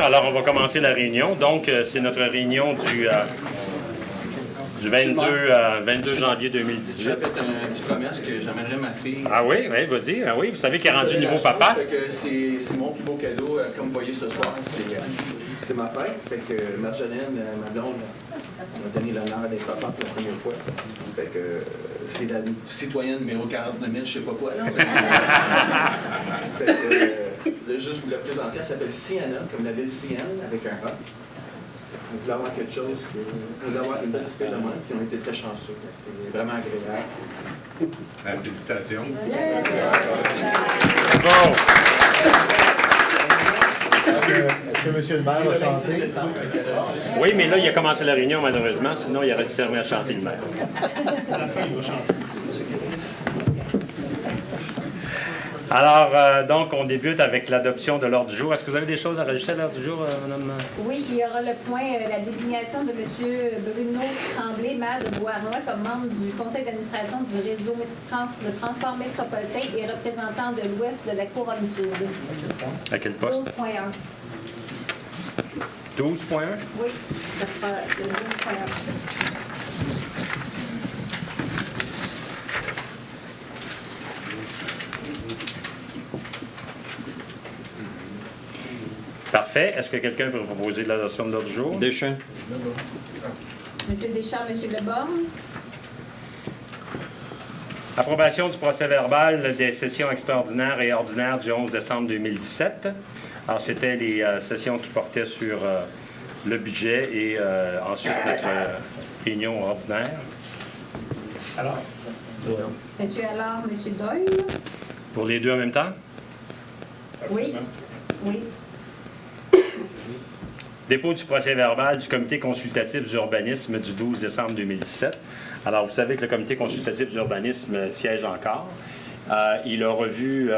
Alors, on va commencer la réunion. Donc, c'est notre réunion du 22 janvier 2018. J'ai fait une petite promesse que j'amènerais ma fille. Ah oui, oui, vas-y. Ah oui, vous savez qu'il est rendu niveau papa. C'est mon plus beau cadeau. Comme vous voyez ce soir, c'est ma fête. Fait que Marjolaine, ma blonde, m'a donné l'honneur d'être papa pour la première fois. Fait que c'est la citoyenne numéro 49 000, je sais pas quoi. Là, mais... fait que, je voulais juste vous la présenter. Elle s'appelle Sienna, comme la ville Sienne, avec un A. Vous voulez avoir quelque chose, vous voulez avoir une petite demande qui ont été très chanceux. C'est vraiment agréable. Félicitations. Bon. Est-ce que M. le maire va chanter? Oui, mais là, il a commencé la réunion, malheureusement. Sinon, il aurait servi à chanter le maire. À la fin, il va chanter. Alors, donc, on débute avec l'adoption de l'ordre du jour. Est-ce que vous avez des choses à rajouter à l'ordre du jour, Mme? Oui, il y aura le point, la désignation de M. Bruno Tremblay, maire de Beauharnois, comme membre du conseil d'administration du réseau de transport métropolitain et représentant de l'ouest de la Couronne Sud. À quel poste? 12.1. 12.1? Oui, ça sera le 12.1. Parfait. Est-ce que quelqu'un peut proposer l'adoption de l'ordre du jour? Deschamps. Monsieur Deschamps, M. Leborgne. Approbation du procès-verbal des sessions extraordinaires et ordinaires du 11 décembre 2017. Alors, c'était les sessions qui portaient sur le budget et ensuite notre réunion ordinaire. Alors, Monsieur Allard, M. Doyle. Pour les deux en même temps? Oui. Oui. Dépôt du procès-verbal du comité consultatif d'urbanisme du 12 décembre 2017. Alors, vous savez que le comité consultatif d'urbanisme siège encore. Il a revu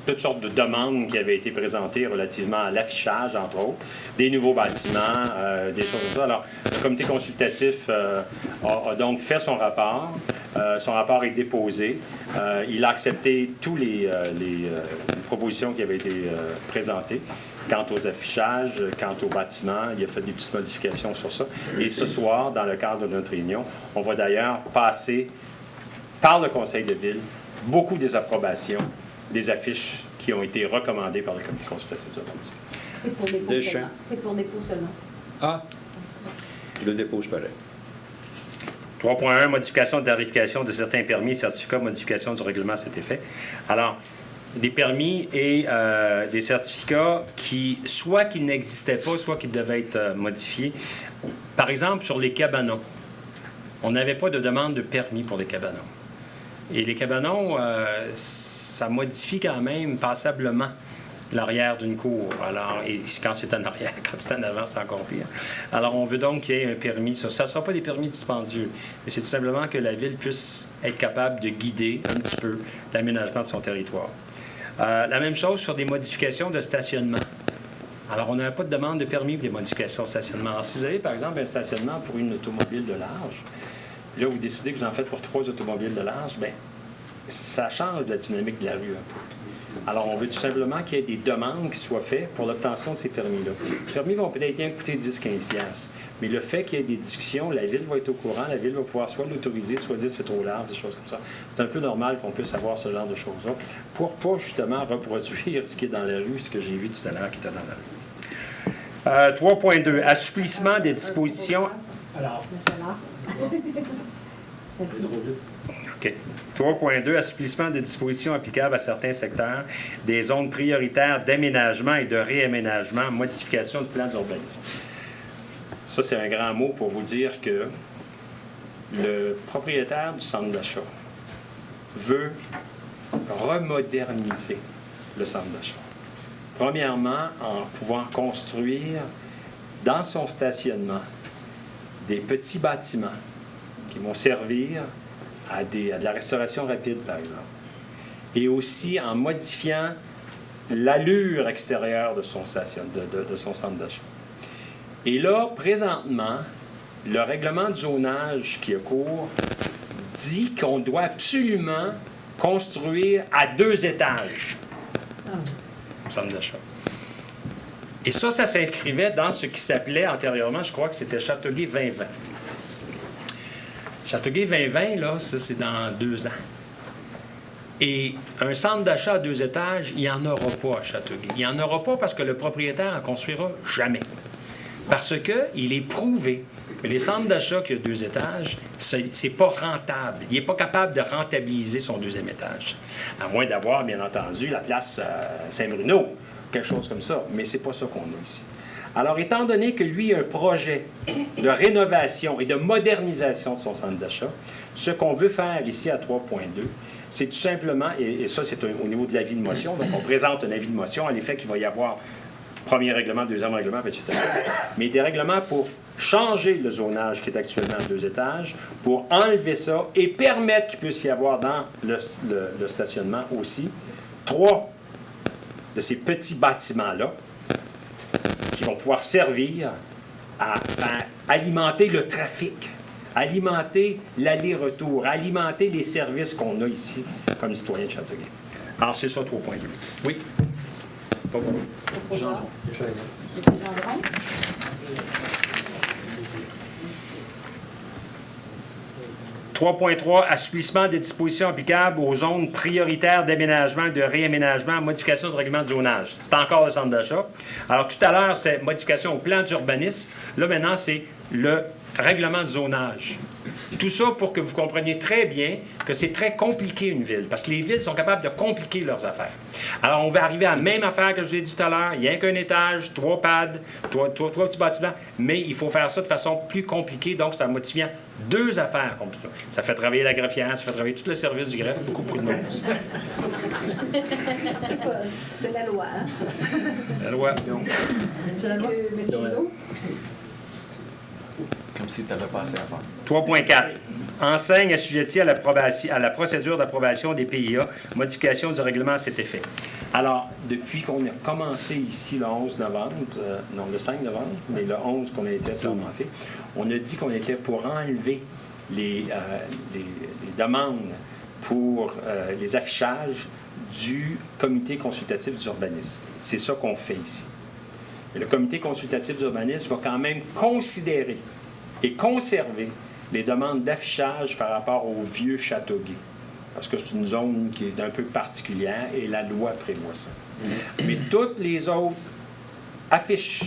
toutes sortes de demandes qui avaient été présentées relativement à l'affichage, entre autres, des nouveaux bâtiments, des choses comme ça. Alors, le comité consultatif a donc fait son rapport. Son rapport est déposé. Il a accepté toutes les propositions qui avaient été présentées. Quant aux affichages, quant aux bâtiments, il a fait des petites modifications sur ça. Et ce soir, dans le cadre de notre réunion, on va d'ailleurs passer par le conseil de ville beaucoup des approbations des affiches qui ont été recommandées par le comité consultatif d'urbanisme. C'est pour dépôt seulement. C'est pour dépôt seulement. Ah! Le dépôt, je pareil. 3.1, modification de tarification de certains permis et certificats, modification du règlement à cet effet. Alors, des permis et des certificats soit qui n'existaient pas, soit qui devaient être modifiés. Par exemple, sur les cabanons, on n'avait pas de demande de permis pour les cabanons. Et les cabanons, ça modifie quand même passablement l'arrière d'une cour. Alors, et quand c'est en arrière, quand c'est en avant, c'est encore pire. Alors, on veut donc qu'il y ait un permis. Ça ne sera pas des permis dispendieux, mais c'est tout simplement que la Ville puisse être capable de guider un petit peu l'aménagement de son territoire. La même chose sur des modifications de stationnement. Alors, on n'avait pas de demande de permis pour les modifications de stationnement. Alors, si vous avez, par exemple, un stationnement pour une automobile de large, là, vous décidez que vous en faites pour 3 automobiles de large, bien, ça change la dynamique de la rue un peu. Alors, on veut tout simplement qu'il y ait des demandes qui soient faites pour l'obtention de ces permis-là. Les permis vont peut-être bien coûter 10-15$. Mais le fait qu'il y ait des discussions, la Ville va être au courant, la Ville va pouvoir soit l'autoriser, soit dire c'est trop large, des choses comme ça. C'est un peu normal qu'on puisse avoir ce genre de choses-là pour pas justement reproduire ce qui est dans la rue, ce que j'ai vu tout à l'heure qui était dans la rue. 3.2. Assouplissement des dispositions. alors, Monsieur Allard. Merci. OK. 3.2, assouplissement des dispositions applicables à certains secteurs des zones prioritaires d'aménagement et de réaménagement, modification du plan d'urbanisme. Ça, c'est un grand mot pour vous dire que le propriétaire du centre d'achat veut remoderniser le centre d'achat. Premièrement, en pouvant construire dans son stationnement des petits bâtiments qui vont servir à de la restauration rapide, par exemple. Et aussi en modifiant l'allure extérieure de son centre d'achat. Et là, présentement, le règlement de zonage qui est court dit qu'on doit absolument construire à 2 étages. Centre d'achat. Et ça s'inscrivait dans ce qui s'appelait antérieurement, je crois que c'était Châteauguay 2020. Châteauguay 2020, là, ça, c'est dans 2 ans. Et un centre d'achat à 2 étages, il n'y en aura pas à Châteauguay. Il n'y en aura pas parce que le propriétaire n'en construira jamais. Parce qu'il est prouvé que les centres d'achat qui ont 2 étages, c'est pas rentable. Il n'est pas capable de rentabiliser son 2e étage. À moins d'avoir, bien entendu, la place Saint-Bruno, quelque chose comme ça. Mais c'est pas ça qu'on a ici. Alors, étant donné que lui a un projet de rénovation et de modernisation de son centre d'achat, ce qu'on veut faire ici à 3.2, c'est tout simplement, et ça c'est au niveau de l'avis de motion, donc on présente un avis de motion à l'effet qu'il va y avoir premier règlement, 2e règlement, etc. Mais des règlements pour changer le zonage qui est actuellement à 2 étages, pour enlever ça et permettre qu'il puisse y avoir dans le stationnement aussi 3 de ces petits bâtiments-là qui vont pouvoir servir à alimenter le trafic, alimenter l'aller-retour, alimenter les services qu'on a ici comme citoyens de Châteauguay. Alors, c'est ça 3.2. Oui? Pas beaucoup. Jean. Monsieur Gendron. 3.3, assouplissement des dispositions applicables aux zones prioritaires d'aménagement et de réaménagement, modification du règlement de zonage. C'est encore le centre d'achat. Alors, tout à l'heure, c'est modification au plan d'urbanisme. Là, maintenant, c'est le règlement de zonage. Tout ça pour que vous compreniez très bien que c'est très compliqué une ville, parce que les villes sont capables de compliquer leurs affaires. Alors, on va arriver à la même affaire que je vous ai dit tout à l'heure. Il n'y a qu'un étage, 3 pads, 3 petits bâtiments, mais il faut faire ça de façon plus compliquée, donc c'est en motivant 2 affaires compliquées. Ça fait travailler la greffière, ça fait travailler tout le service du greffe, beaucoup de monde aussi. C'est la loi, hein? La loi. Monsieur Hinault. Comme si tu n'avais pas assez à faire. 3.4. Enseigne assujettie à la procédure d'approbation des PIA, modification du règlement à cet effet. Alors, depuis qu'on a commencé ici le 11 novembre, non, le 5 novembre, mais le 11 qu'on a été assermenté, on a dit qu'on était pour enlever les demandes pour les affichages du comité consultatif d'urbanisme. C'est ça qu'on fait ici. Et le comité consultatif d'urbanisme va quand même considérer et conserver les demandes d'affichage par rapport au vieux Châteauguay. Parce que c'est une zone qui est un peu particulière et la loi prévoit ça. Mais toutes les autres affiches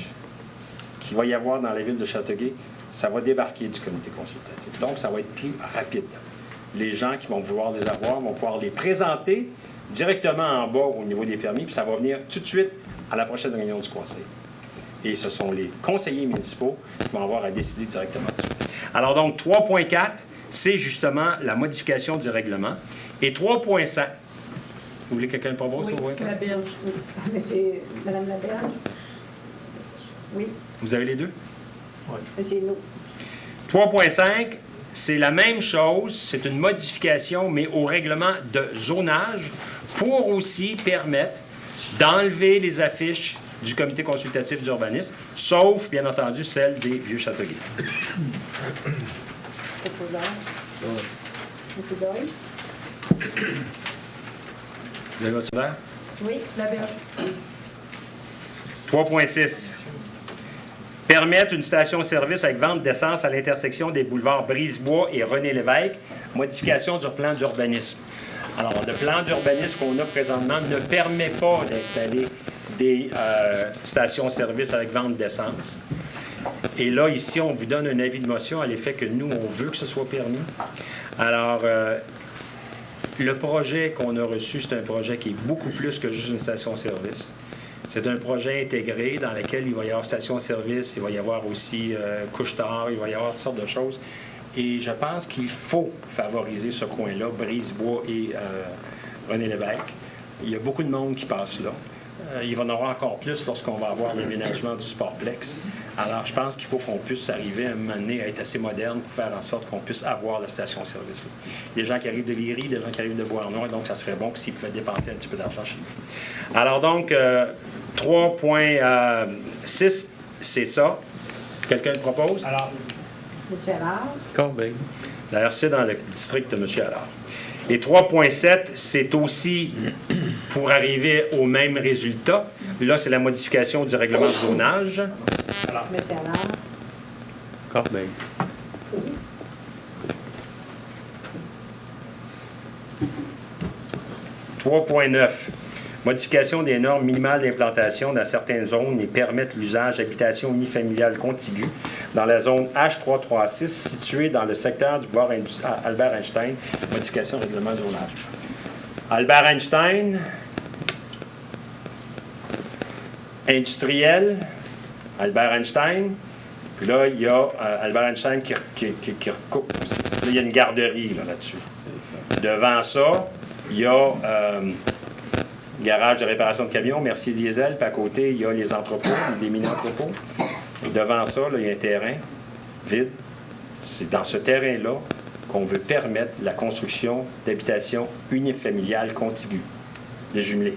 qu'il va y avoir dans la ville de Châteauguay, ça va débarquer du comité consultatif. Donc, ça va être plus rapide. Les gens qui vont vouloir les avoir vont pouvoir les présenter directement en bas au niveau des permis, puis ça va venir tout de suite à la prochaine réunion du conseil. Et ce sont les conseillers municipaux qui vont avoir à décider directement dessus. Alors donc, 3.4, c'est justement la modification du règlement. Et 3.5, vous voulez que quelqu'un le propose? Oui, la berge. Madame Laberge? Oui. Vous avez les deux? Monsieur Hinault. 3.5, c'est la même chose, c'est une modification, mais au règlement de zonage pour aussi permettre d'enlever les affiches du comité consultatif d'urbanisme, sauf, bien entendu, celle des vieux Châteauguay. Proposeur. Monsieur Doyle. Vous avez votre verre? Oui. La berge. 3.6. Permettre une station-service avec vente d'essence à l'intersection des boulevards Brisebois et René-Lévesque, modification du plan d'urbanisme. Alors, le plan d'urbanisme qu'on a présentement ne permet pas d'installer des stations-service avec vente d'essence. Et là, ici, on vous donne un avis de motion à l'effet que nous, on veut que ce soit permis. Alors, le projet qu'on a reçu, c'est un projet qui est beaucoup plus que juste une station-service. C'est un projet intégré dans lequel il va y avoir station-service, il va y avoir aussi couche-tard, il va y avoir toutes sortes de choses. Et je pense qu'il faut favoriser ce coin-là, Brisebois et René-Lévesque. Il y a beaucoup de monde qui passe là. Il va en avoir encore plus lorsqu'on va avoir l'aménagement du Sportplex. Alors, je pense qu'il faut qu'on puisse arriver à un moment donné à être assez moderne pour faire en sorte qu'on puisse avoir la station-service là. Des gens qui arrivent de Léry, des gens qui arrivent de Bois-Noir, donc ça serait bon s'ils pouvaient dépenser un petit peu d'argent chez nous. Alors donc, 3.6, c'est ça. Quelqu'un le propose? Alors, Monsieur Allard. Corbeil. D'ailleurs, c'est dans le district de M. Allard. Et 3.7, c'est aussi pour arriver au même résultat, Là, c'est la modification du règlement de zonage. Alors, Monsieur Allard. Corbeil. « 3.9. Modification des normes minimales d'implantation dans certaines zones et permettre l'usage d'habitations unifamiliales contiguës dans la zone H336 située dans le secteur du boulevard Albert Einstein. Modification règlement de zonage. Albert Einstein, industriel, Albert Einstein. Puis là, il y a Albert Einstein qui recoupe aussi. Là, il y a une garderie là-dessus. Devant ça, il y a garage de réparation de camions, Mercier Diesel. Puis à côté, il y a les entrepôts, des mini-entrepôts. Devant ça, là, il y a un terrain vide. C'est dans ce terrain-là qu'on veut permettre la construction d'habitations unifamiliales contiguës, des jumelés.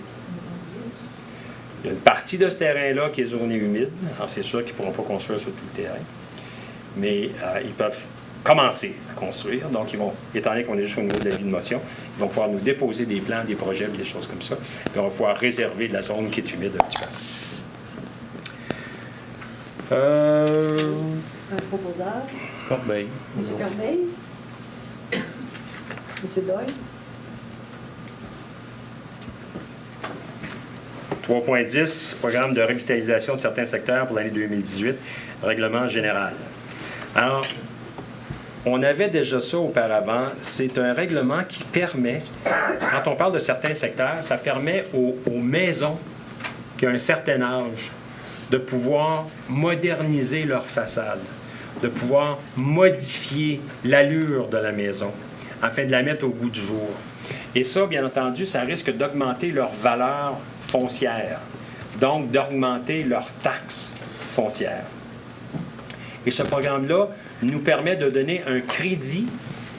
Il y a une partie de ce terrain-là qui est zonée humide. Alors, c'est sûr qu'ils ne pourront pas construire sur tout le terrain. Mais ils peuvent commencer à construire. Donc, ils vont, étant donné qu'on est juste au niveau de l'avis de motion, ils vont pouvoir nous déposer des plans, des projets, des choses comme ça. Puis on va pouvoir réserver la zone qui est humide un petit peu. Un proposeur. Corbeil. Monsieur Corbeil. Monsieur Doyle. 3.10, programme de revitalisation de certains secteurs pour l'année 2018, règlement général. Alors, on avait déjà ça auparavant. C'est un règlement qui permet, quand on parle de certains secteurs, ça permet aux maisons qui ont un certain âge de pouvoir moderniser leur façade, de pouvoir modifier l'allure de la maison afin de la mettre au goût du jour. Et ça, bien entendu, ça risque d'augmenter leur valeur foncière, donc d'augmenter leurs taxes foncières. Et ce programme-là nous permet de donner un crédit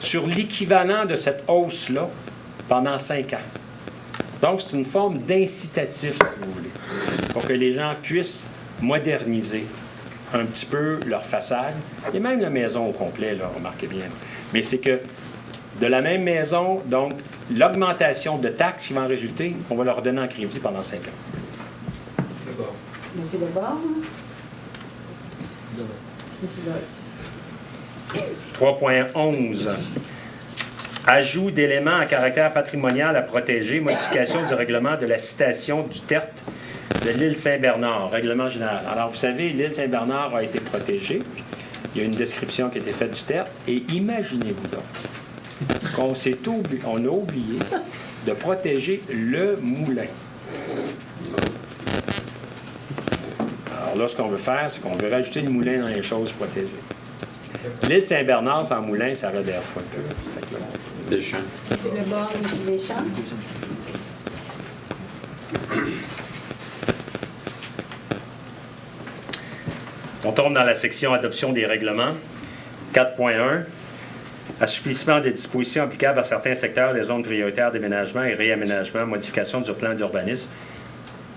sur l'équivalent de cette hausse-là pendant 5 ans. Donc, c'est une forme d'incitatif, si vous voulez, pour que les gens puissent moderniser un petit peu leur façade, et même la maison au complet, là, remarquez bien. Mais c'est que de la même maison, donc, l'augmentation de taxes qui va en résulter, on va leur donner en crédit pendant 5 ans. Monsieur Leborgne. Monsieur Doyle. 3.11. Ajout d'éléments à caractère patrimonial à protéger, modification du règlement de la citation du tertre de l'île Saint-Bernard, règlement général. Alors, vous savez, l'île Saint-Bernard a été protégée. Il y a une description qui a été faite du tertre. Et imaginez-vous donc qu'on on a oublié de protéger le moulin. Alors là, ce qu'on veut faire, c'est qu'on veut rajouter le moulin dans les choses protégées. L'île Saint-Bernard sans moulin, ça aurait d'air fou un peu. Deschamps. Monsieur Leborgne, monsieur Deschamps. On tombe dans la section adoption des règlements. 4.1. Assouplissement des dispositions applicables à certains secteurs des zones prioritaires d'aménagement et réaménagement, modification du plan d'urbanisme.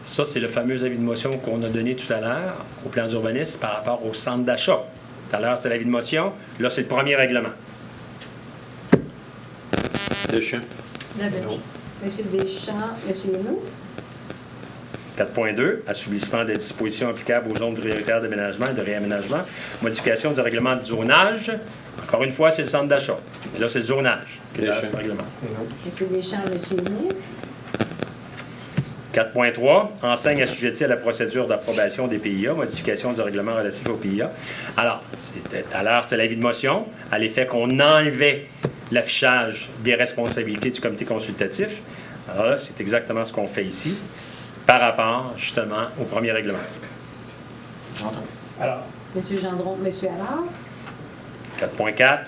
Ça, c'est le fameux avis de motion qu'on a donné tout à l'heure au plan d'urbanisme par rapport au centre d'achat. Tout à l'heure, c'est l'avis de motion. Là, c'est le premier règlement. Deschamps. Monsieur Deschamps, monsieur Lenou. 4.2, assouplissement des dispositions applicables aux zones prioritaires d'aménagement et de réaménagement, modification du règlement de zonage. Encore une fois, c'est le centre d'achat. Mais là, c'est le zonage qui est dans ce règlement. Monsieur Deschamps, monsieur Lenou. 4.3, enseigne assujettie à la procédure d'approbation des PIA, modification du règlement relatif aux PIA. Alors, tout à l'heure, c'est l'avis de motion, à l'effet qu'on enlevait l'affichage des responsabilités du comité consultatif. Alors là, c'est exactement ce qu'on fait ici, par rapport, justement, au premier règlement. alors, Monsieur Gendron, monsieur Allard. 4.4,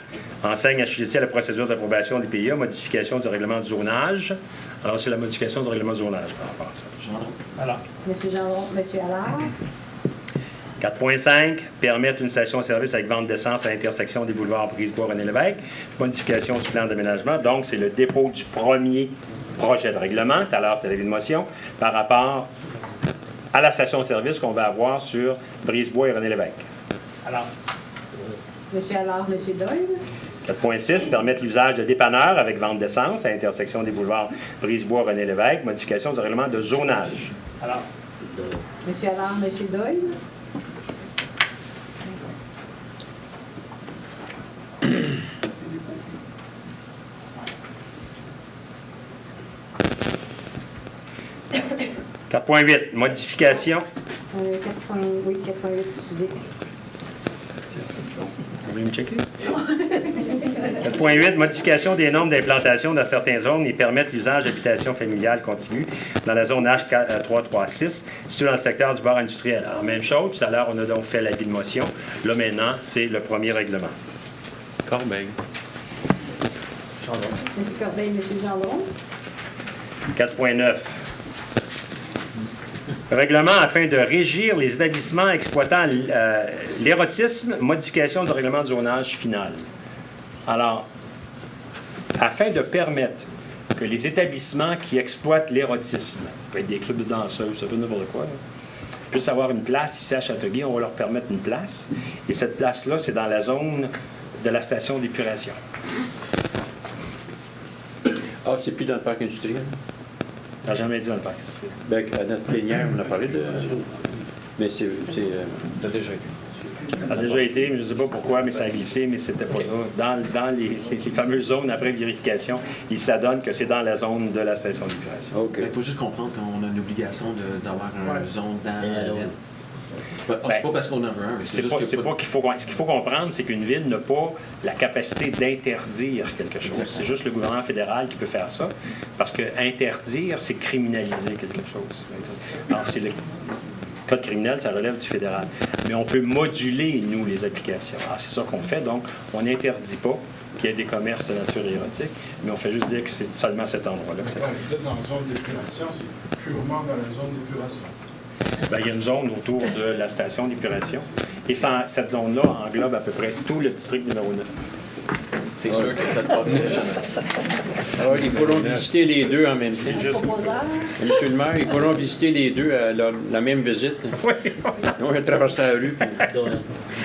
enseigne assujettie à la procédure d'approbation des PIA, modification du règlement du zonage. Alors, c'est la modification du règlement du zonage par rapport à ça. alors, Monsieur Gendron, monsieur Allard. 4.5, permettre une station-service avec vente d'essence à l'intersection des boulevards Brisebois-René-Lévesque. Modification du plan d'aménagement. Donc, c'est le dépôt du premier projet de règlement. Tout à l'heure, c'est l'avis de motion par rapport à la station-service qu'on va avoir sur Brisebois et René-Lévesque. alors, Monsieur Allard, monsieur Doyle. 4.6, permettre l'usage de dépanneurs avec vente d'essence à l'intersection des boulevards Brisebois-René-Lévesque. Modification du règlement de zonage. alors, Monsieur Allard, Monsieur Doyle. « 4.8. Modification. 4.8, excusez. Vous voulez me checker? 4.8. Modification des normes d'implantation dans certaines zones et permettre l'usage d'habitation familiale continue dans la zone H336, située dans le secteur du bar industriel. Alors, même chose, tout à l'heure, on a donc fait l'avis de motion. Là, maintenant, c'est le premier règlement. Corbeil. Monsieur Corbeil, Monsieur Gendron. 4.9. Règlement afin de régir les établissements exploitant l'érotisme, modification du règlement de zonage final. Alors, afin de permettre que les établissements qui exploitent l'érotisme, ça peut être des clubs de danseuses, ça peut être n'importe quoi, puissent avoir une place ici à Châteauguay, on va leur permettre une place. Et cette place-là, c'est dans la zone de la station d'épuration. Ah, c'est plus dans le parc industriel? Ça n'a jamais dit dans le parc industriel. Ben, à notre plénière, on a parlé de... Mais c'est... T'as déjà été. Ça a déjà été, mais je ne sais pas pourquoi, mais ça a glissé, mais c'était pas ça. Dans les fameuses zones après vérification, il s'adonne que c'est dans la zone de la station d'épuration. OK. Il faut juste comprendre qu'on a une obligation d'avoir une zone dans la ville. C'est pas parce qu'on en veut un, mais c'est juste c'est pas qu'il faut... Ce qu'il faut comprendre, c'est qu'une ville n'a pas la capacité d'interdire quelque chose. Exactement. C'est juste le gouvernement fédéral qui peut faire ça, parce que interdire, c'est criminaliser quelque chose. Alors, c'est le code criminel, ça relève du fédéral. Mais on peut moduler, nous, les applications. Alors, c'est ça qu'on fait. Donc, on n'interdit pas qu'il y ait des commerces de nature érotique, mais on fait juste dire que c'est seulement cet endroit-là que ça... Vous êtes dans la zone d'épuration, c'est purement dans la zone d'épuration. Bien, il y a une zone autour de la station d'épuration. Et cette zone-là englobe à peu près tout le district numéro 9. C'est sûr que ça se passe. Alors, ils pourront visiter les deux en même temps. Proposeur. Monsieur le maire, ils pourront visiter les deux à la même visite. Oui. On va traverser la rue. Puis...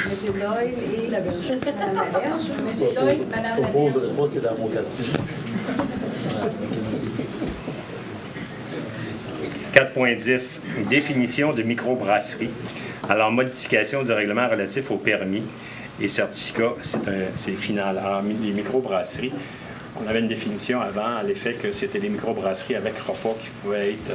Monsieur Doyle et Madame Laberge. Monsieur Doyle, Madame Laberge. Moi, c'est dans mon quartier. 4.10, définition de microbrasserie. Alors, modification du règlement relatif aux permis et certificats, c'est final. Alors, les microbrasseries, on avait une définition avant à l'effet que c'était des microbrasseries avec repas qui pouvaient être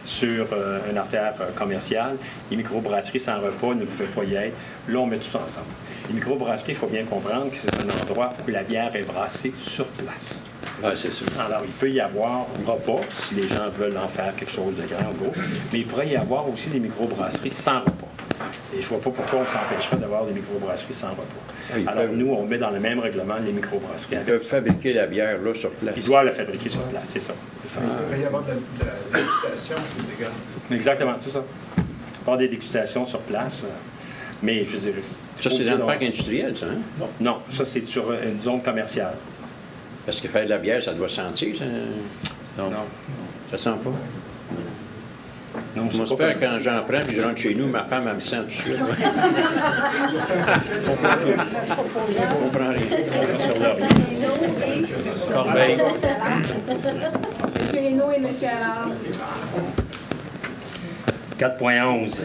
sur une artère commerciale. Les microbrasseries sans repas ne pouvaient pas y être. Là, on met tout ça ensemble. Les microbrasseries, il faut bien comprendre que c'est un endroit où la bière est brassée sur place. Ah, c'est sûr. Alors, il peut y avoir un repas, si les gens veulent en faire quelque chose de grand ou gros, mais il pourrait y avoir aussi des microbrasseries sans repas. Et je ne vois pas pourquoi on s'empêcherait d'avoir des microbrasseries sans repas. Ah, ils alors, peuvent- nous, on met dans le même règlement les microbrasseries. Ils peuvent fabriquer la bière là sur place. Ils doivent la fabriquer sur place, c'est ça. C'est ça. Il devrait y avoir de la dégustation, c'est légal. Exactement, c'est ça. Pas des dégustations sur place, mais je veux dire... Ça, c'est dans le parc industriel, ça, hein? Non, ça, c'est sur une zone commerciale. Parce que faire de la bière, ça doit sentir, ça. Non. Ça sent pas. Non, Moi, c'est se pas faire quand j'en prends puis je rentre chez nous, ma femme, elle me sent tout de suite. On comprend rien. sur leur... Corbeil. Monsieur Hénaud et Monsieur Allard. 4.11.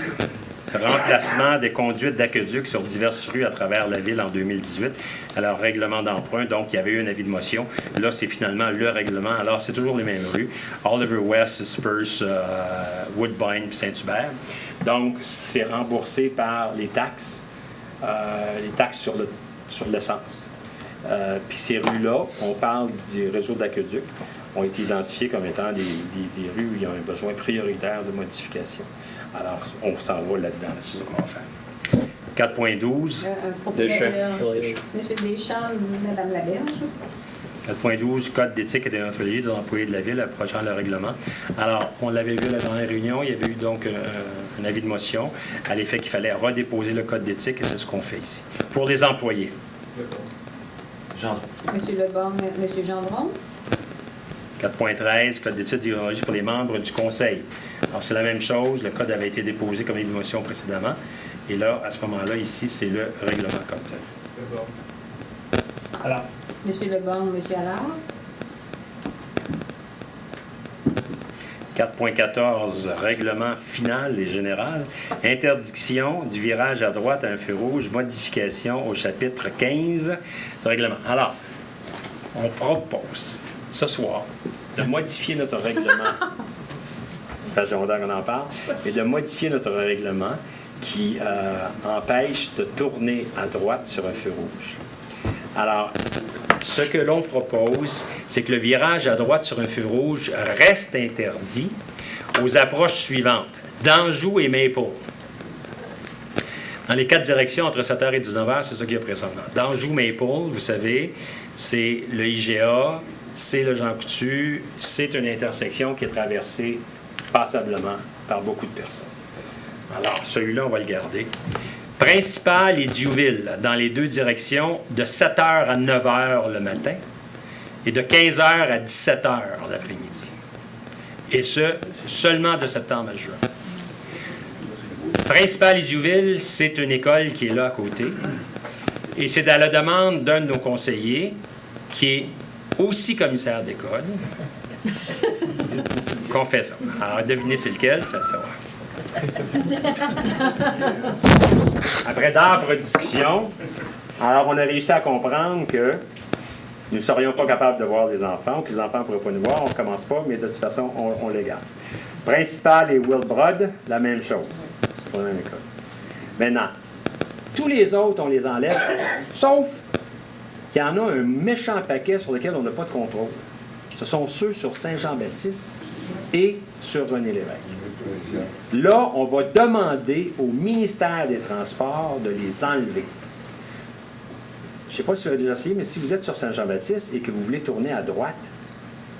Remplacement des conduites d'aqueduc sur diverses rues à travers la ville en 2018. Alors, règlement d'emprunt, donc il y avait eu un avis de motion. Là, c'est finalement le règlement. Alors, c'est toujours les mêmes rues. Oliver West, Spurs, Woodbine, puis Saint-Hubert. Donc, c'est remboursé par les taxes sur l'essence. Puis ces rues-là, on parle du réseau d'aqueduc, ont été identifiées comme étant des rues où il y a un besoin prioritaire de modification. Alors, on s'en va là-dedans, c'est ce qu'on va faire. 4.12. Déchets. Monsieur Deschamps, Madame Laberge. 4.12, Code d'éthique et de déontologie des employés de la Ville approchant le règlement. Alors, on l'avait vu à la dernière réunion, il y avait eu donc un avis de motion à l'effet qu'il fallait redéposer le Code d'éthique et c'est ce qu'on fait ici. Pour les employés. Gendron. Monsieur Leborgne, Monsieur Gendron. 4.13, Code d'éthique et de déontologie pour les membres du Conseil. Alors, c'est la même chose, le Code avait été déposé comme avis de motion précédemment. Et là, à ce moment-là, ici, c'est le règlement comme tel. D'accord. Alors, Monsieur Leborgne, Monsieur Allard. 4.14, règlement final et général. Interdiction du virage à droite à un feu rouge. Modification au chapitre 15 du règlement. Alors, on propose ce soir de modifier notre règlement. Ça fait longtemps qu'on en parle. Et de modifier notre règlement qui empêche de tourner à droite sur un feu rouge. Alors, ce que l'on propose, c'est que le virage à droite sur un feu rouge reste interdit aux approches suivantes, d'Anjou et Maple. Dans les 4 directions entre 7h et 19h, c'est ça qu'il y a présentement. D'Anjou, Maple, vous savez, c'est le IGA, c'est le Jean Coutu, c'est une intersection qui est traversée passablement par beaucoup de personnes. Alors, celui-là, on va le garder. Principal et Diouville, dans les 2 directions, de 7h à 9h le matin et de 15h à 17h l'après-midi. Et ce, seulement de septembre à juin. Principal et Diouville, c'est une école qui est là à côté. Et c'est à la demande d'un de nos conseillers, qui est aussi commissaire d'école, qu'on fait ça. Alors, devinez c'est lequel, je vais savoir. Après d'âpres discussions, alors on a réussi à comprendre que nous ne serions pas capables de voir les enfants, ou que les enfants ne pourraient pas nous voir, on ne commence pas, mais de toute façon, on les garde. Principal et Wilbrod, la même chose. C'est pour la même école. Maintenant, tous les autres, on les enlève, sauf qu'il y en a un méchant paquet sur lequel on n'a pas de contrôle. Ce sont ceux sur Saint-Jean-Baptiste et sur René-Lévesque. Là, on va demander au ministère des Transports de les enlever. Je ne sais pas si vous avez déjà essayé, mais si vous êtes sur Saint-Jean-Baptiste et que vous voulez tourner à droite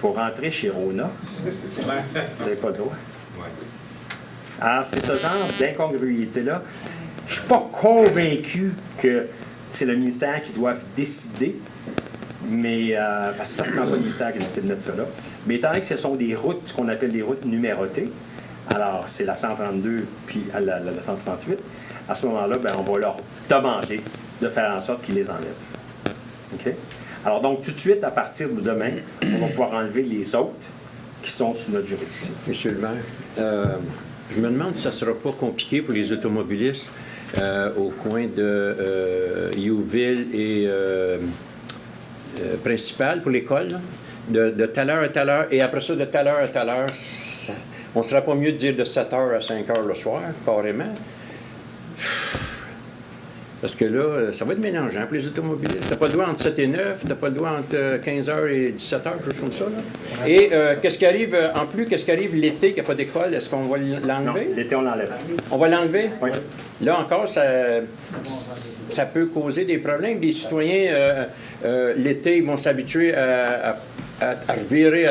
pour rentrer chez Rona, vous n'avez pas le droit. Alors, c'est ce genre d'incongruité-là. Je ne suis pas convaincu que c'est le ministère qui doit décider, mais parce que c'est certainement pas le ministère qui décide de mettre ça là. Mais étant donné que ce sont des routes, ce qu'on appelle des routes numérotées, alors c'est la 132 puis la 138, à ce moment-là, ben, on va leur demander de faire en sorte qu'ils les enlèvent. OK? Alors donc, tout de suite, à partir de demain, on va pouvoir enlever les autres qui sont sous notre juridiction. Monsieur le maire, je me demande si ça ne sera pas compliqué pour les automobilistes au coin de Youville et Principal, pour l'école, de telle heure à telle heure, et après ça, de telle heure à telle heure, on ne serait pas mieux de dire de 7h à 5h le soir, carrément. Parce que là, ça va être mélangeant pour les automobilistes. Tu n'as pas le droit entre 7 et 9, tu n'as pas le droit entre 15h et 17h, quelque chose comme ça. Là. Et qu'est-ce qui arrive, en plus, qu'est-ce qui arrive l'été, qu'il n'y a pas d'école? Est-ce qu'on va l'enlever? Non, l'été, on l'enlève. On va l'enlever? Oui. Là encore, ça peut causer des problèmes. Les citoyens, l'été, ils vont s'habituer à virer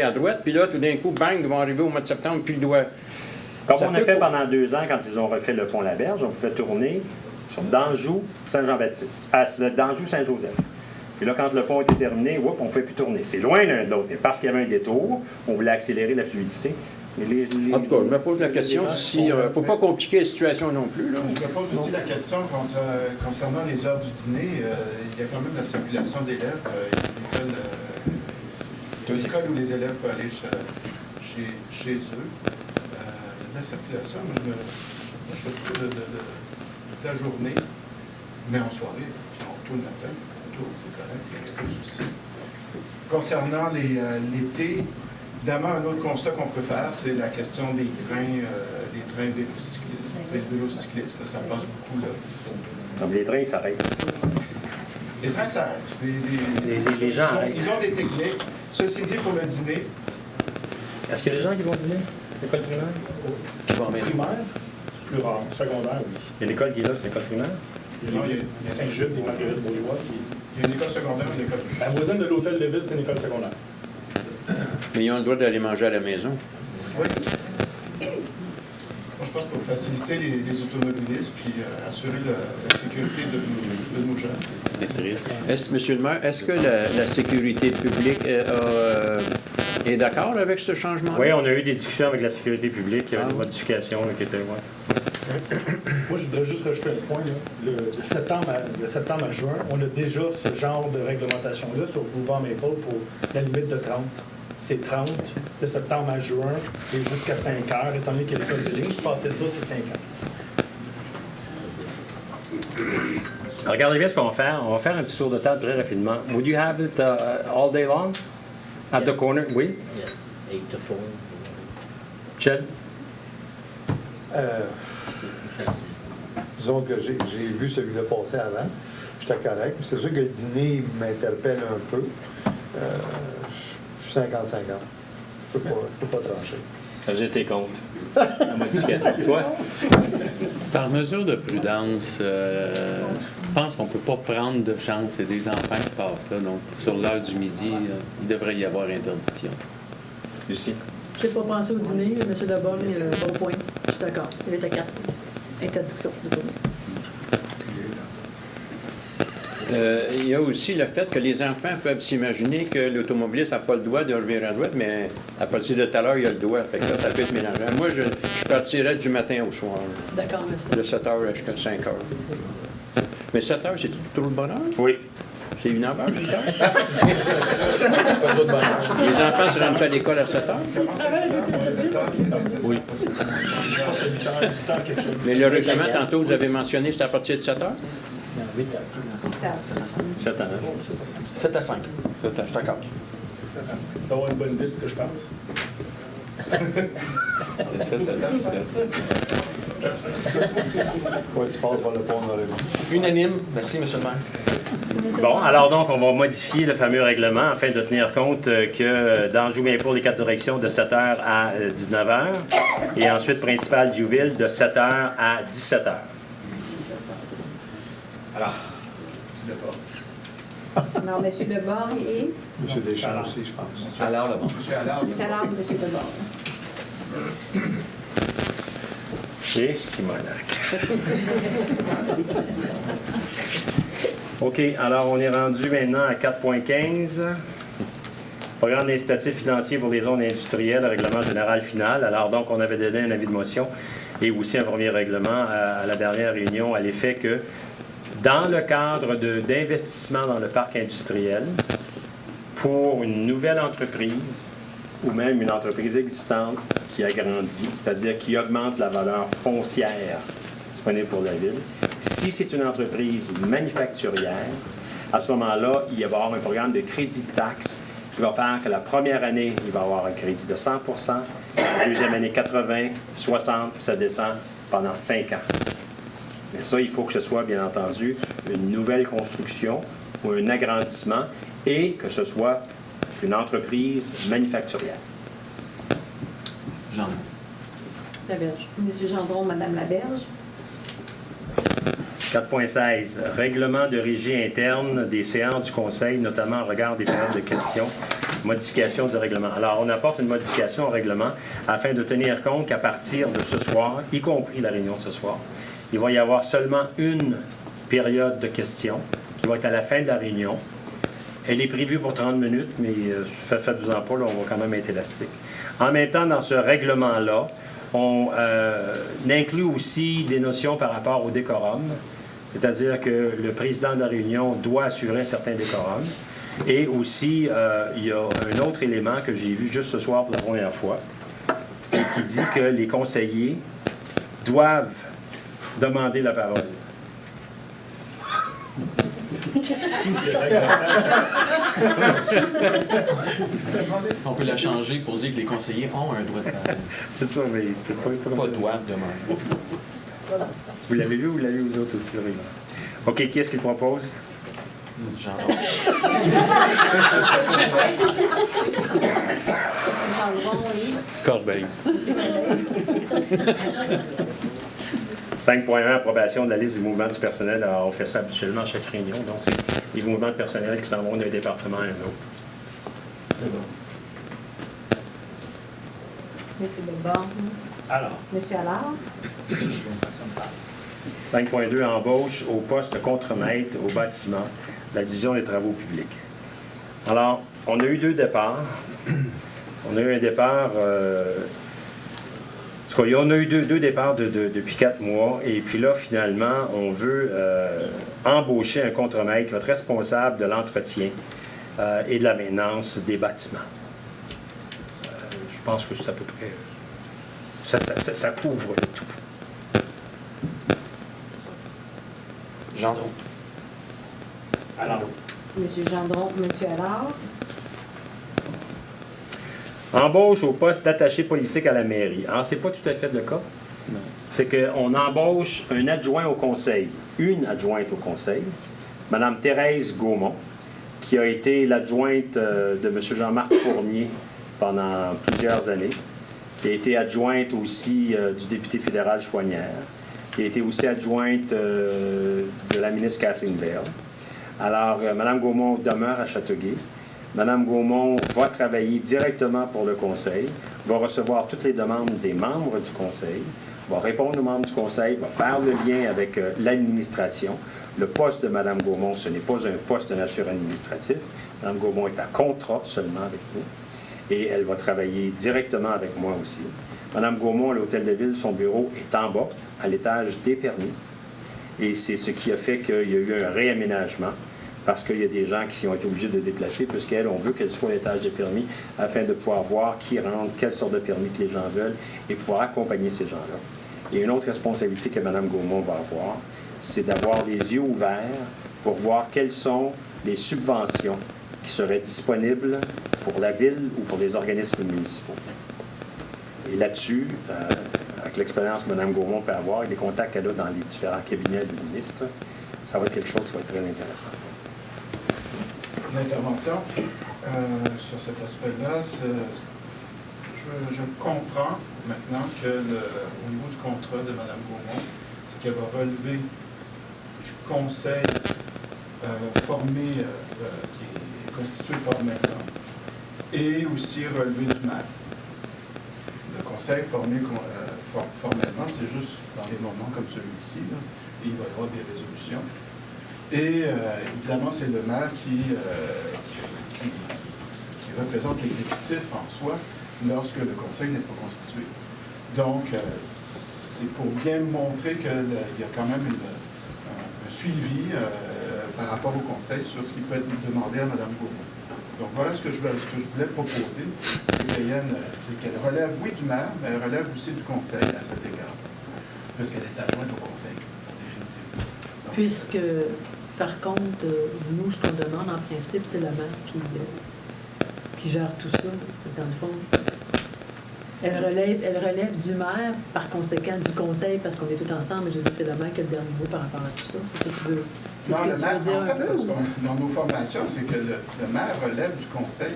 à droite, puis là, tout d'un coup, bang, ils vont arriver au mois de septembre, puis ils doivent... Comme on a fait pendant 2 ans, quand ils ont refait le pont La Berge, on pouvait tourner sur d'Anjou, Saint-Jean-Baptiste, d'Anjou, Saint-Joseph. Puis là, quand le pont était terminé, on ne pouvait plus tourner. C'est loin l'un de l'autre, mais parce qu'il y avait un détour, on voulait accélérer la fluidité. En tout cas, je me pose la question si... Il ne faut pas compliquer la situation non plus. Là. Je me pose aussi la question concernant les heures du dîner. Il y a quand même la circulation d'élèves. Il y a une école où les élèves peuvent aller chez eux. La circulation, moi, je fais tout de la journée, mais en soirée, puis on retourne le matin, c'est correct, il n'y a pas de souci. Concernant l'été, évidemment, un autre constat qu'on peut faire, c'est la question des trains vélocyclistes. Ça passe beaucoup, là. Comme les trains, ils s'arrêtent. Les trains s'arrêtent. Les gens arrêtent. Ils ont des techniques. Ceci dit, pour le dîner... Est-ce qu'il y a des gens qui vont dîner? L'école primaire? Primaire, plus rare. Secondaire, oui. Il y a l'école qui est là, c'est l'école primaire? Il y a Saint-Jude, des Marguerites Bourgeois. Il y a une école secondaire, une école primaire. La voisine de l'hôtel de ville, c'est une école secondaire. Mais ils ont le droit d'aller manger à la maison. Oui. Moi, je pense pour faciliter les automobilistes puis assurer la sécurité de nos gens. Monsieur le maire, est-ce que la sécurité publique est d'accord avec ce changement? Oui, on a eu des discussions avec la sécurité publique. Il y avait des modifications qui étaient... Moi, je voudrais juste rajouter un point. Là. De septembre à juin, on a déjà ce genre de réglementation-là sur le boulevard Maple pour la limite de 30. c'est 30 de septembre à juin et jusqu'à 5 heures, étant donné qu'il y a l'école de ligne. Passer ça, c'est 50. Regardez bien ce qu'on va faire. On va faire un petit tour de table très rapidement. Would you have it all day long? At the corner? Oui? Yes, 8 to 4. Ched? C'est facile. Disons que j'ai vu celui-là passer avant. J'étais correct. C'est sûr que le dîner m'interpelle un peu. Je suis 50-50. Je peux pas trancher. J'étais contre la modification. Toi? Par mesure de prudence, je pense qu'on ne peut pas prendre de chance. C'est des enfants qui passent là. Donc, sur l'heure du midi, il devrait y avoir interdiction. Lucie? Je n'ai pas pensé au dîner, mais M. Leborgne, bon point. Je suis d'accord. Il était 4. Interdiction de tourner. Il y a aussi le fait que les enfants peuvent s'imaginer que l'automobiliste n'a pas le droit de revirer à droite, mais à partir de tout à l'heure, il a le droit. Fait que ça peut être mélangeant. Moi, je partirais du matin au soir. D'accord, merci. De 7 h jusqu'à 5 h. Mais 7 h, c'est trop de bonheur? Oui. C'est une heure, 8 h? C'est pas trop de bonheur. Les enfants se rendent à l'école à 7 h? Comment ça à 7 heures, c'est nécessaire. Oui. Je pense à 8 heures quelque chose. Mais le règlement, tantôt, vous avez mentionné, c'est à partir de 7 h? Non, 8 heures. 7 ans. 7 à 5. 7 h. 50. Ça va avoir une bonne vie, c'est ce que je pense. Ça, c'est 17. Ouais, tu passes par le pont dans les mains. Unanime. Merci, M. le maire. Bon, alors donc, on va modifier le fameux règlement afin de tenir compte que d'Anjou-Mainpour, les 4 directions, de 7 h à 19 h, et ensuite principal Diouville, de 7 h à 17 h. Alors, Alors, M. Leborgne et M. Deschamps aussi, je pense. Alors, là, bon. Monsieur Allard, M. Allard et M. Leborgne. et Simonac. OK, alors on est rendu maintenant à 4.15. Programme d'incitatif financier pour les zones industrielles, règlement général final. Alors donc, on avait donné un avis de motion et aussi un premier règlement à la dernière réunion à l'effet que dans le cadre d'investissement dans le parc industriel, pour une nouvelle entreprise ou même une entreprise existante qui agrandit, c'est-à-dire qui augmente la valeur foncière disponible pour la ville, si c'est une entreprise manufacturière, à ce moment-là, il va y avoir un programme de crédit de taxe qui va faire que la première année, il va y avoir un crédit de 100 %, la deuxième année 80, 60, ça descend pendant 5 ans. Mais ça, il faut que ce soit, bien entendu, une nouvelle construction ou un agrandissement et que ce soit une entreprise manufacturière. Jean. Laberge. M. Gendron, Mme Laberge. 4.16. Règlement de régie interne des séances du Conseil, notamment en regard des périodes de questions. Modification du règlement. Alors, on apporte une modification au règlement afin de tenir compte qu'à partir de ce soir, y compris la réunion de ce soir, il va y avoir seulement une période de questions qui va être à la fin de la réunion. Elle est prévue pour 30 minutes, mais faites-vous-en pas, là, on va quand même être élastique. En même temps, dans ce règlement-là, on inclut aussi des notions par rapport au décorum, c'est-à-dire que le président de la réunion doit assurer un certain décorum. Et aussi, il y a un autre élément que j'ai vu juste ce soir pour la première fois, et qui dit que les conseillers doivent demander la parole. On peut la changer pour dire que les conseillers ont un droit de parole. C'est ça, mais c'est pas comme Pas ça. doivent demander. Vous l'avez vu ou vous l'avez vu vous autres aussi, le règlement? OK, qui est-ce qui le propose? Jean. M. Gendron et Corbeil. M. Corbeil. 5.1, approbation de la liste du mouvement du personnel. Alors, on fait ça habituellement à chaque réunion. Donc, c'est les mouvements de personnel qui s'en vont d'un département à un autre. M. Leborgne. Alors, M. Allard. 5.2, embauche au poste contremaître au bâtiment, la division des travaux publics. Alors, on a eu 2 départs. On a eu un départ... En tout cas, on a eu deux départs depuis 4 mois. Et puis là, finalement, on veut embaucher un contremaître qui va être responsable de l'entretien et de la maintenance des bâtiments. pense que c'est à peu près... Ça couvre le tout. Gendron. Alors, Monsieur Gendron, Monsieur Allard. embauche au poste d'attaché politique à la mairie. Alors, c'est pas tout à fait le cas. Non. C'est qu'on embauche un adjoint au conseil, une adjointe au conseil, Mme Thérèse Gaumont, qui a été l'adjointe de M. Jean-Marc Fournier pendant plusieurs années, qui a été adjointe aussi du député fédéral Chouanière, qui a été aussi adjointe de la ministre Kathleen Bell. Alors, Mme Gaumont demeure à Châteauguay. Mme Gaumont va travailler directement pour le conseil, va recevoir toutes les demandes des membres du conseil, va répondre aux membres du conseil, va faire le lien avec l'administration. Le poste de Mme Gaumont, ce n'est pas un poste de nature administrative. Mme Gaumont est à contrat seulement avec nous. Et elle va travailler directement avec moi aussi. Mme Gaumont, à l'Hôtel de Ville, son bureau est en bas, à l'étage des permis. Et c'est ce qui a fait qu'il y a eu un réaménagement, parce qu'il y a des gens qui ont été obligés de déplacer, puisqu'elle, on veut qu'elle soit à l'étage des permis, afin de pouvoir voir qui rentre, quelle sorte de permis que les gens veulent, et pouvoir accompagner ces gens-là. Et une autre responsabilité que Mme Gaumont va avoir, c'est d'avoir les yeux ouverts pour voir quelles sont les subventions qui seraient disponibles pour la ville ou pour les organismes municipaux. Et là-dessus, avec l'expérience que Mme Gaumont peut avoir et les contacts qu'elle a dans les différents cabinets des ministres, ça va être quelque chose qui va être très intéressant. Une intervention sur cet aspect-là. Je comprends maintenant que au niveau du contrat de Mme Gaumont, c'est qu'elle va relever du conseil formé, qui est constitué formellement, et aussi relever du maire. Le conseil formé formellement, c'est juste dans des moments comme celui-ci, et il va y avoir des résolutions. Et évidemment, c'est le maire qui représente l'exécutif en soi lorsque le conseil n'est pas constitué. Donc, c'est pour bien montrer qu'il y a quand même un suivi par rapport au conseil sur ce qui peut être demandé à Mme Gaumont. Donc, voilà ce que je voulais proposer, c'est qu'elle relève, oui, du maire, mais elle relève aussi du conseil à cet égard, puisqu'elle est adjointe au conseil, en définitive. Donc, Puisque, par contre, nous, ce qu'on demande en principe, c'est la maire qui gère tout ça. Dans le fond, elle relève du maire, par conséquent du conseil, parce qu'on est tous ensemble, mais je dis c'est la maire qui a le dernier mot par rapport à tout ça. C'est ça que tu veux, c'est non, ce que le tu maire, veux dire en un fait, peu? dans nos formations, c'est que le maire relève du conseil,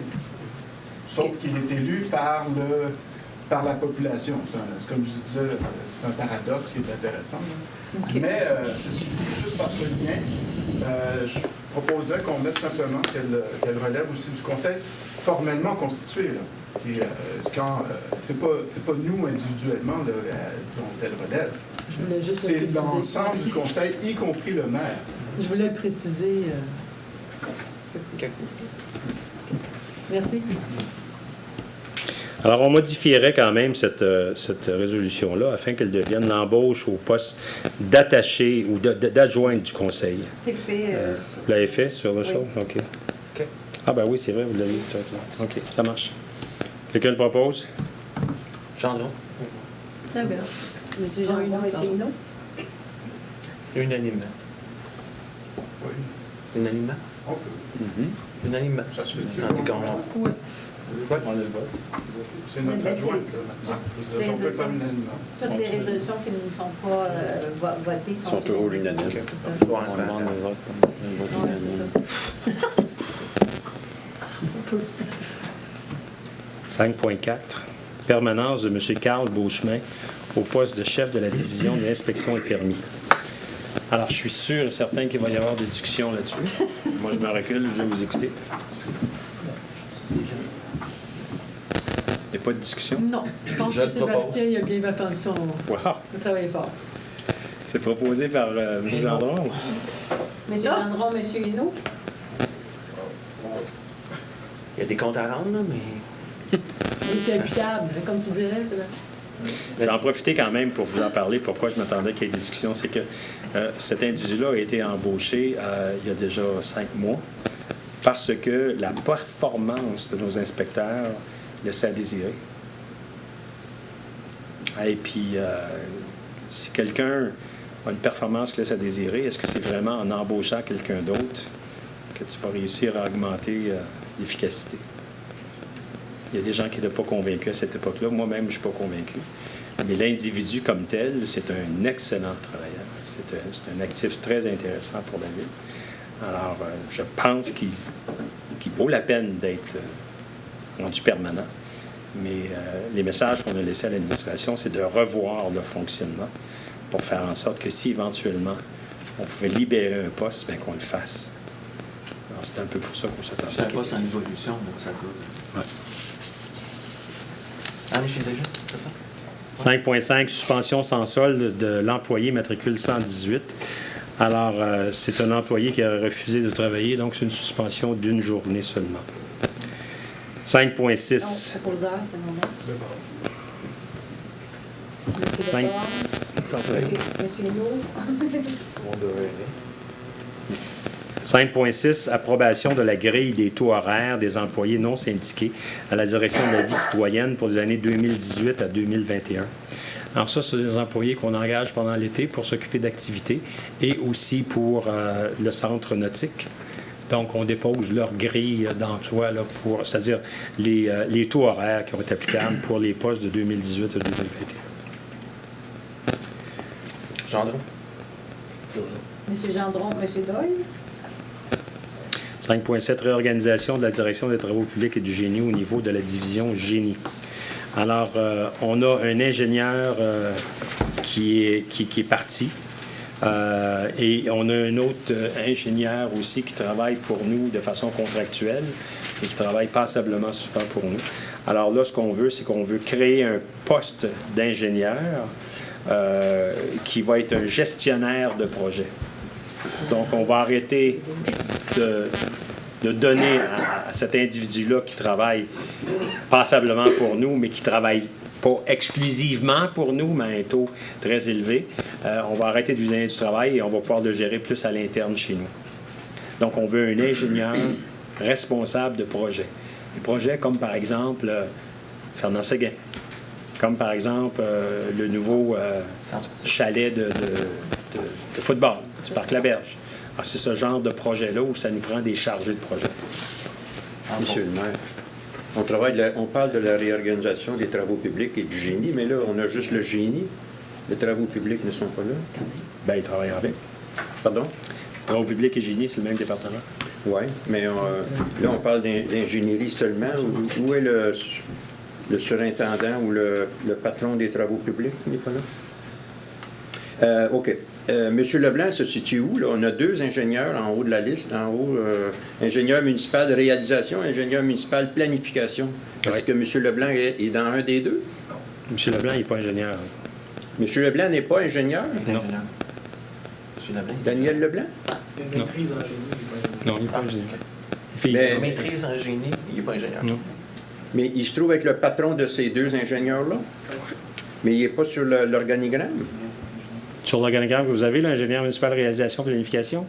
sauf qu'il est élu par la population. Comme je disais, c'est un paradoxe qui est intéressant. Okay. Mais c'est juste par ce lien, je proposerais qu'on mette simplement qu'elle relève aussi du conseil formellement constitué. Là. Et, c'est pas nous individuellement là, dont elle relève. C'est l'ensemble du conseil, y compris le maire. Je voulais préciser. Okay. Merci. Alors, on modifierait quand même cette résolution-là afin qu'elle devienne l'embauche au poste d'attaché ou d'adjointe du conseil. C'est fait. Vous l'avez fait sur le show? OK. OK. Ah, ben oui, c'est vrai, vous l'avez dit. OK, ça marche. Quelqu'un le propose? Gendron. Très bien. Monsieur Gendron, Monsieur Hinault. Unanimement. Oui, Unanimement? on peut. Unanimement. Ça se fait-tu? Tandis qu'on... Oui. On le vote. C'est notre Mais adjointe, c'est- là, maintenant. On peut faire unanimement. Toutes les résolutions qui ne sont pas votées sont toujours unanimes. On demande un vote Ouais, c'est unanime. ça. 5.4. Permanence de M. Carl Beauchemin au poste de chef de la division de l'inspection et permis. Alors, je suis sûr et certain qu'il va y avoir des discussions là-dessus. Moi, je me recule, je vais vous écouter. Il n'y a pas de discussion? Non, je pense Je que le propose. Sébastien il a bien fait son. Wow! Il a travaillé fort. C'est proposé par M. Gendron. Monsieur Gendron, Monsieur Hinault. Il y a des comptes à rendre, là, mais... Il est imputable, comme tu dirais, Sébastien. Je vais en profiter quand même pour vous en parler. Pourquoi je m'attendais qu'il y ait des discussions? C'est que cet individu-là a été embauché il y a déjà 5 mois parce que la performance de nos inspecteurs laissait à désirer. Et puis, si quelqu'un a une performance qui laisse à désirer, est-ce que c'est vraiment en embauchant quelqu'un d'autre que tu vas réussir à augmenter l'efficacité? Il y a des gens qui n'étaient pas convaincus à cette époque-là. Moi-même, je ne suis pas convaincu. Mais l'individu comme tel, c'est un excellent travailleur. C'est un actif très intéressant pour la ville. Alors, je pense qu'il vaut la peine d'être rendu permanent. Mais les messages qu'on a laissés à l'administration, c'est de revoir le fonctionnement pour faire en sorte que si éventuellement on pouvait libérer un poste, bien qu'on le fasse. Alors, c'est un peu pour ça qu'on s'attend. C'est un poste en évolution, donc ça coûte. Ouais. Allez, chez déjà, c'est ça? 5.5, suspension sans solde de l'employé matricule 118. Alors, c'est un employé qui a refusé de travailler, donc c'est une suspension d'une journée seulement. 5.6. Proposeur, c'est mon nom. Monsieur Cinq. Monsieur Hénaud. On devrait aider. 5.6, approbation de la grille des taux horaires des employés non syndiqués à la direction de la vie citoyenne pour les années 2018 à 2021. Alors ça, c'est des employés qu'on engage pendant l'été pour s'occuper d'activités et aussi pour le centre nautique. Donc, on dépose leur grille d'emploi, là, c'est-à-dire les taux horaires qui vont être applicables pour les postes de 2018 à 2021. Gendron. Monsieur Gendron, Monsieur Doyle. 5.7, réorganisation de la direction des travaux publics et du génie au niveau de la division génie. Alors, on a un ingénieur qui est parti et on a un autre ingénieur aussi qui travaille pour nous de façon contractuelle et qui travaille passablement souvent pour nous. Alors là, ce qu'on veut, c'est qu'on veut créer un poste d'ingénieur qui va être un gestionnaire de projet. Donc, on va arrêter de donner à cet individu-là qui travaille passablement pour nous, mais qui ne travaille pas exclusivement pour nous, mais à un taux très élevé. On va arrêter de lui donner du travail et on va pouvoir le gérer plus à l'interne chez nous. Donc, on veut un ingénieur responsable de projets. Des projets comme, par exemple, Fernand Séguin, comme, par exemple, le nouveau chalet de football du Parc Laberge. Alors, c'est ce genre de projet-là où ça nous prend des chargés de projet. Monsieur le maire, on parle de la réorganisation des travaux publics et du génie, mais là, on a juste le génie. Les travaux publics ne sont pas là. Bien, ils travaillent avec. Pardon? Travaux publics et génie, c'est le même département. Oui, mais là, on parle d'ingénierie seulement. Où est le surintendant ou le patron des travaux publics? Il n'est pas là? OK. Monsieur Leblanc se situe où? Là? On a deux ingénieurs en haut de la liste. En haut, ingénieur municipal de réalisation, ingénieur municipal planification. Est-ce que Monsieur Leblanc est dans un des deux? Monsieur Leblanc, il n'est pas ingénieur. Monsieur Leblanc n'est pas ingénieur? Non. Monsieur Leblanc. Daniel Leblanc? Il y a une maîtrise en génie. Non, il n'est pas ingénieur. Mais- Maîtrise en génie, il n'est pas ingénieur. Non. Mais il se trouve avec le patron de ces deux ingénieurs-là? Mais il n'est pas sur l'organigramme? Sur l'organigramme que vous avez, l'ingénieur municipal de réalisation et planification?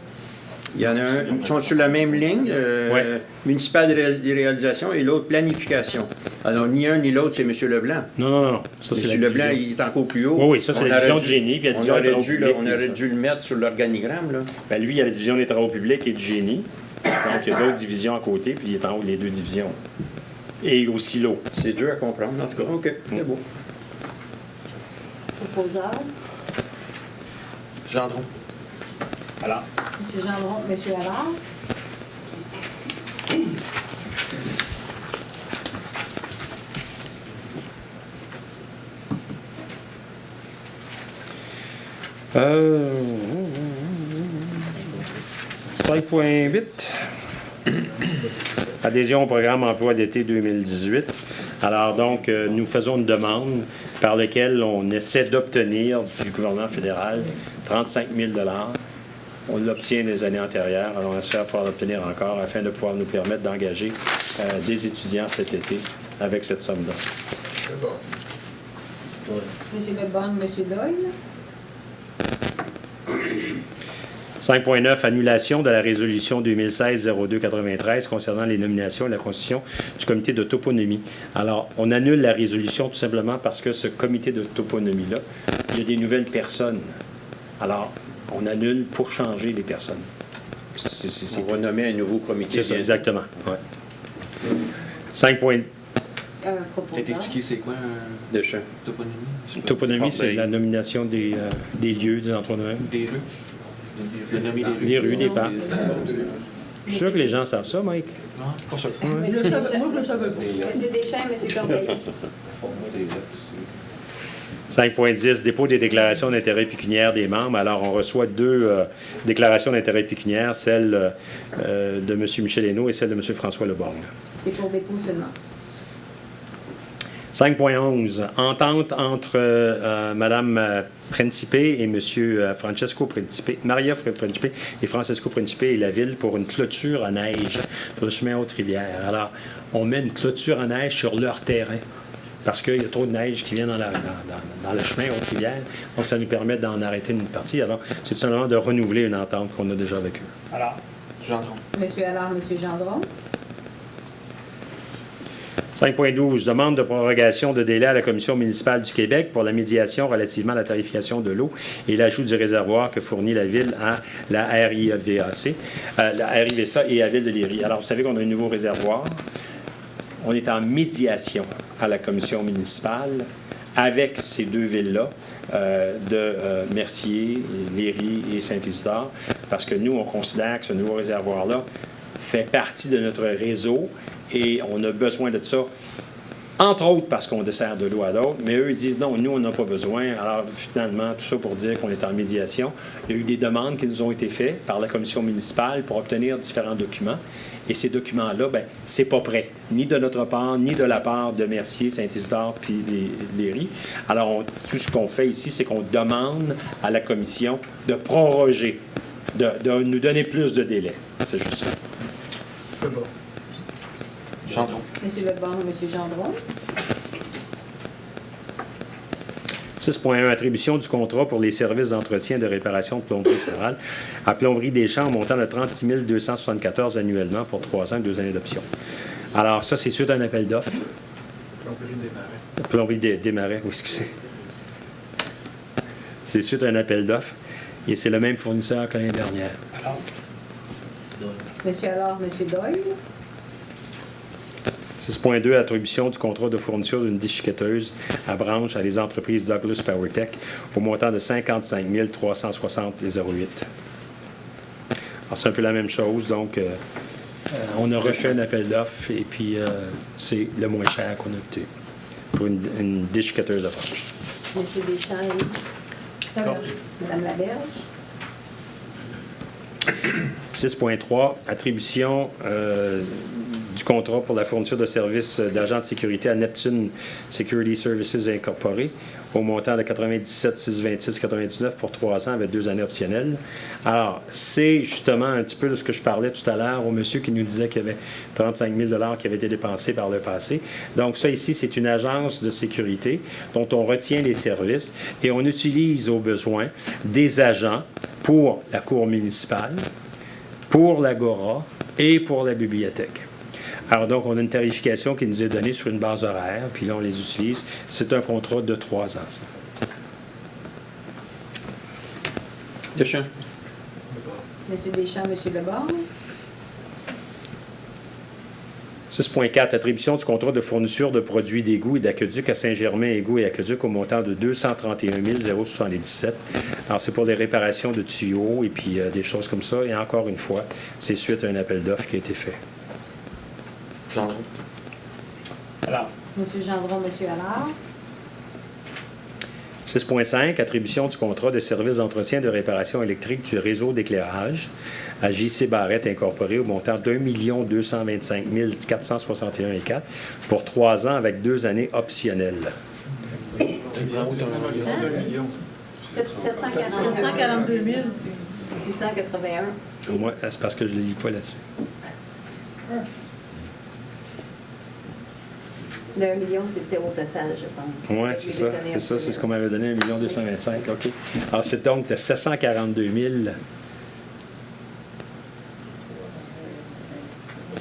Il y en a un, ils sont sur la même ligne, Ouais. municipal de réalisation et l'autre planification. Alors, ni un ni l'autre, c'est M. Leblanc. Non. Ça, c'est M. la Leblanc, division. il est encore plus haut. Oui, ça, c'est On la aurait division dû- de génie, puis la on division aurait des travaux dû, publics, on puis aurait ça. dû le mettre sur l'organigramme, là. Ben, lui, il y a la division des travaux publics et du génie. Donc, il y a d'autres divisions à côté, puis il est en haut des deux divisions. Et au silo. C'est dur à comprendre, en tout cas. OK, c'est beau. Proposeur. Gendron. Alors, Monsieur Gendron, Monsieur Allard. Euh... 5.8. Adhésion au programme emploi d'été 2018. Alors donc, nous faisons une demande par laquelle on essaie d'obtenir du gouvernement fédéral 35 000 $. On l'obtient les années antérieures, alors on espère pouvoir l'obtenir encore afin de pouvoir nous permettre d'engager des étudiants cet été avec cette somme-là. C'est bon. Monsieur Lebon, Monsieur Doyle. 5.9, annulation de la résolution 2016-02-93 concernant les nominations et la constitution du comité de toponymie. Alors, on annule la résolution tout simplement parce que ce comité de toponymie-là, il y a des nouvelles personnes. Alors, on annule pour changer les personnes. On va nommer un nouveau comité. C'est ça, exactement. Ouais. 5. T'as expliqué c'est quoi De champ. toponymie? Toponymie, c'est la nomination des lieux, des endroits de même. Des rues? De nommer des rues? Des rues, des parcs. Je suis sûr que les gens savent ça, Mike. Non, pas sûr. Moi, je le savais pas. Monsieur Deschamps et Monsieur Corbeil. 5.10, dépôt des déclarations d'intérêt pécuniaire des membres. Alors, on reçoit 2 déclarations d'intérêt pécuniaire, celle de M. Michel Hainaut et celle de M. François Leborgne. C'est pour dépôt seulement. 5.11, entente entre Mme Principe et M. Francesco Principe, Maria Principe et Francesco Principe et la ville pour une clôture à neige sur le chemin Haute-Rivière. Alors, on met une clôture à neige sur leur terrain parce qu'il y a trop de neige qui vient dans le chemin Haute-Rivière. Donc, ça nous permet d'en arrêter une partie. Alors, c'est simplement de renouveler une entente qu'on a déjà avec eux. Alors, Gendron. Monsieur Allard, Monsieur Gendron. 5.12, demande de prorogation de délai à la Commission municipale du Québec pour la médiation relativement à la tarification de l'eau et l'ajout du réservoir que fournit la Ville à la RIVAC, la RIVSA et à la Ville de Léry. Alors, vous savez qu'on a un nouveau réservoir. On est en médiation à la Commission municipale avec ces 2 villes-là, de Mercier, Léry et Saint-Isidore, parce que nous, on considère que ce nouveau réservoir-là fait partie de notre réseau. Et on a besoin de ça, entre autres parce qu'on dessert de l'eau à d'autres, mais eux, ils disent non, nous, on n'a pas besoin. Alors, finalement, tout ça pour dire qu'on est en médiation. Il y a eu des demandes qui nous ont été faites par la commission municipale pour obtenir différents documents. Et ces documents-là, bien, c'est pas prêt, ni de notre part, ni de la part de Mercier, Saint-Isidore, puis Léry. Alors, tout ce qu'on fait ici, c'est qu'on demande à la commission de proroger, de nous donner plus de délai. C'est juste ça. C'est bon. Gendron. Monsieur Leborgne, Monsieur Gendron. 6.1, attribution du contrat pour les services d'entretien et de réparation de plomberie générale à Plomberie des Champs au montant de 36 274 annuellement pour 3 ans et 2 années d'option. Alors, ça, c'est suite à un appel d'offres. Plomberie des Marais. Plomberie des Marais, oui, excusez. C'est suite à un appel d'offres et c'est le même fournisseur que l'année dernière. alors, Monsieur Allard, Monsieur Doyle. 6.2, attribution du contrat de fourniture d'une déchiquetteuse à branche à les entreprises Douglas PowerTech au montant de 55 360,08. Alors, c'est un peu la même chose. Donc, on a refait un appel d'offres et puis c'est le moins cher qu'on a obtenu pour une déchiquetteuse à branche. Monsieur Deschamps et Madame Laberge. 6.3, attribution du contrat pour la fourniture de services d'agents de sécurité à Neptune Security Services Incorporé au montant de 97 626 99 pour 3 ans avec 2 années optionnelles. Alors, c'est justement un petit peu de ce que je parlais tout à l'heure au monsieur qui nous disait qu'il y avait 35 000 $ qui avaient été dépensés par le passé. Donc, ça ici, c'est une agence de sécurité dont on retient les services et on utilise au besoin des agents pour la cour municipale, pour l'Agora et pour la bibliothèque. Alors donc, on a une tarification qui nous est donnée sur une base horaire, puis là, on les utilise. C'est un contrat de 3 ans, ça. Deschamps. Monsieur Deschamps, Monsieur Leborgne. 6.4, attribution du contrat de fourniture de produits d'égout et d'aqueduc à Saint-Germain, égout et aqueduc au montant de 231 077. Alors, c'est pour les réparations de tuyaux et puis des choses comme ça. Et encore une fois, c'est suite à un appel d'offres qui a été fait. Gendron. alors, Monsieur Gendron, Monsieur Allard. 6.5, attribution du contrat de service d'entretien de réparation électrique du réseau d'éclairage à JC Barrette Incorporé au montant de 1 225 461,04 pour 3 ans avec 2 années optionnelles. 742 000. 681. Moi, c'est parce que je ne le lis pas là-dessus. Le 1 million, c'était au total, je pense. Oui, c'est ça. C'est ça, c'est ce qu'on m'avait donné, 1 225 000. OK. Alors, c'est donc de 742 000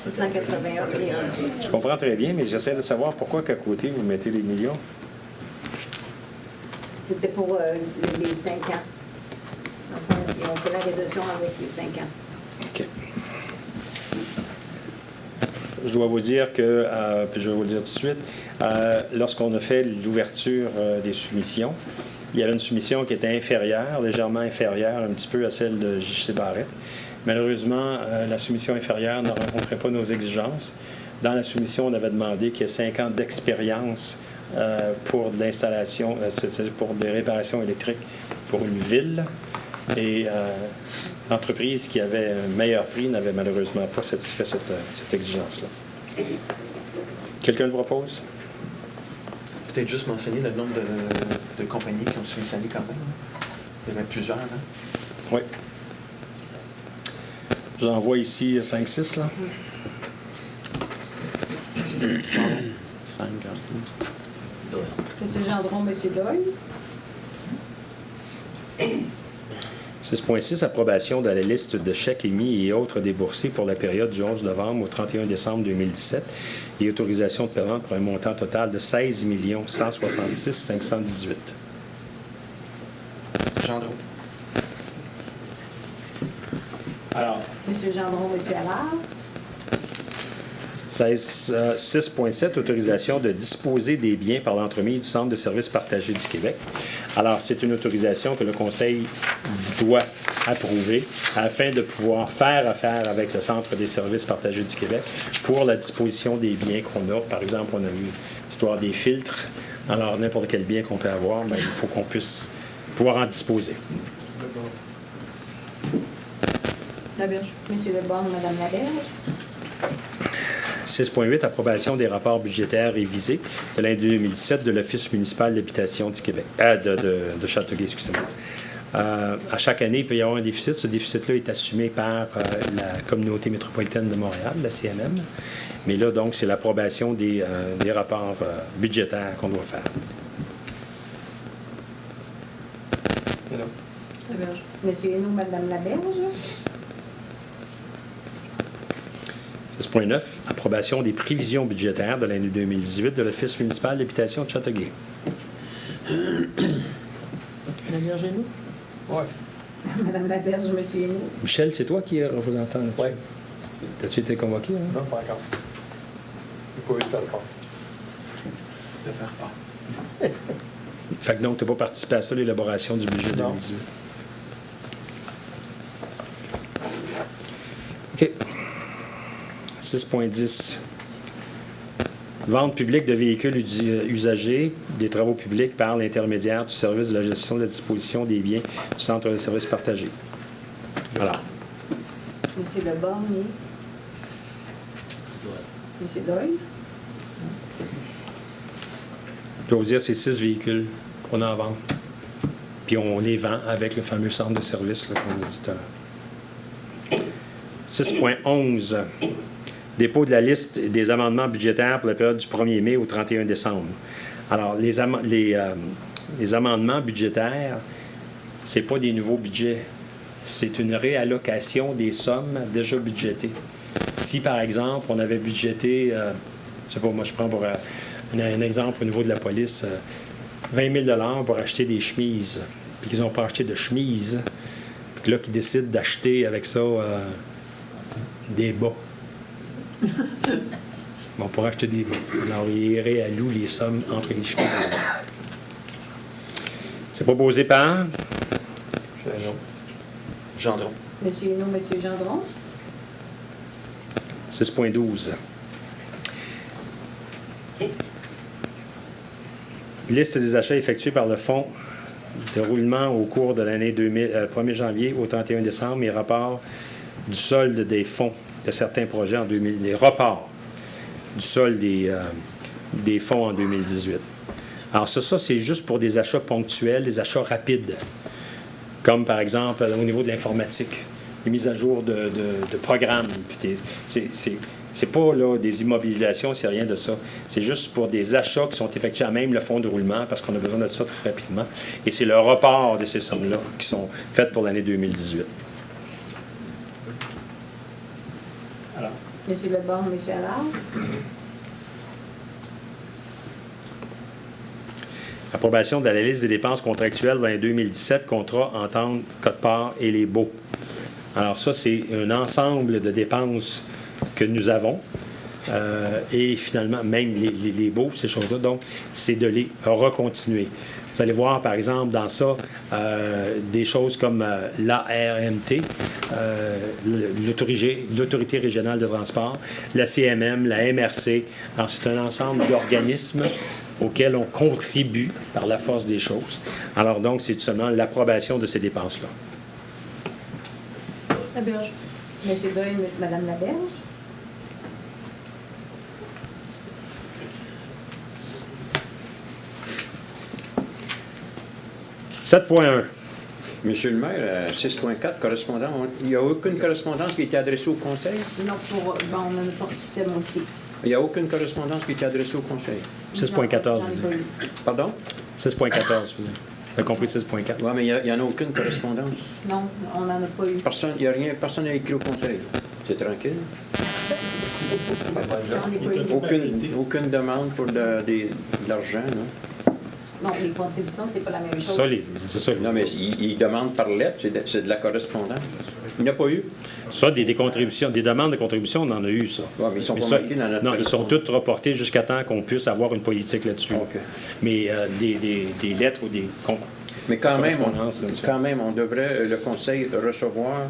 681 et 1. Je comprends très bien, mais j'essaie de savoir pourquoi qu'à côté, vous mettez des millions. C'était pour les 5 ans. Enfin, ils ont fait la résolution avec les 5 ans. OK. Je dois vous dire que, puis je vais vous le dire tout de suite, lorsqu'on a fait l'ouverture des soumissions, il y avait une soumission qui était inférieure, légèrement inférieure un petit peu à celle de J.C. Barrette. Malheureusement, la soumission inférieure ne rencontrait pas nos exigences. Dans la soumission, on avait demandé qu'il y ait 5 ans d'expérience pour de l'installation, c'est-à-dire pour des réparations électriques pour une ville. Et l'entreprise qui avait un meilleur prix n'avait malheureusement pas satisfait cette exigence-là. Quelqu'un le propose? Peut-être juste mentionner le nombre de compagnies qui ont soumissionné quand même. Il y en a plusieurs, là. Oui. J'en vois ici 5-6, là. 5 ans. M. Gendron, M. Doyle. 6.6, approbation de la liste de chèques émis et autres déboursés pour la période du 11 novembre au 31 décembre 2017 et autorisation de paiement pour un montant total de 16 166 518. Gendron. Alors, M. Gendron, M. Allard. 6.7, autorisation de disposer des biens par l'entremise du Centre de services partagés du Québec. Alors, c'est une autorisation que le Conseil doit approuver afin de pouvoir faire affaire avec le Centre des services partagés du Québec pour la disposition des biens qu'on a. Par exemple, on a eu l'histoire des filtres. Alors, n'importe quel bien qu'on peut avoir, bien, il faut qu'on puisse pouvoir en disposer. Laberge. M. Leborgne, Mme Laberge. 6.8, approbation des rapports budgétaires révisés de l'année 2017 de l'Office municipal d'habitation du Québec, de Châteauguay, excusez-moi. À chaque année, il peut y avoir un déficit. Ce déficit-là est assumé par la Communauté métropolitaine de Montréal, la CMM. Mais là, donc, c'est l'approbation des rapports budgétaires qu'on doit faire. Laberge. M. Hainaut, Mme Laberge. 6.9, approbation des prévisions budgétaires de l'année 2018 de l'Office municipal d'habitation de Châteauguay. Laberge et nous. Oui. Mme Laberge, M. Hainaut. Michel, c'est toi qui es représentant là-dessus? Oui. As-tu été convoqué? Hein? Non, pas encore. Il faut juste faire part. De faire part. Fait que donc, tu n'as pas participé à ça, l'élaboration du budget Non. 2018. OK. 6.10. Vente publique de véhicules usagés, des travaux publics par l'intermédiaire du service de la gestion de la disposition des biens du Centre de services partagés. Alors, M. Leborgne et M. Doyle. je dois vous dire, c'est 6 véhicules qu'on a en vente. Puis on les vend avec le fameux centre de services là, qu'on a dit tout à l'heure. 6.11. Dépôt de la liste des amendements budgétaires pour la période du 1er mai au 31 décembre. Alors, les amendements budgétaires, ce n'est pas des nouveaux budgets. C'est une réallocation des sommes déjà budgétées. Si, par exemple, on avait budgété, je ne sais pas, moi je prends pour un exemple au niveau de la police, 20 000 pour acheter des chemises, puis qu'ils n'ont pas acheté de chemises, puis là, qu'ils décident d'acheter avec ça des bas. On pourrait acheter des bas. Alors, ils réallouent les sommes entre les chemises et les bas. C'est proposé par Gendron. M. Hainaut, M. Gendron. 6.12. Liste des achats effectués par le Fonds de roulement au cours de l'année 1er janvier au 31 décembre et rapport du solde des fonds de certains projets en 2000, des reports du solde des fonds en 2018. Alors ça, c'est juste pour des achats ponctuels, des achats rapides, comme par exemple au niveau de l'informatique, les mises à jour de programmes. C'est pas là, des immobilisations, c'est rien de ça. C'est juste pour des achats qui sont effectués à même le fonds de roulement parce qu'on a besoin de ça très rapidement. Et c'est le report de ces sommes-là qui sont faites pour l'année 2018. Alors, Monsieur Leborgne, Monsieur Allard. Approbation de la liste des dépenses contractuelles 2017, contrat, entente, code-part et les baux. Alors ça, c'est un ensemble de dépenses que nous avons. Et finalement, même les baux, ces choses-là, donc, c'est de les recontinuer. Vous allez voir, par exemple, dans ça, des choses comme l'ARMT, l'Autorité régionale de transport, la CMM, la MRC. Alors, c'est un ensemble d'organismes auxquels on contribue par la force des choses. Alors, donc, c'est seulement l'approbation de ces dépenses-là. Laberge. Monsieur Doyle, Madame Laberge. « 7.1. Monsieur le maire, 6.4, correspondant, il n'y a aucune correspondance qui a été adressée au conseil? Non, bon, on n'en a pas reçu, c'est moi aussi. Il n'y a aucune correspondance qui a été adressée au conseil? 6.14, vous dites. Pardon? 6.14, vous dites. Vous avez compris 6.4? Oui, mais il n'y en a aucune correspondance. Non, on n'en a pas eu. Personne, il n'y a rien, personne n'a écrit au conseil. C'est tranquille. J'en ai pas eu. Aucune demande pour de l'argent, non? Non, les contributions, c'est pas la même chose. C'est ça. Non, mais ils demandent par lettre, c'est de la correspondance. Il n'y a pas eu? Ça, des contributions, des demandes de contributions, on en a eu, ça. Oui, mais ils sont Mais pas ça, marqués dans notre non, ils sont toutes reportés jusqu'à temps qu'on puisse avoir une politique là-dessus. OK. Mais des lettres ou des Mais quand même, correspondances là-dessus. on devrait, le conseil, recevoir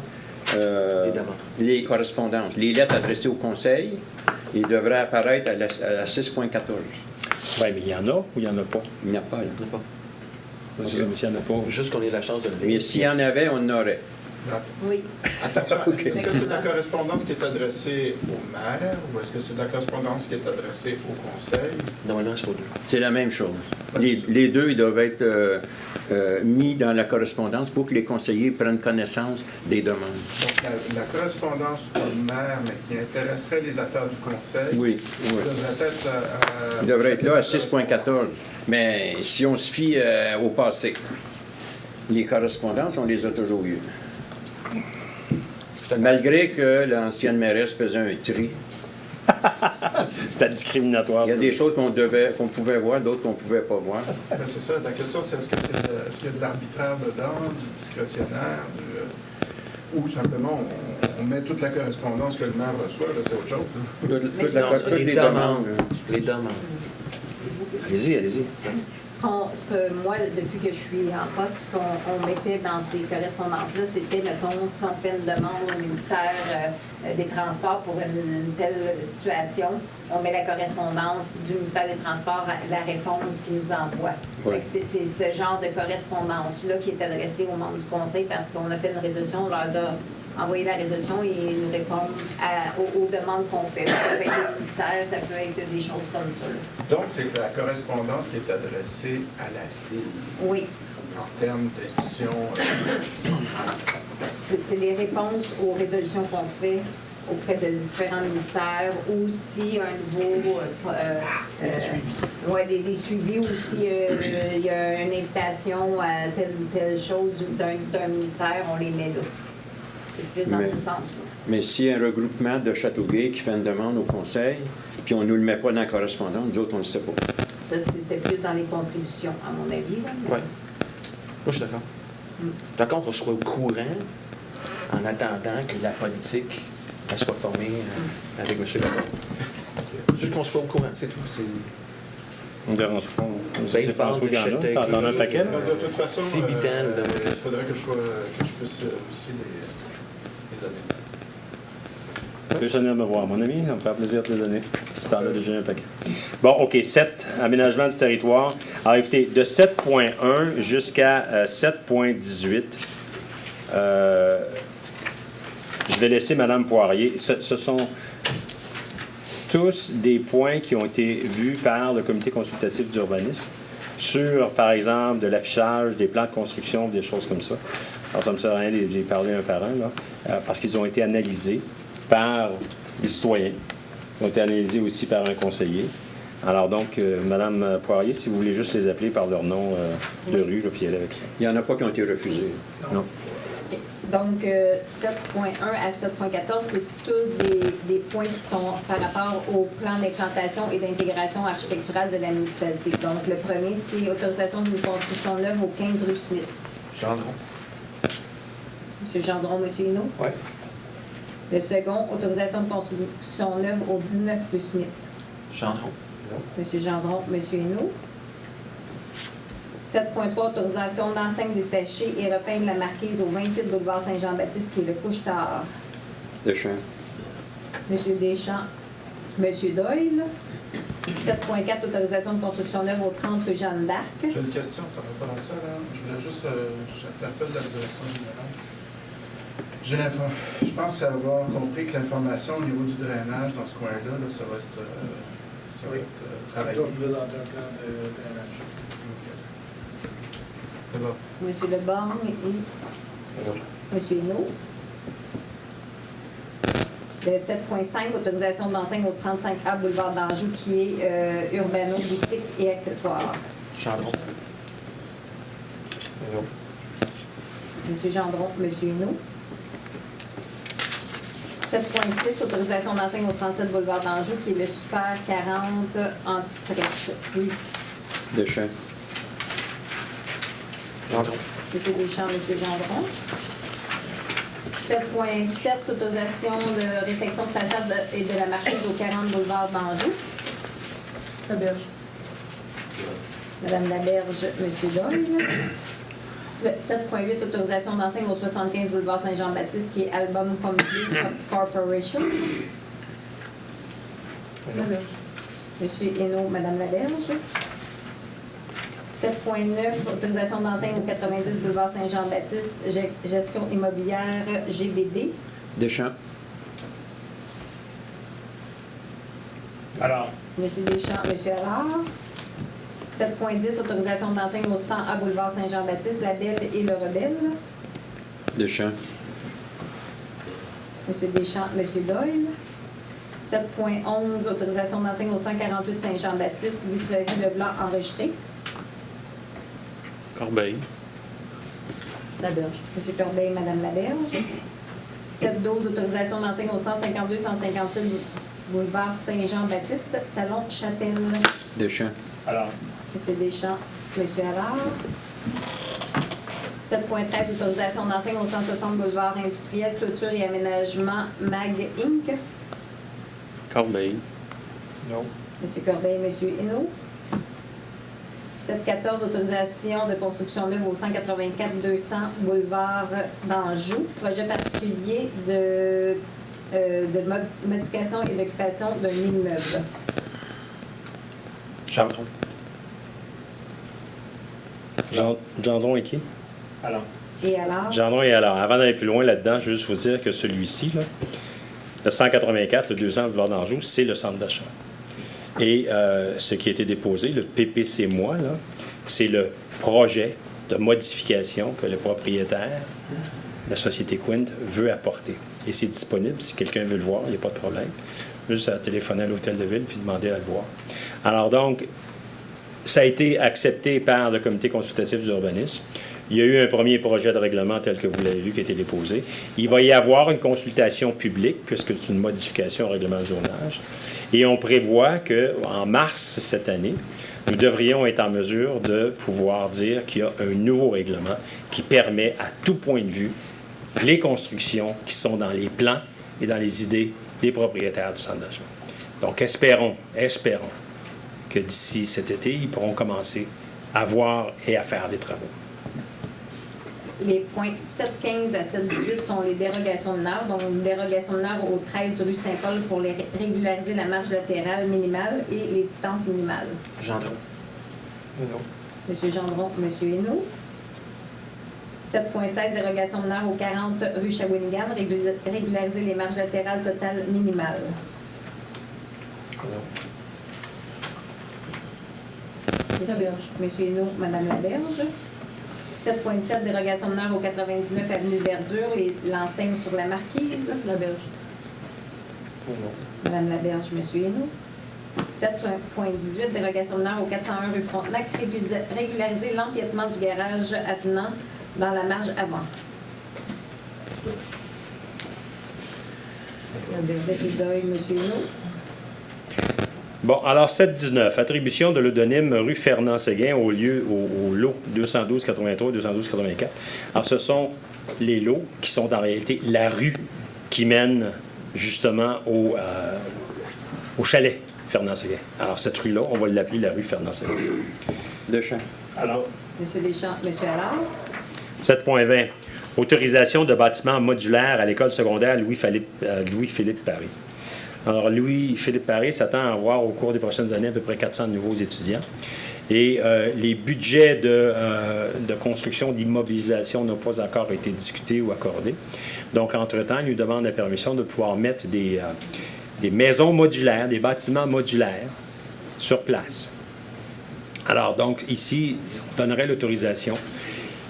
les correspondances. Les lettres adressées au conseil, ils devraient apparaître à la 6.14. Oui, mais il y en a ou il n'y en a pas? Il n'y en a pas, là. Il n'y en a pas. Mais s'il n'y en a pas. Juste qu'on ait la chance de le Mais lire. s'il y en avait, on en aurait. Oui. Attention, est-ce que c'est de la correspondance qui est adressée au maire ou est-ce que c'est de la correspondance qui est adressée au conseil? Normalement, c'est aux deux. C'est la même chose. Les deux, ils doivent être mis dans la correspondance pour que les conseillers prennent connaissance des demandes. Donc, la correspondance au maire, mais qui intéresserait les affaires du conseil, Oui. devrait être... Il devrait être là à 6.14. Mais si on se fie au passé, les correspondances, on les a toujours eues. Malgré que l'ancienne mairesse faisait un tri. C'était discriminatoire. Il y a des choses qu'on pouvait voir, d'autres qu'on ne pouvait pas voir. Ben, c'est ça. La question, c'est est-ce qu'il y a de l'arbitraire dedans, du discrétionnaire, ou simplement on met toute la correspondance que le maire reçoit, là, c'est autre chose. Toutes les demandes. Les demandes. Allez-y. Ce que moi, depuis que je suis en poste, ce qu'on mettait dans ces correspondances-là, c'était, mettons, si on fait une demande au ministère des Transports pour une telle situation, on met la correspondance du ministère des Transports à la réponse qu'ils nous envoie. Ouais. C'est ce genre de correspondance-là qui est adressée aux membres du conseil parce qu'on a fait une résolution, on leur a envoyé la résolution et ils nous répondent aux demandes qu'on fait. Ça peut être le ministère, ça peut être des choses comme ça. Là. Donc, c'est la correspondance qui est adressée à la ville. Oui. En termes d'institutions centrales. C'est les réponses aux résolutions qu'on fait auprès de différents ministères, ou si un nouveau... des suivis, ou si il y a une invitation à telle ou telle chose d'un ministère, on les met là. C'est plus dans ce sens-là. Mais si un regroupement de Châteauguay qui fait une demande au conseil, puis on ne nous le met pas dans la correspondance, nous autres, on ne le sait pas. Ça, c'était plus dans les contributions, à mon avis. Là, mais... Oui. Moi, je suis d'accord. D'accord qu'on soit au courant en attendant que la politique elle soit formée avec M. Legault. Juste qu'on soit au courant, c'est tout. On ne dérange pas. C'est François Gagnon. T'en as un paquet? De toute façon, C'est vital, il faudrait que je puisse aussi les admettre. Tu veux venir me voir, mon ami? Ça me fait plaisir de te les donner. Tu t'en as déjà un paquet. Bon, OK, 7, aménagement du territoire. Alors, écoutez, de 7.1 jusqu'à 7.18, je vais laisser Mme Poirier. Ce sont tous des points qui ont été vus par le comité consultatif d'urbanisme sur, par exemple, de l'affichage, des plans de construction, des choses comme ça. Alors, ça ne me sert à rien de les parler un par un, là, parce qu'ils ont été analysés par les citoyens. Ils ont été analysés aussi par un conseiller. Alors donc, Mme Poirier, si vous voulez juste les appeler par leur nom de rue, là, puis aller avec ça. Il n'y en a pas qui ont été refusés. Non. Donc, 7.1 à 7.14, c'est tous des points qui sont par rapport au plan d'implantation et d'intégration architecturale de la municipalité. Donc, le premier, c'est autorisation d'une construction neuve au 15 rue Smith. Gendron. M. Gendron, M. Hinault. Oui. Le second, autorisation de construction neuve au 19 rue Smith. Gendron. M. Gendron, M. Hinault. 7.3, autorisation d'enseigne détachée et repeindre la marquise au 28 boulevard Saint-Jean-Baptiste, qui est le couche-tard. Deschamps. M. Deschamps, M. Doyle. 7.4, autorisation de construction neuve au 30 rue Jeanne d'Arc. J'ai une question par rapport à ça. Là. Je voulais juste, j'interpelle la direction générale. Je pense avoir compris que l'information au niveau du drainage dans ce coin-là, là, ça va être travaillé. On doit vous présenter un plan de drainage. C'est bon. M. Leborgne et M. Hinault. Le 7.5, autorisation d'enseigne au 35A boulevard d'Anjou, qui est Urbano, boutique et accessoires. Gendron. M. Gendron, M. Hinault. 7.6, autorisation d'enseigne au 37 boulevard d'Anjou, qui est le Super 40 anti-stress free. Deschamps. Gendron. M. Deschamps, M. Gendron. 7.7, autorisation de réfection de façade et de la marquise au 40 boulevard d'Anjou. Laberge. Madame Laberge, M. Doyle. 7.8, autorisation d'enseigne au 75 boulevard Saint-Jean-Baptiste, qui est Album Complete Corporation. Laberge. M. Hainaut, Madame Laberge. 7.9, autorisation d'enseigne au 90 boulevard Saint-Jean-Baptiste, gestion immobilière GBD. Deschamps. Alors, M. Deschamps, M. Allard. 7.10, autorisation d'enseigne au 100A boulevard Saint-Jean-Baptiste, La Belle et le Rebelle. Deschamps. M. Deschamps, M. Doyle. 7.11, autorisation d'enseigne au 148 Saint-Jean-Baptiste, Vitrerie Leblanc enregistré. Corbeil. Laberge. M. Corbeil, Mme Laberge. 7.12, autorisation d'enseigne au 152, 156 boulevard Saint-Jean-Baptiste, Salon Châtel. Deschamps. alors, M. Deschamps, M. Allard. 7.13, autorisation d'enseigne au 160 boulevard Industriel, clôture et aménagement MAG Inc. Corbeil. Non. M. Corbeil, M. Hainaut. 7.14, autorisation de construction neuve au 184-200 boulevard d'Anjou. Projet particulier de modification et d'occupation d'un immeuble. Gendron. Gendron et qui? alors. Et alors? Gendron et alors. Avant d'aller plus loin là-dedans, je veux juste vous dire que celui-ci, là, le 184, le 200 boulevard d'Anjou, c'est le centre d'achat. Et ce qui a été déposé, le PPC moi, là, c'est le projet de modification que le propriétaire, la société Quint, veut apporter. Et c'est disponible. Si quelqu'un veut le voir, il n'y a pas de problème. Juste à téléphoner à l'hôtel de ville puis demander à le voir. Alors donc, ça a été accepté par le comité consultatif d'urbanisme. Il y a eu un premier projet de règlement tel que vous l'avez vu qui a été déposé. Il va y avoir une consultation publique puisque c'est une modification au règlement de zonage. Et on prévoit qu'en mars cette année, nous devrions être en mesure de pouvoir dire qu'il y a un nouveau règlement qui permet à tout point de vue les constructions qui sont dans les plans et dans les idées des propriétaires du centre d'achat. Donc espérons que d'ici cet été, ils pourront commencer à voir et à faire des travaux. Les points 7.15 à 7.18 sont les dérogations de NAR, donc une dérogation de NAR au 13 rue Saint-Paul pour régulariser la marge latérale minimale et les distances minimales. Gendron. Non. M. Gendron, M. Hainaut. 7.16, dérogation de NAR au 40 rue Shawinigan, régulariser les marges latérales totales minimales. Laberge. M. Hainaut, Mme Laberge. 7.7, dérogation de NAR au 99 avenue Verdure, l'enseigne sur la marquise. Laberge. Mme Laberge, M. Hainaut. 7.18, dérogation de NAR au 401 rue Frontenac, régulariser l'empiètement du garage attenant dans la marge avant. M. Doyle, M. Huneau. Bon, alors 7-19, attribution de l'odonyme rue Fernand-Séguin au lot 212-83, 212-84. Alors, ce sont les lots qui sont en réalité la rue qui mène justement au chalet Fernand-Séguin. Alors, cette rue-là, on va l'appeler la rue Fernand-Séguin. Deschamps. Alors, M. Deschamps, M. Allard. 7.20, autorisation de bâtiment modulaire à l'école secondaire Louis-Philippe Paris. Alors, Louis-Philippe Paris s'attend à avoir au cours des prochaines années à peu près 400 nouveaux étudiants. Et les budgets de construction, d'immobilisation n'ont pas encore été discutés ou accordés. Donc, entre-temps, il nous demande la permission de pouvoir mettre des maisons modulaires, des bâtiments modulaires sur place. Alors, donc, ici, on donnerait l'autorisation.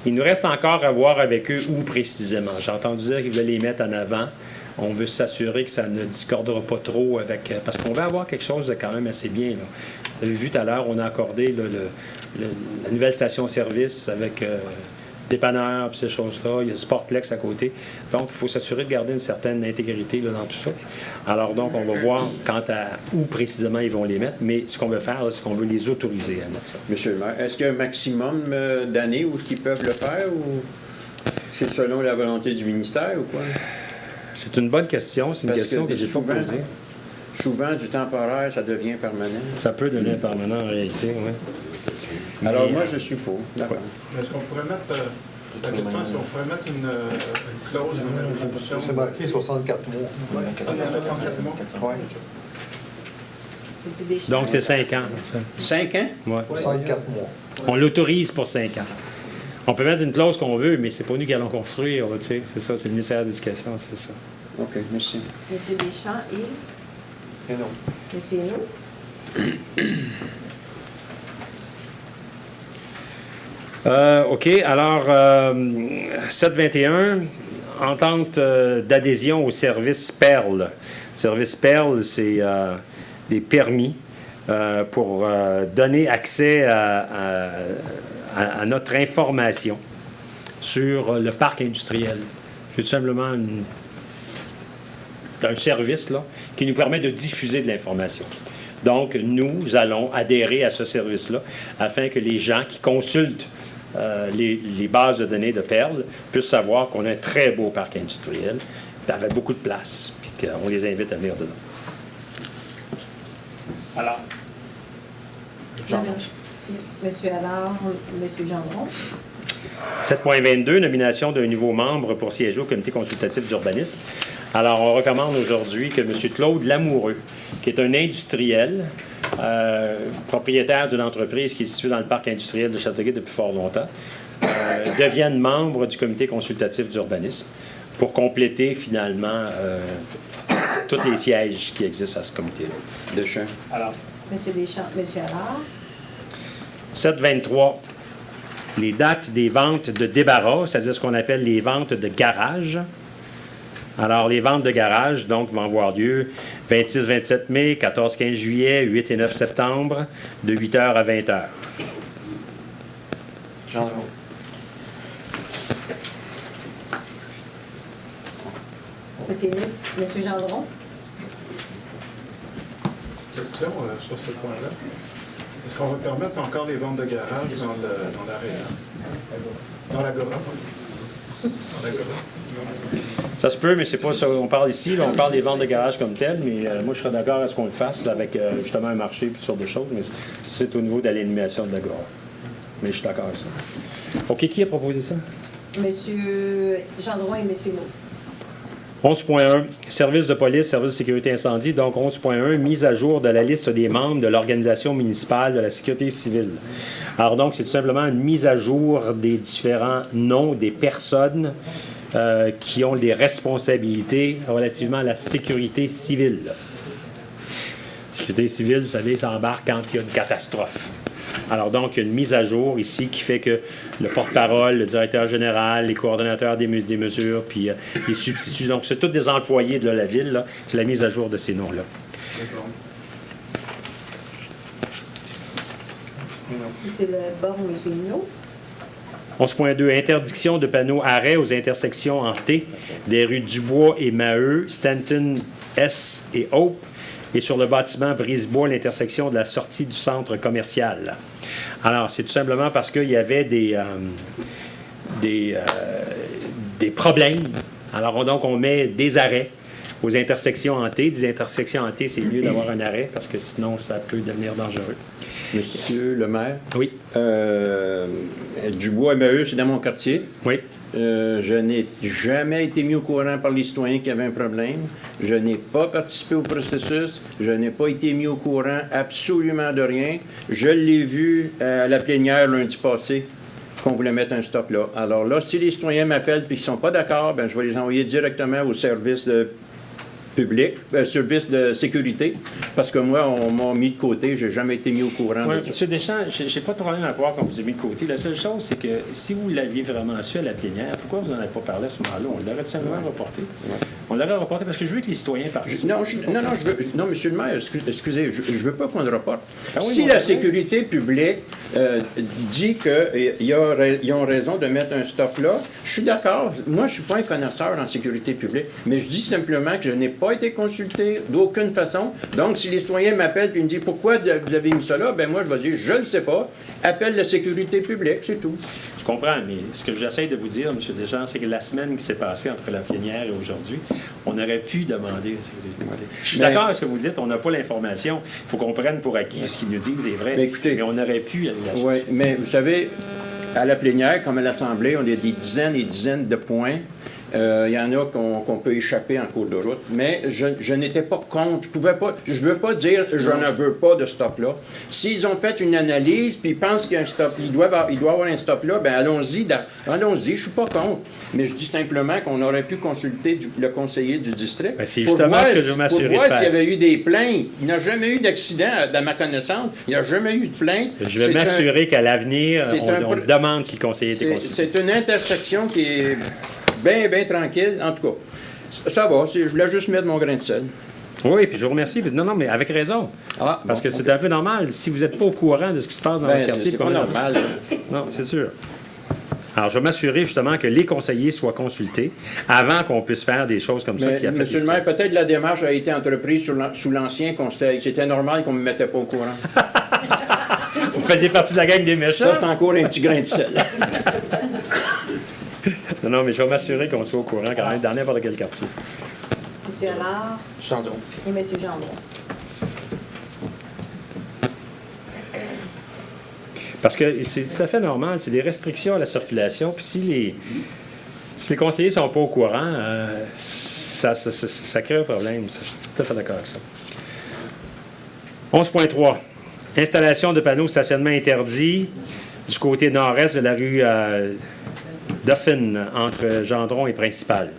Il nous reste encore à voir avec eux où précisément. J'ai entendu dire qu'ils voulaient les mettre en avant. On veut s'assurer que ça ne discordera pas trop avec... Parce qu'on va avoir quelque chose de quand même assez bien, là. Vous avez vu tout à l'heure, on a accordé la nouvelle station-service avec dépanneur et ces choses-là. Il y a le Sportplex à côté. Donc, il faut s'assurer de garder une certaine intégrité là, dans tout ça. Alors, donc, on va voir quant à où précisément ils vont les mettre. Mais ce qu'on veut faire, c'est qu'on veut les autoriser à mettre ça. Monsieur le maire, est-ce qu'il y a un maximum d'années où ils peuvent le faire ou c'est selon la volonté du ministère ou quoi? C'est une bonne question. C'est une question que j'ai pas posée. Souvent, du temporaire, ça devient permanent. Ça peut devenir permanent en réalité, oui. Alors, moi, je suis pour. D'accord. Est-ce qu'on pourrait mettre... la question, est-ce qu'on pourrait mettre une clause dans la résolution? C'est marqué 64 mois. Ça, c'est 64 mois? Oui. M. Deschamps. Donc, c'est 5 ans. Ça. 5 ans? Ouais. 64 mois. On l'autorise pour 5 ans. On peut mettre une clause qu'on veut, mais c'est pas nous qui allons construire. Tu sais. C'est ça, c'est le ministère de l'Éducation, c'est ça. OK, merci. M. Deschamps et Et non. M. Huneau. OK. Alors, 721, entente d'adhésion au service PERL. Service PERL, c'est des permis pour donner accès à notre information sur le parc industriel. C'est tout simplement un service là, qui nous permet de diffuser de l'information. Donc, nous allons adhérer à ce service-là afin que les gens qui consultent les bases de données de Perle puissent savoir qu'on a un très beau parc industriel avec beaucoup de place, puis qu'on les invite à venir dedans. alors, M. Allard, M. Gendron. 7.22, nomination d'un nouveau membre pour siéger au comité consultatif d'urbanisme. Alors, on recommande aujourd'hui que M. Claude Lamoureux, qui est un industriel, propriétaire d'une entreprise qui est située dans le parc industriel de Châteauguay depuis fort longtemps, devienne membre du comité consultatif d'urbanisme pour compléter finalement tous les sièges qui existent à ce comité-là. Deschamps. alors, M. Deschamps, M. Allard. 7.23, les dates des ventes de débarras, c'est-à-dire ce qu'on appelle les ventes de garage. Alors, les ventes de garage, donc, vont avoir lieu 26-27 mai, 14-15 juillet, 8 et 9 septembre, de 8h à 20h. Gendron. M. Gendron. Question sur ce point-là. Est-ce qu'on va permettre encore les ventes de garage dans l'AREA? Dans l'Agora? Dans l'Agora? Ça se peut, mais c'est pas ça. On parle ici, là, on parle des ventes de garage comme telles, mais moi, je serais d'accord à ce qu'on le fasse là, avec justement un marché et toutes sortes de choses, mais c'est au niveau de l'animation de l'Agora. Mais je suis d'accord avec ça. OK, qui a proposé ça? M. Gendron et M. Huneau. 11.1, service de police, service de sécurité incendie. Donc, 11.1, mise à jour de la liste des membres de l'organisation municipale de la sécurité civile. Alors, donc, c'est tout simplement une mise à jour des différents noms des personnes qui ont des responsabilités relativement à la sécurité civile. Sécurité civile, vous savez, ça embarque quand il y a une catastrophe. Alors donc, il y a une mise à jour ici qui fait que le porte-parole, le directeur général, les coordonnateurs des mesures, puis les substituts, donc c'est tous des employés de la ville, là, c'est la mise à jour de ces noms-là. M. Leborgne, M. Huneau. 11.2, interdiction de panneaux arrêt aux intersections en T des rues Dubois et Maheu, Stanton S et Hope, et sur le bâtiment Brisebois, l'intersection de la sortie du centre commercial. Alors, c'est tout simplement parce qu'il y avait des problèmes. Alors, donc, on met des arrêts aux intersections en T. Des intersections en T, c'est mieux d'avoir un arrêt parce que sinon, ça peut devenir dangereux. Monsieur le maire, Oui. Dubois et Maheu, c'est dans mon quartier. Oui. Je n'ai jamais été mis au courant par les citoyens qu'il y avait un problème. Je n'ai pas participé au processus. Je n'ai pas été mis au courant absolument de rien. Je l'ai vu à la plénière lundi passé qu'on voulait mettre un stop là. Alors là, si les citoyens m'appellent et qu'ils ne sont pas d'accord, ben, je vais les envoyer directement au service public, service de sécurité, parce que moi, on m'a mis de côté, j'ai jamais été mis au courant Oui, de ça. M. Deschamps, je n'ai pas de problème à voir qu'on vous a mis de côté. La seule chose, c'est que si vous l'aviez vraiment su à la plénière, pourquoi vous n'en avez pas parlé à ce moment-là? On l'aurait tout simplement reporté. On l'aurait reporté parce que je veux que les citoyens participent. Non, monsieur le maire, excusez, je ne veux pas qu'on le reporte. Ah oui, Si bon, la c'est vrai. sécurité publique dit qu'ils ont raison de mettre un stop là, je suis d'accord. Moi, je ne suis pas un connaisseur en sécurité publique, mais je dis simplement que je n'ai pas été consulté d'aucune façon. Donc, si les citoyens m'appellent et me disent pourquoi vous avez mis ça là, ben moi, je vais dire je ne le sais pas. Appelle la sécurité publique, c'est tout. Je comprends, mais ce que j'essaie de vous dire, M. Deschamps, c'est que la semaine qui s'est passée entre la plénière et aujourd'hui, on aurait pu demander la sécurité publique. Je suis d'accord avec ce que vous dites, on n'a pas l'information. Il faut qu'on prenne pour acquis ce qu'ils nous disent est vrai. Mais écoutez, mais on aurait pu aller la chercher. Oui, mais vous savez, à la plénière, comme à l'Assemblée, on a des dizaines et dizaines de points. Il y en a qu'on peut échapper en cours de route, mais je n'étais pas contre. Je ne veux pas dire je ne veux pas de stop-là. S'ils ont fait une analyse puis ils pensent qu'il y a un stop, il doit avoir un stop-là, bien allons-y, je ne suis pas contre. Mais je dis simplement qu'on aurait pu consulter le conseiller du district. Ben, c'est justement ce que je veux m'assurer pour voir de faire. s'il y avait eu des plaintes. Il n'y a jamais eu d'accident, dans ma connaissance. Il n'y a jamais eu de plainte. Je vais m'assurer qu'à l'avenir, c'est on demande si le conseiller était consulté. C'est une intersection qui est bien tranquille. En tout cas, ça va. Je voulais juste mettre mon grain de sel. Oui, puis je vous remercie. Non, mais avec raison. Parce que c'est un peu normal. Si vous n'êtes pas au courant de ce qui se passe dans votre quartier, c'est pas normal. Non, c'est sûr. Alors, je vais m'assurer justement que les conseillers soient consultés avant qu'on puisse faire des choses comme ça qui affectent Monsieur le maire, peut-être la démarche a été entreprise sous l'ancien conseil. C'était normal qu'on ne me mettait pas au courant. Vous faisiez partie de la gang des méchants. Ça, c'est encore un petit grain de sel. Non, mais je vais m'assurer qu'on soit au courant quand même dans n'importe quel quartier. M. Allard Chandon. et M. Gendron. Parce que c'est tout à fait normal, c'est des restrictions à la circulation. Puis si les conseillers ne sont pas au courant, ça crée un problème. Je suis tout à fait d'accord avec ça. 11.3. Installation de panneaux de stationnement interdits du côté nord-est de la rue Dauphine, entre Gendron et Principal.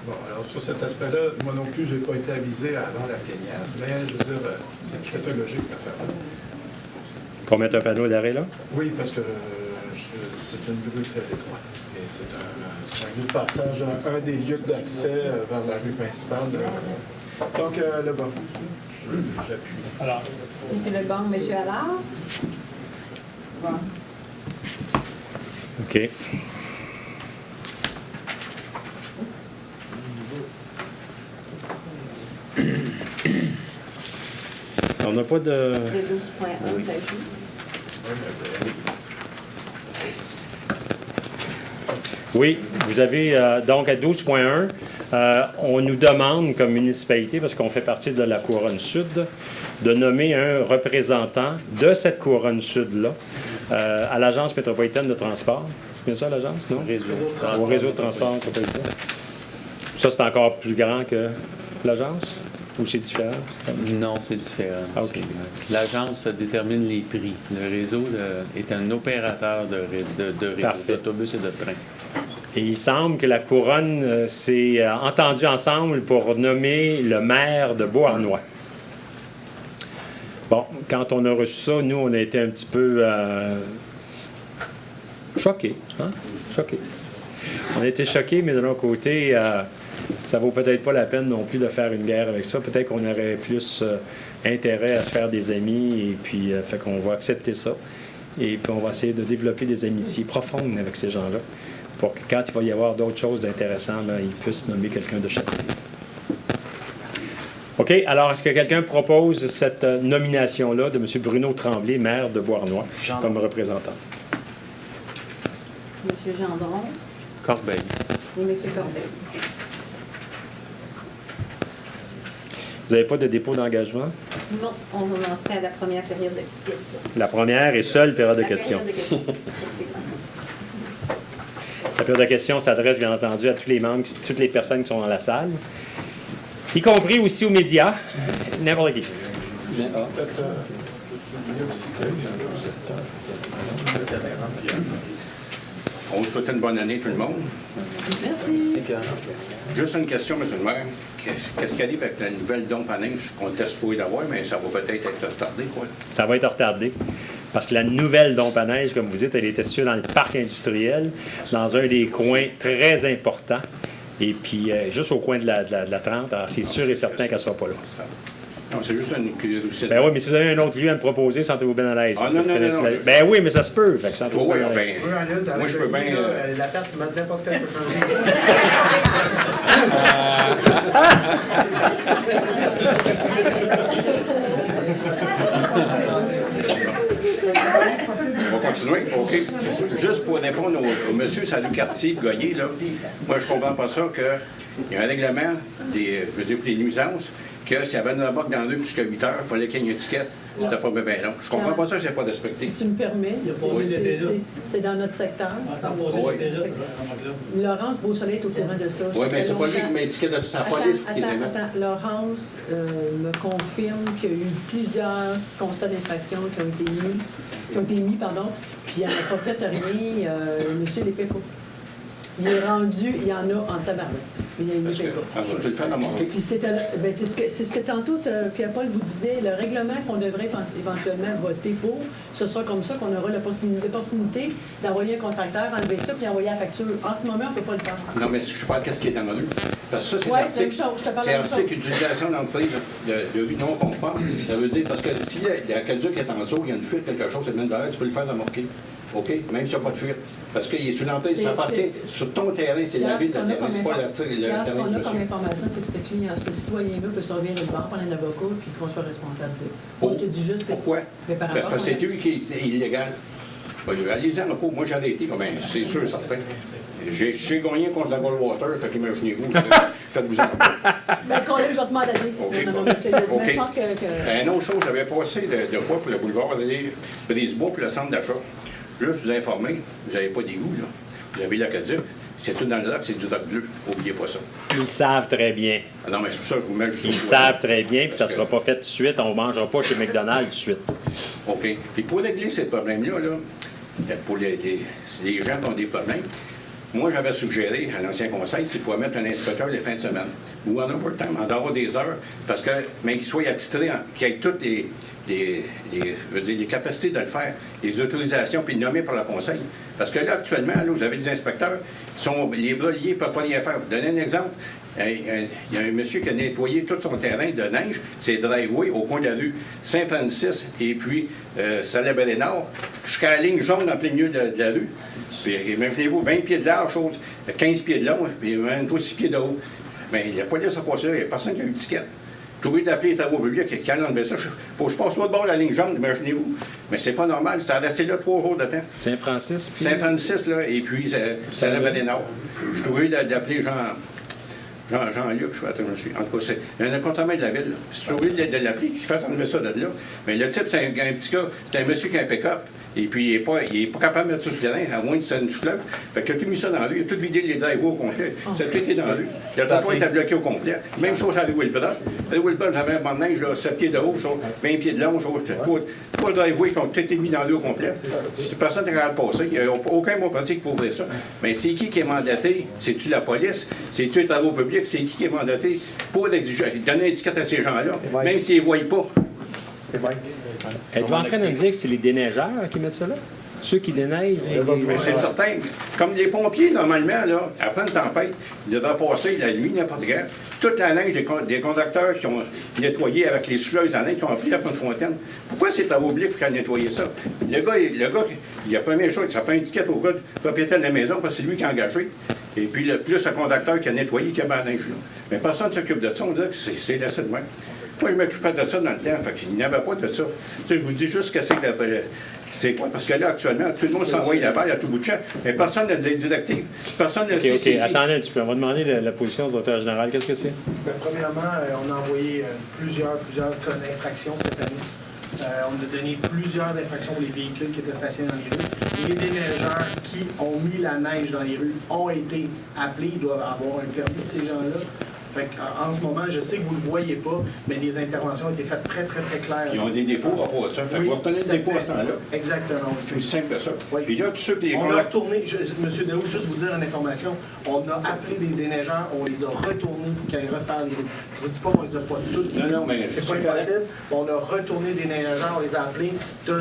Bon, alors sur cet aspect-là, moi non plus, je n'ai pas été avisé avant la plénière, mais je veux dire, c'est tout à fait logique cette affaire-là. Qu'on mette un panneau d'arrêt là? Oui, parce que c'est une rue très étroite. Et c'est un lieu de passage, un des lieux d'accès vers la rue principale. Donc, là-bas, j'appuie. Alors, M. Lebon, M. Allard. Bon. OK. On n'a pas de... De 12.1, d'ajout. Oui, vous avez donc à 12.1, on nous demande comme municipalité, parce qu'on fait partie de la Couronne Sud, de nommer un représentant de cette Couronne Sud-là à l'Agence métropolitaine de transport. C'est bien ça, l'agence, non? Au réseau de transport métropolitain. Ça, c'est encore plus grand que l'agence? Ou c'est différent? Non, c'est différent. Ah, OK. L'agence détermine les prix. Le réseau est un opérateur d'autobus et de train. Et il semble que la Couronne s'est entendue ensemble pour nommer le maire de Beauharnois. Bon, quand on a reçu ça, nous, on a été un petit peu choqués. Hein? Choqués. On a été choqués, mais de l'autre côté, ça vaut peut-être pas la peine non plus de faire une guerre avec ça. Peut-être qu'on aurait plus intérêt à se faire des amis, et puis fait qu'on va accepter ça. Et puis, on va essayer de développer des amitiés profondes avec ces gens-là pour que quand il va y avoir d'autres choses d'intéressantes, ils puissent nommer quelqu'un de chaque côté. OK. Alors, est-ce que quelqu'un propose cette nomination-là de M. Bruno Tremblay, maire de Beauharnois, comme représentant? M. Gendron Corbeil. et M. Corbeil. Vous n'avez pas de dépôt d'engagement? Non, on lancerait à la première période de questions. La première et seule période de questions. Période de questions, effectivement. La période de questions s'adresse, bien entendu, à tous les membres, toutes les personnes qui sont dans la salle, y compris aussi aux médias, n'importe qui. On vous souhaite une bonne année, tout le monde. Merci. Juste une question, M. le maire. Qu'est-ce qui arrive avec la nouvelle dompe à neige qu'on était supposé d'avoir, mais ça va peut-être être retardé, quoi? Ça va être retardé. Parce que la nouvelle dompe à neige, comme vous dites, elle était située dans le parc industriel, dans un des coins très importants. Et puis, juste au coin de la 30, alors c'est sûr et certain qu'elle ne sera pas là. Non, c'est juste une curiosité. Ben oui, mais si vous avez un autre lieu à me proposer, sentez-vous bien à l'aise. Ah, non. Ben oui, mais ça se peut. Fait que sentez-vous Oui, bien à l'aise. ben, moi, je peux bien... La place, n'importe quel On va continuer? OK. Juste pour répondre au monsieur Salut-Cartier-Goyer, là, moi, je comprends pas ça qu'il y a un règlement des, je veux dire, pour les nuisances, que s'il y avait une remorque dans l'œuf jusqu'à 8 heures, il fallait qu'il y ait une étiquette. C'était pas bien long. Je comprends pas ça, c'est pas respecté. Si tu me permets, c'est dans notre secteur. Oui. Laurence Beausoleil est au courant de ça. Oui, mais c'est pas lui qui met l'étiquette de sa police pour qu'ils émettent. Attends, Laurence me confirme qu'il y a eu plusieurs constats d'infraction qui ont été mis, puis elle n'a pas fait rien, monsieur les Péco. Il est rendu, il y en a en tabarouette. Il y a une Tu le fais dans mon Puis c'est ce que tantôt Pierre-Paul vous disait, le règlement qu'on devrait éventuellement voter pour, ce sera comme ça qu'on aura l'opportunité d'envoyer un contracteur, enlever ça, puis envoyer la facture. En ce moment, on ne peut pas le faire. Non, mais je parle qu'est-ce qui est dans ma rue. Parce que ça, c'est l'article utilisation d'entreprise de rue non conforme. Ça veut dire, parce que s'il y a quelqu'un qui est en dessous, il y a une fuite, quelque chose, c'est même d'ailleurs, tu peux le faire remorquer. OK? Même s'il n'y a pas de fuite. Parce qu'il est sur l'emprise, ça appartient sur ton terrain, c'est la ville, le terrain, c'est pas le terrain du monsieur. Ce qu'on a comme monsieur. information, c'est que ce citoyen-là peut surveiller notre banque, prendre un avocat, puis qu'on soit responsable de. Moi, je te dis juste que Pourquoi? Parce que c'est lui qui est illégal. Allez-y en repos. Moi, j'ai arrêté, c'est sûr, certain. J'ai gagné contre la Goldwater, fait qu'imaginez-vous, faites-vous en Ben, qu'on je vais te demander. Non, mais sérieusement, je pense que... Une autre chose, j'avais passé de quoi pour le boulevard Brisebois pour le centre d'achat. Juste vous informer, vous n'avez pas d'égout, là. Vous avez l'aqueduc. C'est tout dans le lac, c'est du lac bleu. N'oubliez pas ça. Ils savent très bien. Ah non, mais c'est pour ça que je vous mets juste Ils savent très bien, puis ça ne sera pas fait tout de suite. On ne mangera pas chez McDonald's tout de suite. OK. Puis pour régler ces problèmes-là, pour les gens qui ont des problèmes, moi, j'avais suggéré à l'ancien conseil s'il pouvait mettre un inspecteur les fins de semaine ou en overtime, en dehors des heures, parce que, mais qu'il soit attitré, qu'il ait toutes les capacités de le faire, les autorisations, puis nommé par le conseil. Parce que là, actuellement, là, vous avez des inspecteurs qui sont les bras liés, ne peuvent pas rien faire. Je vous donne un exemple. Il y a un monsieur qui a nettoyé tout son terrain de neige, c'est driveway au coin de la rue Saint-Francis et puis Salaberry-Nord, jusqu'à la ligne jaune en plein milieu de la rue. Puis imaginez-vous, 20 pieds de large, 15 pieds de long, puis même pas 6 pieds de haut. Mais il n'y a pas laissé passer là, il n'y a personne qui a eu d'étiquette. J'ai oublié d'appeler les travaux publics qui a enlevé ça. Faut que je passe l'autre bord de la ligne jaune, imaginez-vous. Mais c'est pas normal, ça a resté là 3 jours de temps. Saint-Francis? Saint-Francis, là, et puis Salaberry-Nord. J'ai oublié d'appeler Jean-Luc, je suis. En tout cas, c'est un comptement de la ville. C'est oublié de l'appeler, qu'il fasse enlever ça de là. Mais le type, c'est un petit gars, c'est un monsieur qui a un pick-up. Et puis, il n'est pas capable de mettre ça sur le terrain, à moins que ça ne fleuve. Fait que tout mis ça dans la rue, il a tout vidé les driveways au complet. Ça a tout été dans la rue. Le trottoir était bloqué au complet. Même chose à Louis-le-Bras. À Louis-le-Bras, j'avais un banc de neige, 7 pieds de haut, 20 pieds de long, 3 driveways qui ont tout été mis dans la rue au complet. Personne n'est capable de passer. Il n'y a aucun mot pratique pour ouvrir ça. Mais c'est qui est mandaté? C'est-tu la police? C'est-tu les travaux publics? C'est qui est mandaté pour exiger, donner une étiquette à ces gens-là, même s'ils ne voient pas? C'est Mike. Êtes-vous en train de me dire que c'est les déneigeurs qui mettent ça là? Ceux qui déneigent, Mais c'est certain. Comme les pompiers, normalement, là, après une tempête, ils devraient passer la nuit, n'importe quand. Toute la neige des conducteurs qui ont nettoyé avec les souffleuses à neige qui ont appris après une fontaine. Pourquoi c'est travaux publics qui a nettoyé ça? Le gars, il a pas mis chose, ça prend une étiquette au gars, propriétaire de la maison, parce que c'est lui qui a engagé. Et puis, plus le conducteur qui a nettoyé qui a mis la neige là. Mais personne ne s'occupe de ça. On dirait que c'est laissé de même. Moi, je m'occupais de ça dans le temps. Fait qu'il n'y avait pas de ça. Tu sais, je vous dis juste que c'est quoi? Parce que là, actuellement, tout le monde s'envoie la balle à tout bout de champ, mais personne n'a des directives. Personne ne sait. OK, attendez un petit peu. On va demander la position du directeur général. Qu'est-ce que c'est? Bien, premièrement, on a envoyé plusieurs cas d'infractions cette année. On a donné plusieurs infractions pour les véhicules qui étaient stationnés dans les rues. Les déneigeurs qui ont mis la neige dans les rues ont été appelés. Ils doivent avoir un permis, ces gens-là. Fait en ce moment, je sais que vous ne le voyez pas, mais des interventions ont été faites très, très, très claires. Ils ont des dépôts à part de ça. Fait que vous retenez le dépôt à ce temps-là. Exactement. C'est aussi simple que ça. Oui. Puis là, tous ceux qui on a retourné, M. Dehaut, juste vous dire une information, on a appelé des déneigeurs, on les a retournés pour qu'ils aillent refaire les rues. Je ne vous dis pas qu'on les a pas toutes. Non, mais c'est pas impossible. On a retourné des déneigeurs, on les a appelés. Tu as 1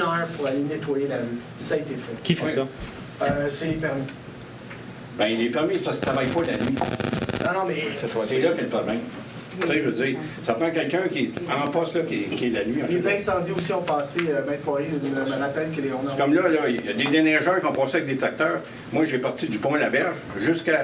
heure pour aller nettoyer la rue. Ça a été fait. Qui fait ça? C'est les permis. Bien, les permis, c'est parce qu'ils ne travaillent pas la nuit. Non, mais... C'est là qu'est le problème. Tu sais, je veux dire, ça prend quelqu'un qui est en poste, là, qui est la nuit. Les incendies aussi ont passé, Maître Poirier me rappelle que les... C'est comme là, il y a des déneigeurs qui ont passé avec des tracteurs. Moi, j'ai parti du pont La Berge jusqu'au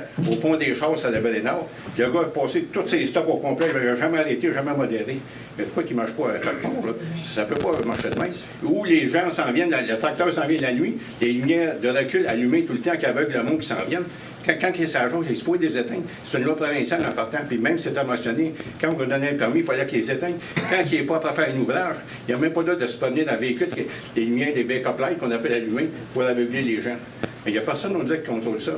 pont des Chasses à la Baie-des-Nord. Le gars a passé tous ses stocks au complet, il n'a jamais arrêté, jamais modéré. Mais pourquoi qu'il ne marche pas à quelque part, là? Ça ne peut pas marcher de même. Ou les gens s'en viennent, le tracteur s'en vient la nuit, les lumières de recul allumées tout le temps qui aveuglent le monde qui s'en viennent. Quand il est à jour, il est supposé les éteindre. C'est une loi provinciale en partant. Puis même si c'était mentionné, quand on va donner un permis, il fallait qu'il les éteigne. Quand il n'est pas à faire un ouvrage, il n'y a même pas droit de se promener dans le véhicule, les lumières des backup lights qu'on appelle allumées pour aveugler les gens. Mais il n'y a personne, on dit, qui contrôle ça.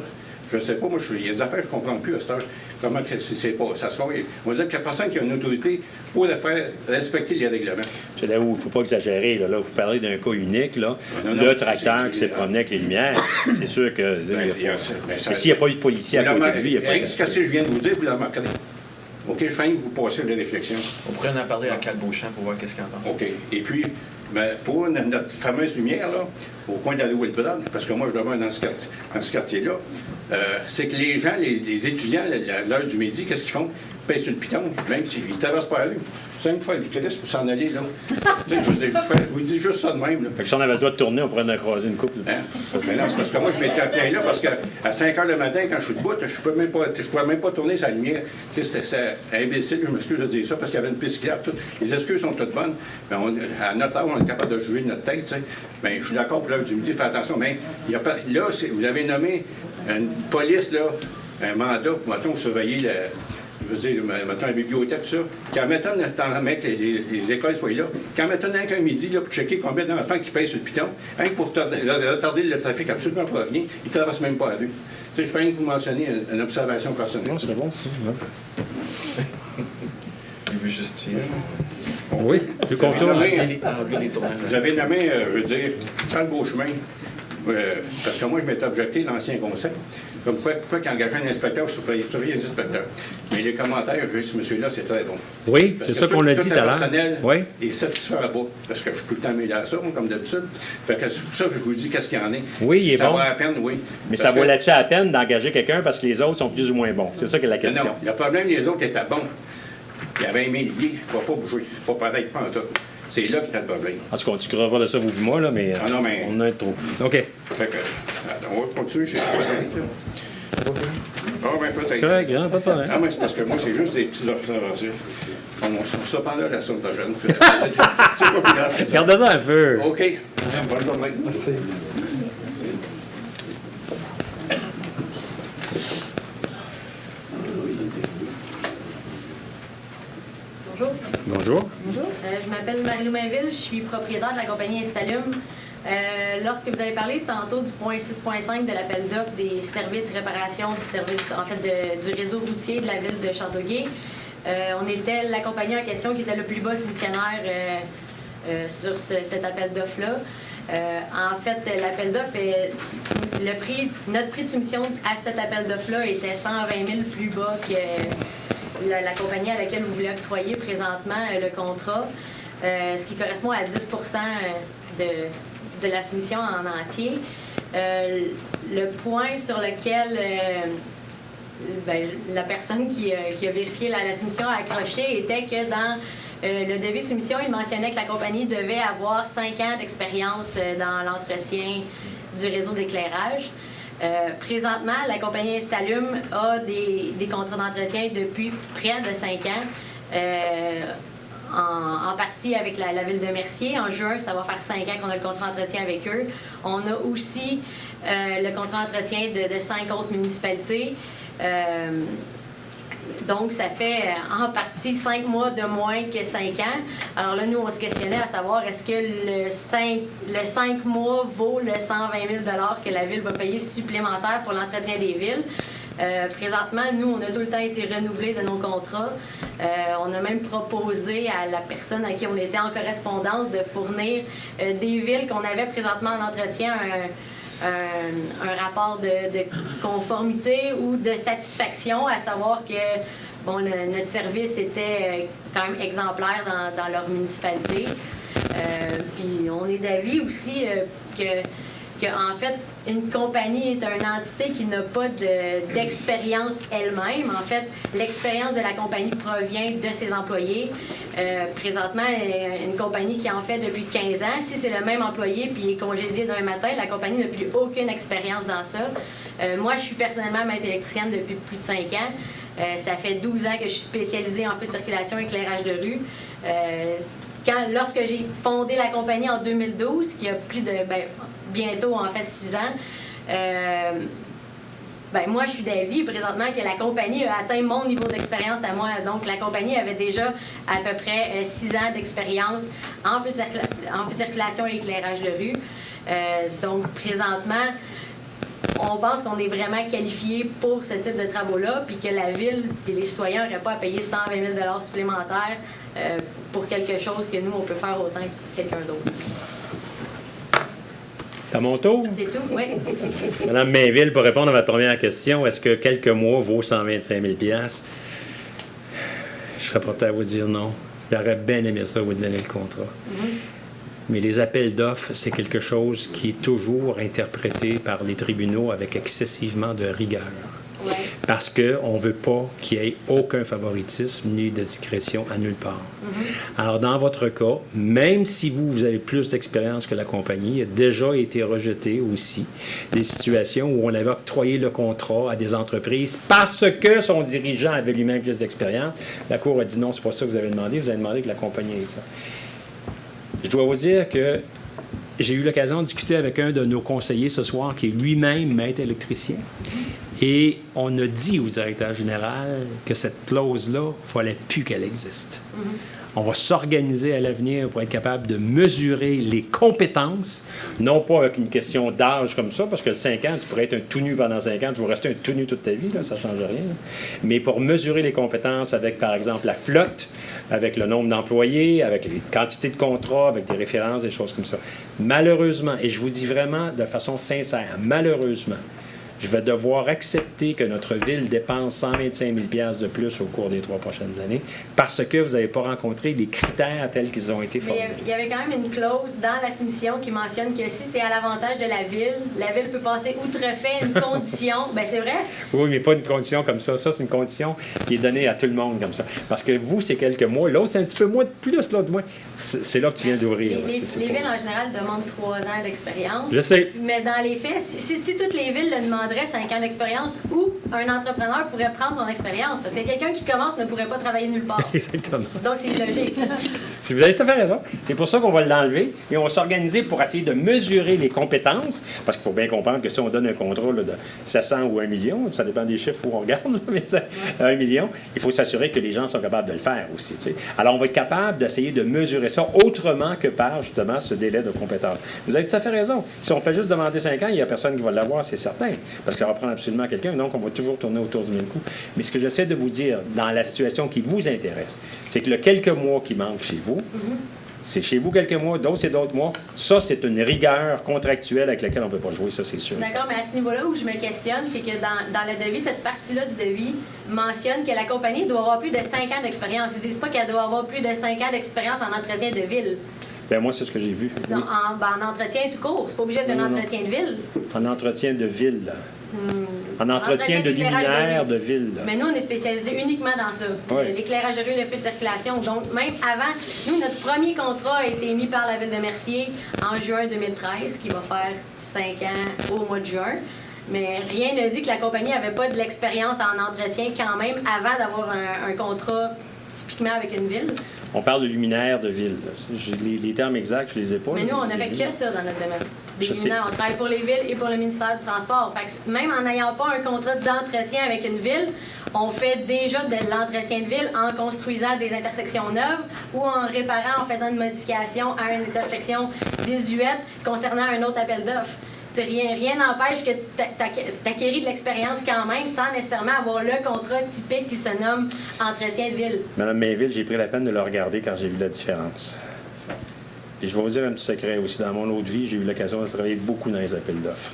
Je ne sais pas, moi, il y a des affaires que je ne comprends plus à cette heure. Comment que c'est pas, ça se fait. On va dire qu'il n'y a personne qui a une autorité pour faire respecter les règlements. C'est là où il ne faut pas exagérer. Là, vous parlez d'un cas unique. Là. Non, le tracteur qui s'est promené avec les lumières, c'est sûr que... Mais s'il n'y a pas eu de policier à côté de lui, il n'y a pas de... Ce que je viens de vous dire, vous le remarquerez. OK, je fais que vous passez la réflexion. On pourrait en parler à Cal Beauchamp pour voir qu'est-ce qu'il en pense. OK. Et puis, pour notre fameuse lumière, là, au coin de la rue Wilbrod, parce que moi, je demeure dans ce quartier-là, c'est que les gens, les étudiants, à l'heure du midi, qu'est-ce qu'ils font? Ils pèsent sur le piton, même s'ils ne traversent pas la rue. 5 fois du Christ pour s'en aller, là. Tu sais, je vous dis juste ça de même, là. Fait que si on avait le droit de tourner, on pourrait en croiser une couple. Hein? Mais non, c'est parce que moi, je m'étais appelé là, parce qu'à 5 h le matin, quand je suis debout, je ne pouvais même pas tourner sa lumière. Tu sais, c'était imbécile, je m'excuse de dire ça, parce qu'il y avait une piste cyclable. Les excuses sont toutes bonnes. Mais à notre âge, on est capable de juger de notre tête, tu sais. Bien, je suis d'accord pour l'heure du midi, faites attention. Mais là, vous avez nommé une police, là, un mandat pour, mettons, surveiller je veux dire, mettons, la bibliothèque, tout ça. Quand mettons, que les écoles soient là, quand mettons, qu'un midi, là, pour checker combien d'enfants qui payent sur le piton, rien que pour retarder le trafic absolument pour rien, ils ne traversent même pas la rue. Tu sais, je fais rien que vous mentionner une observation personnelle. Non, c'est bon, ça. Il veut justifier ça. Oui, du contour. Vous avez nommé, je veux dire, Carl Beauchemin, parce que moi, je m'étais objecté l'ancien conseil, comme pourquoi qu'il engageait un inspecteur pour surveiller les inspecteurs. Mais les commentaires, je dis, ce monsieur-là, c'est très bon. Oui, c'est ça qu'on a dit tout à l'heure. Le personnel oui. est satisfait à bas, parce que je suis tout le temps mêlé à ça, comme d'habitude. Fait que c'est pour ça que je vous dis qu'est-ce qu'il y en a. Oui, il est bon. Ça vaut la peine, oui. Mais ça vaut-tu la peine d'engager quelqu'un parce que les autres sont plus ou moins bons? C'est ça que est la question. Non, le problème, les autres étaient bons. Il y avait un millier, il ne va pas bouger. C'est pas pareil, pas en tout. C'est là qu'il y a le problème. En tout cas, on ne discutera pas de ça, vous et moi, là, mais, non, mais on a trop. OK. Fait que, on va continuer chez ah, ben peut-être. C'est correct, hein, pas de problème. Ah, mais c'est parce que moi, c'est juste des petites observations. On se pendant la semaine prochaine. C'est pas plus grave. Garde ça un peu. OK. Bonne journée. Merci. Bonjour. Bonjour. Bonjour. Je m'appelle Marie-Lou Mainville, je suis propriétaire de la compagnie Instalum. Lorsque vous avez parlé tantôt du point 6.5 de l'appel d'offres des services réparations du réseau routier de la ville de Châteauguay, on était la compagnie en question qui était le plus bas soumissionnaire sur cet appel d'offres-là. En fait, l'appel d'offres, notre prix de soumission à cet appel d'offres-là était 120 000 plus bas que la compagnie à laquelle vous voulez octroyer présentement le contrat, ce qui correspond à 10 de de la soumission en entier. Le point sur lequel la personne qui a vérifié la soumission a accroché était que dans le devis de soumission, il mentionnait que la compagnie devait avoir 5 ans d'expérience dans l'entretien du réseau d'éclairage. Présentement, la compagnie Instalum a des contrats d'entretien depuis près de 5 ans, en partie avec la ville de Mercier. En juin, ça va faire 5 ans qu'on a le contrat d'entretien avec eux. On a aussi le contrat d'entretien de 5 autres municipalités. Donc, ça fait en partie 5 mois de moins que 5 ans. Alors là, nous, on se questionnait à savoir est-ce que le 5 mois vaut le 120 000 $ que la Ville va payer supplémentaire pour l'entretien des villes. Présentement, nous, on a tout le temps été renouvelés de nos contrats. On a même proposé à la personne à qui on était en correspondance de fournir des villes qu'on avait présentement en entretien un rapport de conformité ou de satisfaction, à savoir que notre service était quand même exemplaire dans leur municipalité. Puis on est d'avis aussi que en fait, une compagnie est une entité qui n'a pas d'expérience elle-même. En fait, l'expérience de la compagnie provient de ses employés. Présentement, une compagnie qui en fait depuis 15 ans, si c'est le même employé puis il est congédié d'un matin, la compagnie n'a plus aucune expérience dans ça. Moi, je suis personnellement maître électricienne depuis plus de 5 ans. Ça fait 12 ans que je suis spécialisée en feu de circulation et éclairage de rue. Lorsque j'ai fondé la compagnie en 2012, qui a plus de... bientôt, en fait, 6 ans. Moi, je suis d'avis présentement que la compagnie a atteint mon niveau d'expérience à moi. Donc, la compagnie avait déjà à peu près 6 ans d'expérience en feu de circulation et éclairage de rue. Donc, présentement, on pense qu'on est vraiment qualifié pour ce type de travaux-là, puis que la Ville et les citoyens n'auraient pas à payer 120 000 $ supplémentaires pour quelque chose que nous, on peut faire autant que quelqu'un d'autre. À mon tour? C'est tout, oui. Madame Mainville, pour répondre à votre première question, est-ce que quelques mois vaut 125 000 $? Je serais porté à vous dire non. J'aurais bien aimé ça, vous donner le contrat. Mais les appels d'offres, c'est quelque chose qui est toujours interprété par les tribunaux avec excessivement de rigueur. Ouais. Parce qu'on ne veut pas qu'il y ait aucun favoritisme ni de discrétion à nulle part. Alors, dans votre cas, même si vous avez plus d'expérience que la compagnie, il a déjà été rejeté aussi des situations où on avait octroyé le contrat à des entreprises parce que son dirigeant avait lui-même plus d'expérience. La Cour a dit non, c'est pas ça que vous avez demandé que la compagnie ait ça. Je dois vous dire que j'ai eu l'occasion de discuter avec un de nos conseillers ce soir qui est lui-même maître électricien. Et on a dit au directeur général que cette clause-là, il ne fallait plus qu'elle existe. On va s'organiser à l'avenir pour être capable de mesurer les compétences, non pas avec une question d'âge comme ça, parce que 5 ans, tu pourrais être un tout nu pendant 5 ans, tu vas rester un tout nu toute ta vie, là, ça ne change rien. Là. Mais pour mesurer les compétences avec, par exemple, la flotte, avec le nombre d'employés, avec les quantités de contrats, avec des références, des choses comme ça. Malheureusement, et je vous dis vraiment de façon sincère, malheureusement, je vais devoir accepter que notre ville dépense 125 000 $ de plus au cours des 3 prochaines années parce que vous n'avez pas rencontré les critères tels qu'ils ont été formulés. Il y avait quand même une clause dans la soumission qui mentionne que si c'est à l'avantage de la Ville peut passer outrefait une condition. Bien, c'est vrai? Oui, mais pas une condition comme ça. Ça, c'est une condition qui est donnée à tout le monde comme ça. Parce que vous, c'est quelques mois. L'autre, c'est un petit peu moins de plus. L'autre, moins. C'est là que tu viens d'ouvrir. Les villes, en général, demandent 3 ans d'expérience. Je sais. Mais dans les faits, si toutes les villes le demanderaient 5 ans d'expérience, ou un entrepreneur pourrait prendre son expérience. Parce que quelqu'un qui commence ne pourrait pas travailler nulle part. Exactement. Donc, c'est illogique. Si vous avez tout à fait raison. C'est pour ça qu'on va l'enlever et on va s'organiser pour essayer de mesurer les compétences. Parce qu'il faut bien comprendre que si on donne un contrat là, de 700 ou 1 million, ça dépend des chiffres où on regarde, mais 1 million, il faut s'assurer que les gens sont capables de le faire aussi. T'sais. Alors, on va être capable d'essayer de mesurer ça autrement que par, justement, ce délai de compétence. Vous avez tout à fait raison. Si on fait juste demander 5 ans, il n'y a personne qui va l'avoir, c'est certain. Parce que ça va prendre absolument quelqu'un, donc on va toujours tourner autour du même coup. Mais ce que j'essaie de vous dire, dans la situation qui vous intéresse, c'est que le quelques mois qui manquent chez vous, c'est chez vous quelques mois, d'autres c'est d'autres mois. Ça, c'est une rigueur contractuelle avec laquelle on ne peut pas jouer, ça c'est sûr. D'accord, mais à ce niveau-là où je me questionne, c'est que dans le devis, cette partie-là du devis mentionne que la compagnie doit avoir plus de 5 ans d'expérience. Ils ne disent pas qu'elle doit avoir plus de 5 ans d'expérience en entretien de ville. Bien, moi, c'est ce que j'ai vu. Oui. En entretien tout court. C'est pas obligé d'être un entretien de ville. En entretien de ville, là. En entretien de luminaire de ville. Là. Mais nous, on est spécialisé uniquement dans ça. Ouais. L'éclairage de rue, le feu de circulation. Donc, même avant, nous, notre premier contrat a été émis par la Ville de Mercier en juin 2013, qui va faire 5 ans au mois de juin. Mais rien ne dit que la compagnie n'avait pas de l'expérience en entretien quand même avant d'avoir un contrat typiquement avec une ville. On parle de luminaire de ville. Les termes exacts, je les ai pas. Mais là, nous, on je les n'avait ai vus. que ça dans notre domaine. Des Je sais. luminaires. On travaille pour les villes et pour le ministère du Transport. Fait que même en n'ayant pas un contrat d'entretien avec une ville, on fait déjà de l'entretien de ville en construisant des intersections neuves ou en réparant, en faisant une modification à une intersection désuète concernant un autre appel d'offres. Rien n'empêche que tu t'acquéris de l'expérience quand même sans nécessairement avoir le contrat typique qui se nomme entretien de ville. Madame Mainville, j'ai pris la peine de le regarder quand j'ai vu la différence. Puis je vais vous dire un petit secret aussi. Dans mon autre vie, j'ai eu l'occasion de travailler beaucoup dans les appels d'offres.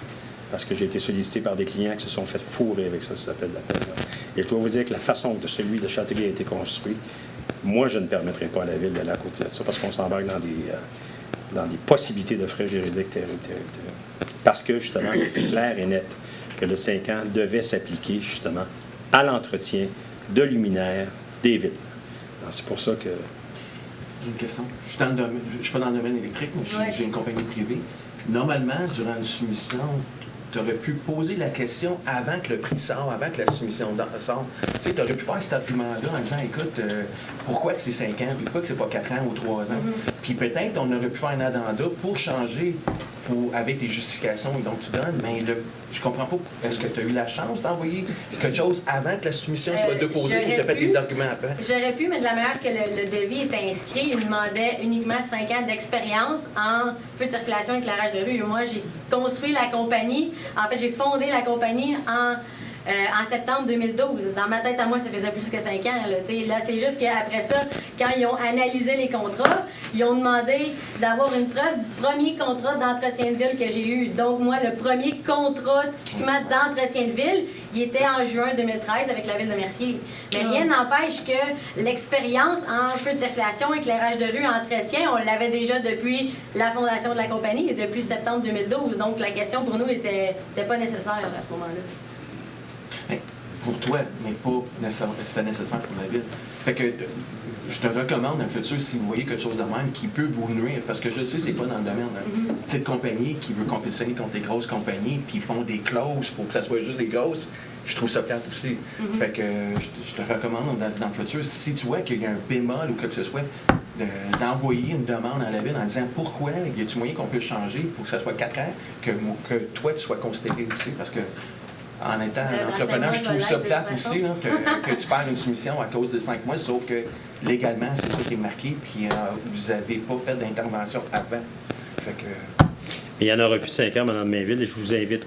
Parce que j'ai été sollicité par des clients qui se sont fait fourrer avec ça, cet appel d'offres. Et je dois vous dire que la façon que celui de Châteauguay a été construit, moi, je ne permettrai pas à la Ville d'aller à côté de ça parce qu'on s'embarque dans des possibilités de frais juridiques territoriaux. Parce que, justement, c'était clair et net que le 5 ans devait s'appliquer, justement, à l'entretien de luminaires des villes. Alors, c'est pour ça que... J'ai une question. Je ne suis pas dans le domaine électrique, mais j'ai une compagnie privée. Normalement, durant une soumission, tu aurais pu poser la question avant que le prix sorte, avant que la soumission sorte. Tu sais, tu aurais pu faire cet argument-là en disant, écoute, pourquoi que c'est 5 ans, puis pourquoi que c'est pas 4 ans ou 3 ans? Puis peut-être on aurait pu faire un addenda pour changer avec des justifications donc tu donnes, mais je comprends pas. Est-ce que tu as eu la chance d'envoyer quelque chose avant que la soumission soit déposée ou tu as fait des arguments après? J'aurais pu, mais de la manière que le devis est inscrit, il demandait uniquement 5 ans d'expérience en feu de circulation et éclairage de rue. Moi, j'ai construit la compagnie. En fait, j'ai fondé la compagnie en septembre 2012. Dans ma tête, à moi, ça faisait plus que 5 ans. Là, c'est juste qu'après ça, quand ils ont analysé les contrats, ils ont demandé d'avoir une preuve du premier contrat d'entretien de ville que j'ai eu. Donc, moi, le premier contrat typiquement d'entretien de ville, il était en juin 2013 avec la Ville de Mercier. Mais rien n'empêche que l'expérience en feu de circulation, éclairage de rue, entretien, on l'avait déjà depuis la fondation de la compagnie et depuis septembre 2012. Donc, la question pour nous n'était pas nécessaire à ce moment-là. Pour toi, mais pas nécessairement, c'était nécessaire pour la ville. Fait que je te recommande dans le futur, si vous voyez quelque chose de même qui peut vous nuire, parce que je sais c'est pas dans le domaine d'une petite compagnie qui veut compétitionner contre les grosses compagnies, puis ils font des clauses pour que ça soit juste des grosses, je trouve ça plate aussi. Fait que je te recommande dans le futur, si tu vois qu'il y a un bémol ou quelque chose que ce soit, d'envoyer une demande à la ville en disant pourquoi, y a-t-il moyen qu'on peut changer pour que ça soit 4 ans, que toi tu sois considéré aussi, parce que en étant entrepreneur, je trouve ça plate aussi, là, que tu perds une soumission à cause de 5 mois, sauf que légalement, c'est ça qui est marqué, puis vous n'avez pas fait d'intervention avant. Fait que... Il y en aura plus de 5 ans, Mme Mainville, et je vous invite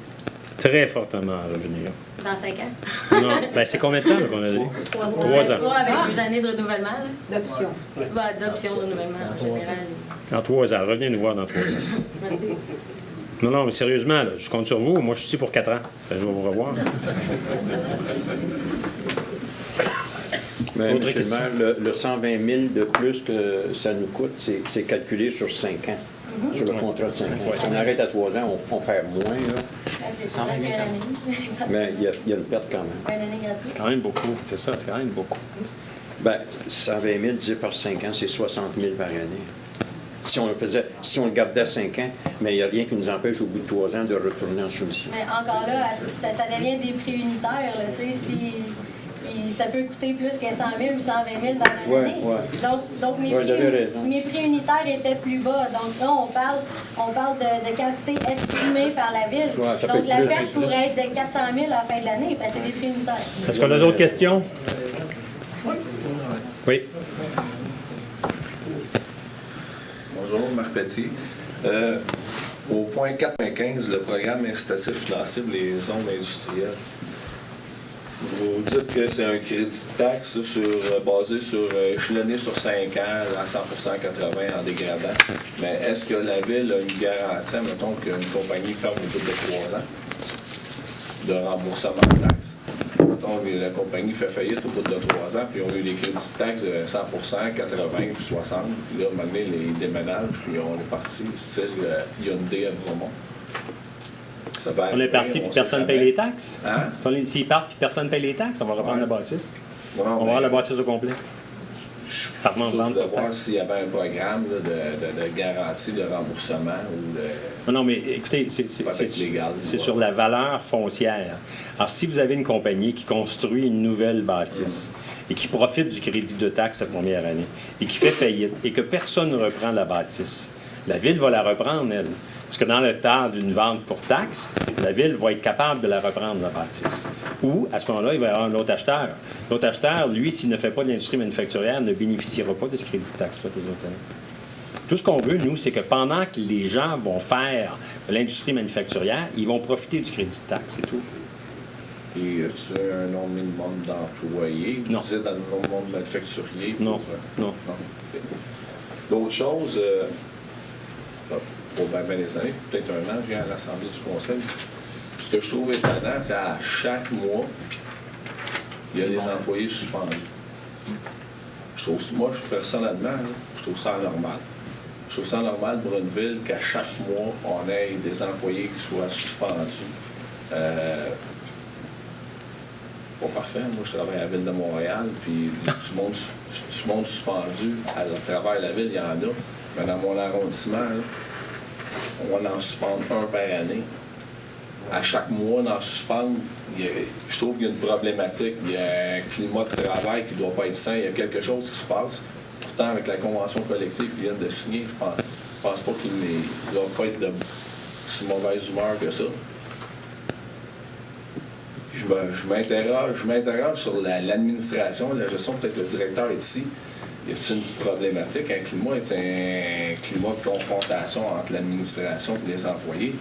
très fortement à revenir. Dans 5 ans? Non, ben c'est combien de temps qu'on a donné? 3 ans. 3 avec 2 années de renouvellement. D'option. D'option de renouvellement. En 3 ans. Revenez nous voir dans 3 ans. Merci. Non, mais sérieusement, là, je compte sur vous. Moi, je suis ici pour 4 ans. Je vais vous revoir. Mais, M. le maire, le 120 000 de plus que ça nous coûte, c'est calculé sur 5 ans. Sur le contrat de 5 ans. Si on arrête à 3 ans, on perd moins. Là. C'est presque une année. Mais il y a une perte quand même. Une année gratuite. C'est quand même beaucoup. C'est ça, c'est quand même beaucoup. Bien, 120 000 divisé par 5 ans, c'est 60 000 par année. Si on le gardait à 5 ans, mais il n'y a rien qui nous empêche au bout de 3 ans de retourner en soumission. Mais encore là, ça devient des prix unitaires. Là, ça peut coûter plus que 100 000 ou 120 000 dans une année. Ouais. Donc mes prix unitaires étaient plus bas. Donc là, on parle de quantité estimée par la Ville. Ouais, donc la perte pourrait être de 400 000 à la fin de l'année, parce que c'est des prix unitaires. Est-ce qu'on a d'autres questions? Oui. Bonjour, Marc Petit. Au point 95, le programme incitatif financier pour les zones industrielles. Vous dites que c'est un crédit de taxe basé sur échelonné sur 5 ans, à 100% 80 en dégradant. Mais est-ce que la Ville a une garantie, mettons qu'une compagnie ferme au bout de 3 ans, de remboursement de taxes? Mettons mettons, la compagnie fait faillite au bout de 3 ans, puis ils ont eu des crédits de taxes de 100%, 80, puis 60. Puis là, à un moment donné, ils déménagent, puis on est parti, style Hyundai à Bromont. On est parti, puis personne ne paye les taxes. Hein? S'ils partent, puis personne ne paye les taxes, on va reprendre la bâtisse. Non, on va voir la bâtisse au complet. Je suis de voir s'il y avait un programme là, de garantie de remboursement ou de... Non, mais écoutez, c'est sur la valeur foncière. Alors, si vous avez une compagnie qui construit une nouvelle bâtisse et qui profite du crédit de taxe la première année et qui fait faillite et que personne ne reprend la bâtisse, la Ville va la reprendre, elle. Parce que dans le temps d'une vente pour taxe, la Ville va être capable de la reprendre, la bâtisse. Ou, à ce moment-là, il va y avoir un autre acheteur. L'autre acheteur, lui, s'il ne fait pas de l'industrie manufacturière, ne bénéficiera pas de ce crédit de taxe-là pour les autres années. Tout ce qu'on veut, nous, c'est que pendant que les gens vont faire de l'industrie manufacturière, ils vont profiter du crédit de taxe, c'est tout. Et as-tu un nombre minimum d'employés? Non. Vous êtes dans le monde manufacturier? Non. Non. Okay. D'autres choses... pour bien des années, peut-être un an, je viens à l'Assemblée du Conseil. Ce que je trouve étonnant, c'est à chaque mois, il y a des employés suspendus. Moi, personnellement, je trouve ça anormal. Je trouve ça anormal pour une ville qu'à chaque mois, on ait des employés qui soient suspendus. Pas parfait. Moi, je travaille à la Ville de Montréal, puis du monde suspendu à travers la ville, il y en a. Mais dans mon arrondissement, là, on va en suspendre un par année. À chaque mois, on en suspend. Je trouve qu'il y a une problématique. Il y a un climat de travail qui ne doit pas être sain. Il y a quelque chose qui se passe. Pourtant, avec la convention collective qu'ils viennent de signer, je pense pas qu'il ne doit pas être de si mauvaise humeur que ça. Je m'interroge sur l'administration, la gestion. Peut-être le directeur est ici. Y a-t-il une problématique? Un climat est un climat de confrontation entre l'administration et les employés.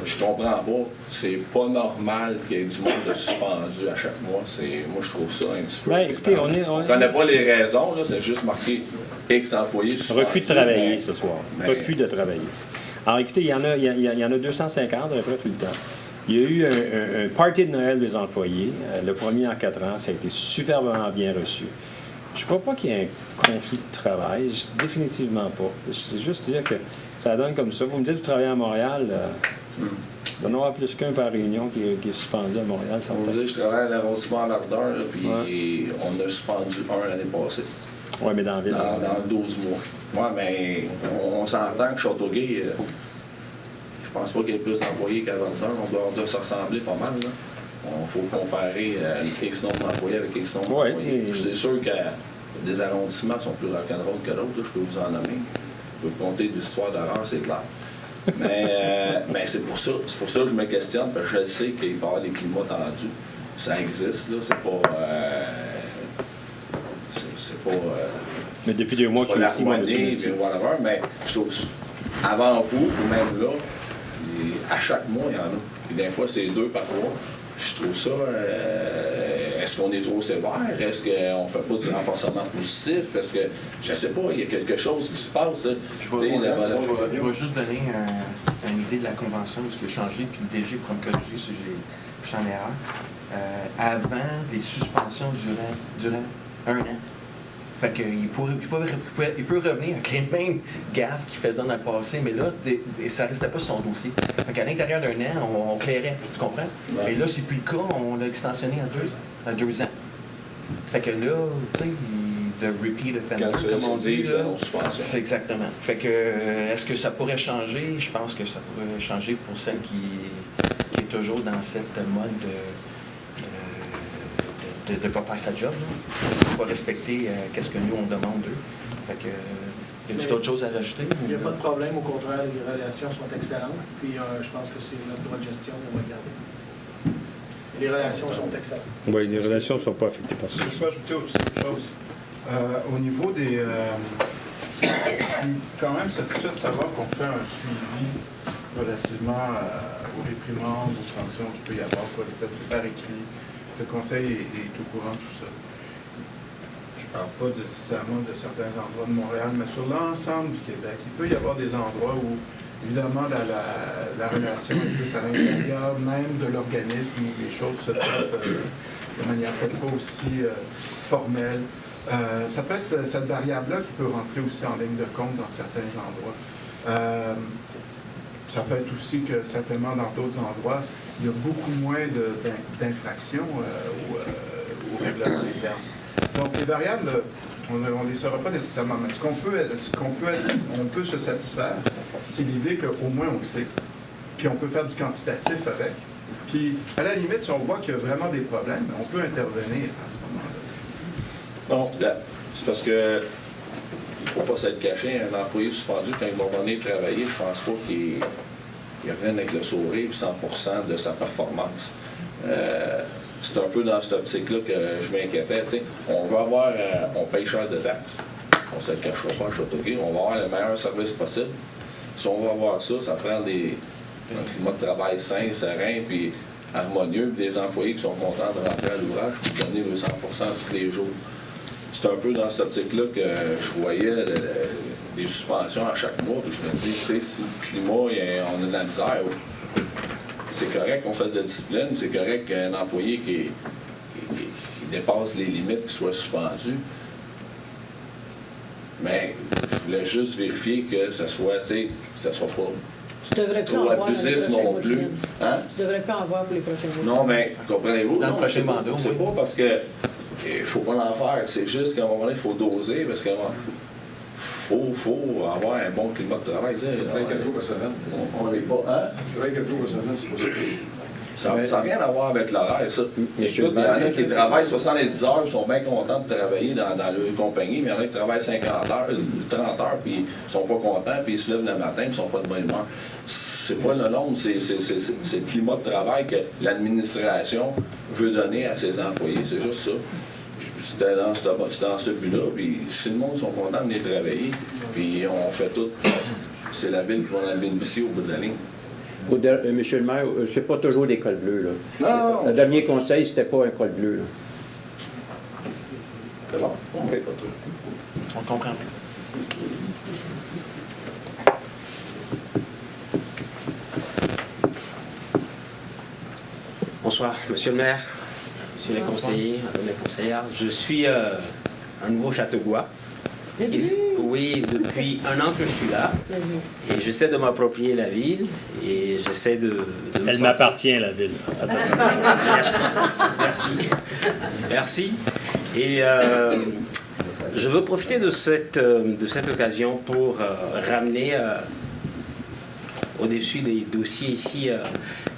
Je comprends pas. C'est pas normal qu'il y ait du monde de suspendu à chaque mois. Moi, je trouve ça un petit peu... Écoutez, on connaît pas les raisons, là, c'est juste marqué X employés suspendus. Refus de travailler ce soir. Refus de travailler. Alors, écoutez, il y en a 250 à peu près tout le temps. Il y a eu un party de Noël des employés, le premier en 4 ans. Ça a été superbement bien reçu. Je ne crois pas qu'il y ait un conflit de travail. Définitivement pas. C'est juste dire que ça donne comme ça. Vous me dites que vous travaillez à Montréal. Il doit y en avoir plus qu'un par réunion qui est suspendu à Montréal. Je travaille à l'arrondissement à l'Ardeur, puis on a suspendu un l'année passée. Oui, mais dans la ville. Dans 12 mois. Oui, mais on s'entend que Châteauguay, je pense pas qu'il y ait plus d'employés qu'à l'Ardeur. On doit se ressembler pas mal, là. Il faut comparer X nombre d'employés avec X nombre d'employés. C'est sûr que des arrondissements sont plus rock'n'roll que d'autres, je peux vous en nommer. Je peux vous conter des histoires d'horreur, c'est clair. Mais c'est pour ça que je me questionne, parce que je sais qu'il va y avoir des climats tendus. Ça existe, là, c'est pas... mais depuis 2 mois qu'il est ici, mais je trouve, avant vous, ou même là, à chaque mois, il y en a. Puis des fois, c'est 2 par mois. Je trouve ça... est-ce qu'on est trop sévère? Est-ce qu'on ne fait pas du renforcement positif? Est-ce que... Je ne sais pas, il y a quelque chose qui se passe. Je vais juste donner une idée de la convention, de ce qui a changé, puis le DG pourra me corriger si je suis en erreur. Avant, les suspensions durant 1 an. Fait qu'il il peut revenir avec les mêmes gaffes qu'il faisait dans le passé, mais là, ça ne restait pas sur son dossier. Fait qu'à l'intérieur d'un an, on clairait, tu comprends? Ouais. Mais là, c'est plus le cas, on l'a extensionné à 2 ans. Fait que là, tu sais, de repeat offender, comme on dit, là, c'est exactement. Fait que, est-ce que ça pourrait changer? Je pense que ça pourrait changer pour celle qui est toujours dans cette mode de ne pas faire sa job, de ne pas respecter qu'est-ce que nous, on demande d'eux. Fait que, y a-t-il d'autres choses à rajouter? Il n'y a pas de problème, au contraire, les relations sont excellentes, puis je pense que c'est notre droit de gestion qu'on va garder. Les relations sont excellentes. Oui, les relations ne sont pas affectées par ça. Je peux ajouter autre chose. Au niveau des... je suis quand même satisfait de savoir qu'on fait un suivi relativement aux réprimandes, aux sanctions qu'il peut y avoir. Ça, c'est par écrit. Le Conseil est au courant de tout ça. Je ne parle pas nécessairement de certains endroits de Montréal, mais sur l'ensemble du Québec. Il peut y avoir des endroits où, évidemment, la relation est plus à l'intérieur, même de l'organisme, où les choses se traitent de manière peut-être pas aussi formelle. Ça peut être cette variable-là qui peut rentrer aussi en ligne de compte dans certains endroits. Ça peut être aussi que simplement dans d'autres endroits, il y a beaucoup moins d'infractions au règlement interne. Donc les variables, on ne les saura pas nécessairement, mais on peut se satisfaire, c'est l'idée qu'au moins on le sait. Puis on peut faire du quantitatif avec. Puis à la limite, si on voit qu'il y a vraiment des problèmes, on peut intervenir à ce moment-là. Non, c'est parce que il ne faut pas s'être caché. Un employé suspendu, quand il va venir travailler, je pense pas qu'il revienne avec le sourire 100% de sa performance. C'est un peu dans cette optique-là que je m'inquiétais. On veut avoir, on paye cher de taxes. On ne se le cachera pas, on va avoir le meilleur service possible. Si on veut avoir ça, ça prend un climat de travail sain, serein, puis harmonieux, puis des employés qui sont contents de rentrer à l'ouvrage et donner le 100% tous les jours. C'est un peu dans cette optique-là que je voyais des suspensions à chaque mois, puis je me dis, si le climat, on a de la misère, c'est correct qu'on fasse de la discipline, c'est correct qu'un employé qui dépasse les limites, qui soit suspendu. Mais je voulais juste vérifier que ça soit pas trop abusif non plus. Hein? Tu devrais pas en voir pour les prochains mois. Non, mais comprenez-vous? Dans le prochain mandat, c'est pas parce que il faut pas en faire, c'est juste qu'à un moment donné, il faut doser, parce qu'il faut avoir un bon climat de travail. 24 jours par semaine. On n'est pas. Hein? 24 jours par semaine, c'est pas ça. Ça n'a rien à voir avec l'horaire, ça. Écoute, il y en a qui travaillent 70 heures, ils sont bien contents de travailler dans leur compagnie, mais il y en a qui travaillent 50 heures, 30 heures, puis ils ne sont pas contents, puis ils se lèvent le matin, puis ils ne sont pas de bonne humeur. C'est pas le long, c'est le climat de travail que l'administration veut donner à ses employés. C'est juste ça. C'était dans ce but-là, puis si le monde sont contents de venir travailler, puis on fait tout, c'est la ville qui va en bénéficier au bout de la ligne. Monsieur le maire, c'est pas toujours des cols bleus, là. Non. Le dernier conseil, c'était pas un col bleu, là. C'est bon? Okay. On comprend. Bonsoir, monsieur le maire, monsieur les conseillers, madame les conseillères. Je suis un nouveau Châteauguois. Oui, depuis un an que je suis là. Et j'essaie de m'approprier la ville et j'essaie de Elle m'appartient, la ville. Merci. Et je veux profiter de cette occasion pour ramener au-dessus des dossiers ici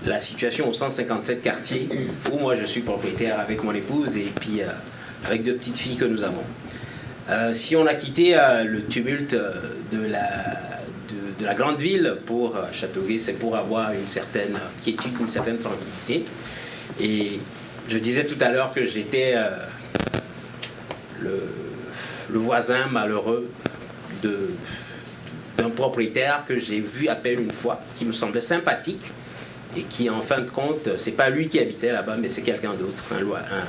la situation au 157 quartier où moi je suis propriétaire avec mon épouse et puis avec deux petites filles que nous avons. Si on a quitté le tumulte de la grande ville pour Châteauguay, c'est pour avoir une certaine quiétude, une certaine tranquillité. Et je disais tout à l'heure que j'étais le voisin malheureux d'un propriétaire que j'ai vu à peine une fois, qui me semblait sympathique et qui, en fin de compte, c'est pas lui qui habitait là-bas, mais c'est quelqu'un d'autre,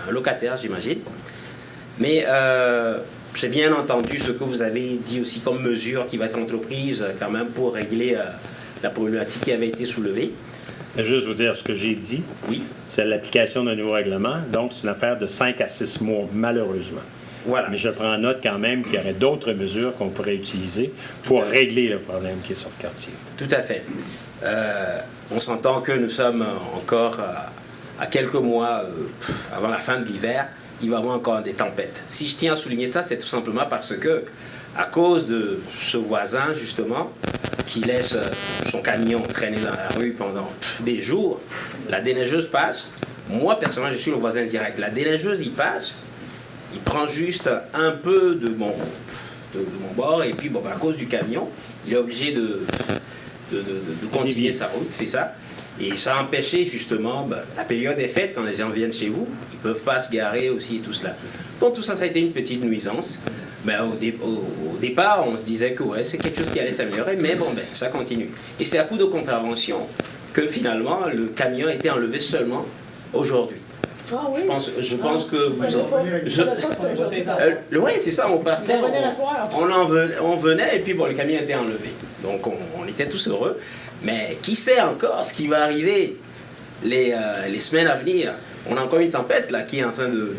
un locataire, j'imagine. Mais j'ai bien entendu ce que vous avez dit aussi comme mesure qui va être entreprise quand même pour régler la problématique qui avait été soulevée. Je vais juste vous dire ce que j'ai dit. Oui. C'est l'application d'un nouveau règlement. Donc, c'est une affaire de 5 à 6 mois, malheureusement. Voilà. Mais je prends note quand même qu'il y aurait d'autres mesures qu'on pourrait utiliser pour régler le problème qui est sur le quartier. Tout à fait. On s'entend que nous sommes encore à quelques mois avant la fin de l'hiver. Il va y avoir encore des tempêtes. Si je tiens à souligner ça, c'est tout simplement parce que, à cause de ce voisin, justement, qui laisse son camion traîner dans la rue pendant des jours, la déneigeuse passe. Moi, personnellement, je suis le voisin direct. La déneigeuse, il passe, il prend juste un peu de mon bord, et puis, bon, à cause du camion, il est obligé de continuer sa route, c'est ça. Et ça a empêché justement la période est faite, quand les gens viennent chez vous, ils ne peuvent pas se garer aussi et tout cela. Donc tout ça, ça a été une petite nuisance. Au départ, on se disait que ouais, c'est quelque chose qui allait s'améliorer, mais bon, ça continue. Et c'est à coup de contravention que finalement le camion a été enlevé seulement aujourd'hui. Ah oui? Je pense que vous... Oui, c'est ça, on partait, on venait et puis bon, le camion a été enlevé. Donc on était tous heureux. Mais qui sait encore ce qui va arriver les semaines à venir? On a encore une tempête là qui est en train de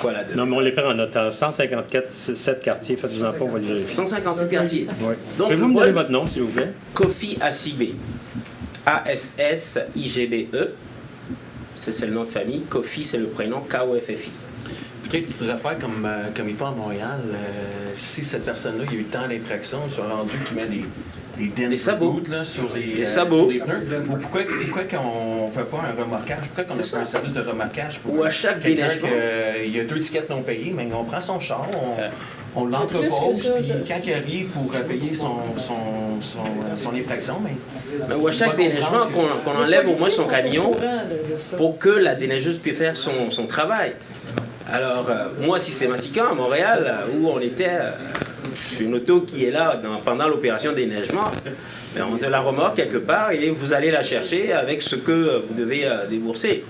quoi là Non, mais on les prend en note. 154 quartiers, faites-vous en pas, on va les vérifier. 157 quartiers. Oui. Donc, Pouvez-vous me donner votre nom, s'il vous plaît? Kofi Assibé. A-S-S-I-G-B-E. C'est le nom de famille. Kofi, c'est le prénom. K-O-F-F-I. Peut-être qu'il faudrait faire comme il fait à Montréal. Si cette personne-là, il y a eu tant d'infractions, ils sont rendus qu'il met des sabots là, sur les sabots. sur les pneus. Ou pourquoi qu'on ne fait pas un remorquage? Pourquoi qu'on n'a pas un service de remorquage? Ou à chaque quelqu'un déneigement. il y a 2 tickets non payés, mais on prend son char, on Plus l'entrepose, que ça, puis quand il arrive pour payer son infraction, ou à chaque déneigement, qu'on enlève au moins son camion pour que la déneigeuse puisse faire son travail. Alors, moi, systématiquement, à Montréal, où on était, une auto qui est là pendant l'opération déneigement, on te la remorque quelque part et vous allez la chercher avec ce que vous devez débourser.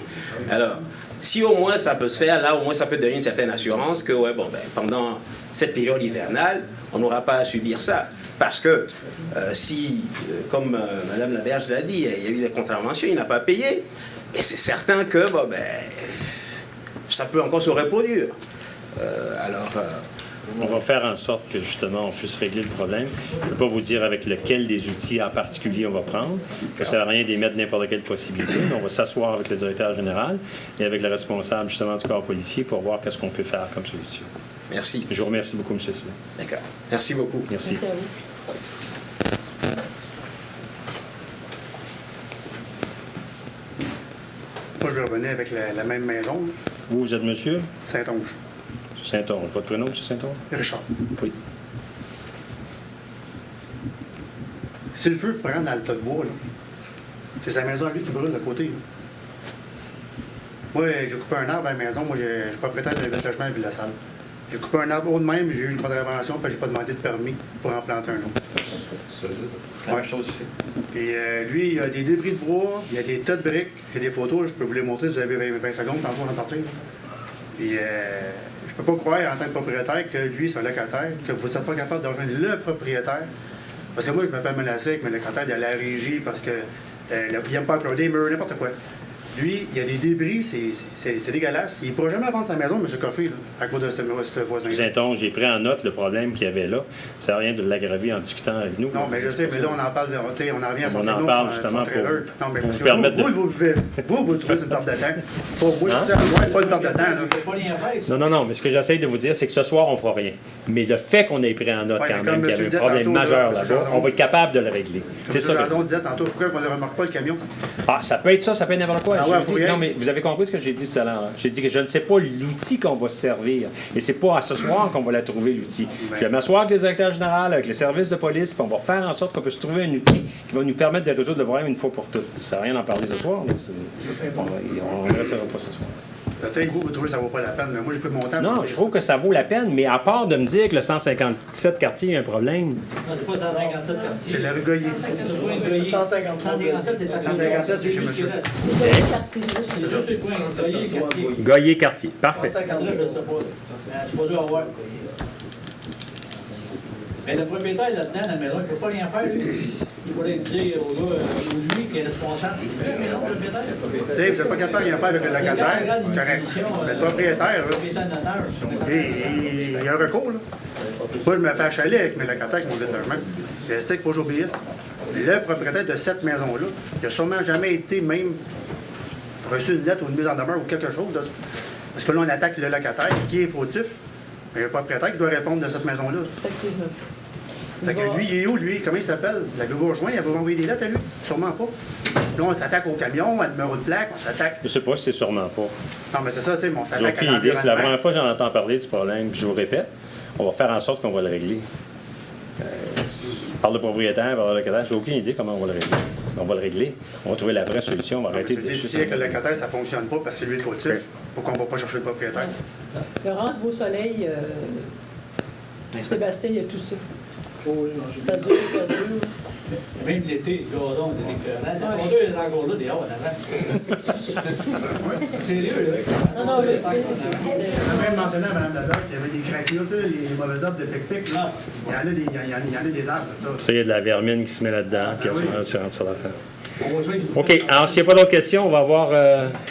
Alors, si au moins ça peut se faire, là, au moins ça peut donner une certaine assurance que, pendant cette période hivernale, on n'aura pas à subir ça. Parce que si, comme Mme Laberge l'a dit, il y a eu des contraventions, il n'a pas payé, et c'est certain que, ça peut encore se reproduire. On va faire en sorte que, justement, on puisse régler le problème. Je ne peux pas vous dire avec lequel des outils en particulier on va prendre, que ça ne sert à rien d'émettre n'importe quelle possibilité. On va s'asseoir avec le directeur général et avec le responsable, justement, du corps policier pour voir qu'est-ce qu'on peut faire comme solution. Merci. Je vous remercie beaucoup, M. Simon. D'accord. Merci beaucoup. Merci. Merci à vous. Moi, je revenais avec la même maison, Vous êtes monsieur? Saint-Onge. Saint-Onge. Votre prénom, M. Saint-Onge? Richard. Oui. Si le feu prend dans le tas de bois, là, c'est sa maison à lui qui brûle de côté. Là. Moi, j'ai coupé un arbre à la maison. Moi, je suis propriétaire d'un logement à Ville-la-Salle. J'ai coupé un arbre haut de même, j'ai eu une contravention, puis j'ai pas demandé de permis pour en planter un autre. c'est la même chose ici. Puis lui, il a des débris de bois, il y a des tas de briques. J'ai des photos, je peux vous les montrer, vous avez 20 secondes, tantôt on va partir. Puis je peux pas croire, en tant que propriétaire, que lui, c'est un locataire, que vous n'êtes pas capable de rejoindre le propriétaire. Parce que moi, je me fais menacer avec mes locataires de la régie parce que il n'aime pas clore des murs, n'importe quoi. Lui, il y a des débris, c'est dégueulasse. Il ne pourra jamais vendre sa maison, M. Coffey, là, à cause de ce voisin. Saint-Onge, j'ai pris en note le problème qu'il y avait là. Ça sert à rien de l'aggraver en discutant avec nous. Non, mais je sais, mais là, on en parle, on en revient à son On en parle justement pour vous permettre vous trouvez une perte de temps. Pour moi, je dis, c'est pas une perte de temps. Là. Non, mais ce que j'essaie de vous dire, c'est que ce soir, on ne fera rien. Mais le fait qu'on ait pris en note quand même qu'il y avait un problème majeur là-bas, on va être capable de le régler. C'est ça. On disait tantôt, pourquoi on ne remarque pas le camion? Ah, ça peut être ça, ça peut être n'importe quoi. Ah ouais, non, mais vous avez compris ce que j'ai dit tout à l'heure. J'ai dit que je ne sais pas l'outil qu'on va se servir. Et c'est pas à ce soir qu'on va la trouver, l'outil. Je vais m'asseoir avec le directeur général, avec les services de police, puis on va faire en sorte qu'on puisse trouver un outil qui va nous permettre de résoudre le problème une fois pour toutes. Ça ne sert à rien d'en parler ce soir. On ne restera pas ce soir. Peut-être que vous trouvez que ça ne vaut pas la peine, mais moi, j'ai pris mon temps. Non, je trouve que ça vaut la peine, mais à part de me dire que le 157 quartier, il y a un problème. Non, c'est pas 157 quartiers. C'est le Rugoyer. 157, c'est pas 157, c'est chez monsieur. Goyer quartier. Parfait. 159, je ne sais pas. Tu vas dû avoir. Mais le propriétaire là-dedans, dans la maison, il ne peut pas rien faire, lui. Il faudrait dire au gars, ou lui, qui est responsable. Mais non, le propriétaire. Tu sais, vous n'êtes pas capable de rien faire avec le locataire, correct. Mais le propriétaire, là, il y a un recours, là. Moi, je me fais achaler avec mes locataires qui m'ont dit logement. Il restait qu'il faut que j'obéisse. Le propriétaire de cette maison-là, il n'a sûrement jamais été même reçu une lettre ou une mise en demeure ou quelque chose. Là. Parce que là, on attaque le locataire qui est fautif. Mais il y a le propriétaire qui doit répondre de cette maison-là. Effectivement. Fait que lui, il est où, lui? Comment il s'appelle? L'avez-vous rejoint? Avez-vous envoyé des lettres à lui? Sûrement pas. Là, on s'attaque au camion, à numéro de plaque, on s'attaque. Je sais pas si c'est sûrement pas. Non, mais c'est ça, tu sais, mais on J'ai s'attaque à aucune idée. C'est la l'environnement. première fois que j'en entends parler du problème. Puis je vous répète, on va faire en sorte qu'on va le régler. Par le propriétaire, par le locataire, j'ai aucune idée comment on va le régler. On va le régler. On va trouver la vraie solution. On va arrêter de... Si avec le locataire, ça ne fonctionne pas parce que c'est lui le fautif, pourquoi on ne va pas chercher le propriétaire? Laurence Beausoleil, Sébastien, il y a tout ça. Ça dure, ça dure. Même l'été, le gordon, on est écœurant. Le gordon est encore là, dehors, en avant. Sérieux, là? Non, mais on a même mentionné à Mme Ladoc qu'il y avait des craquelures, les mauvais arbres de pic-pic. Là, il y en a des arbres, ça. Ça, il y a de la vermine qui se met là-dedans, puis on se rentre sur la fin. OK. Alors, s'il n'y a pas d'autres questions, on va voir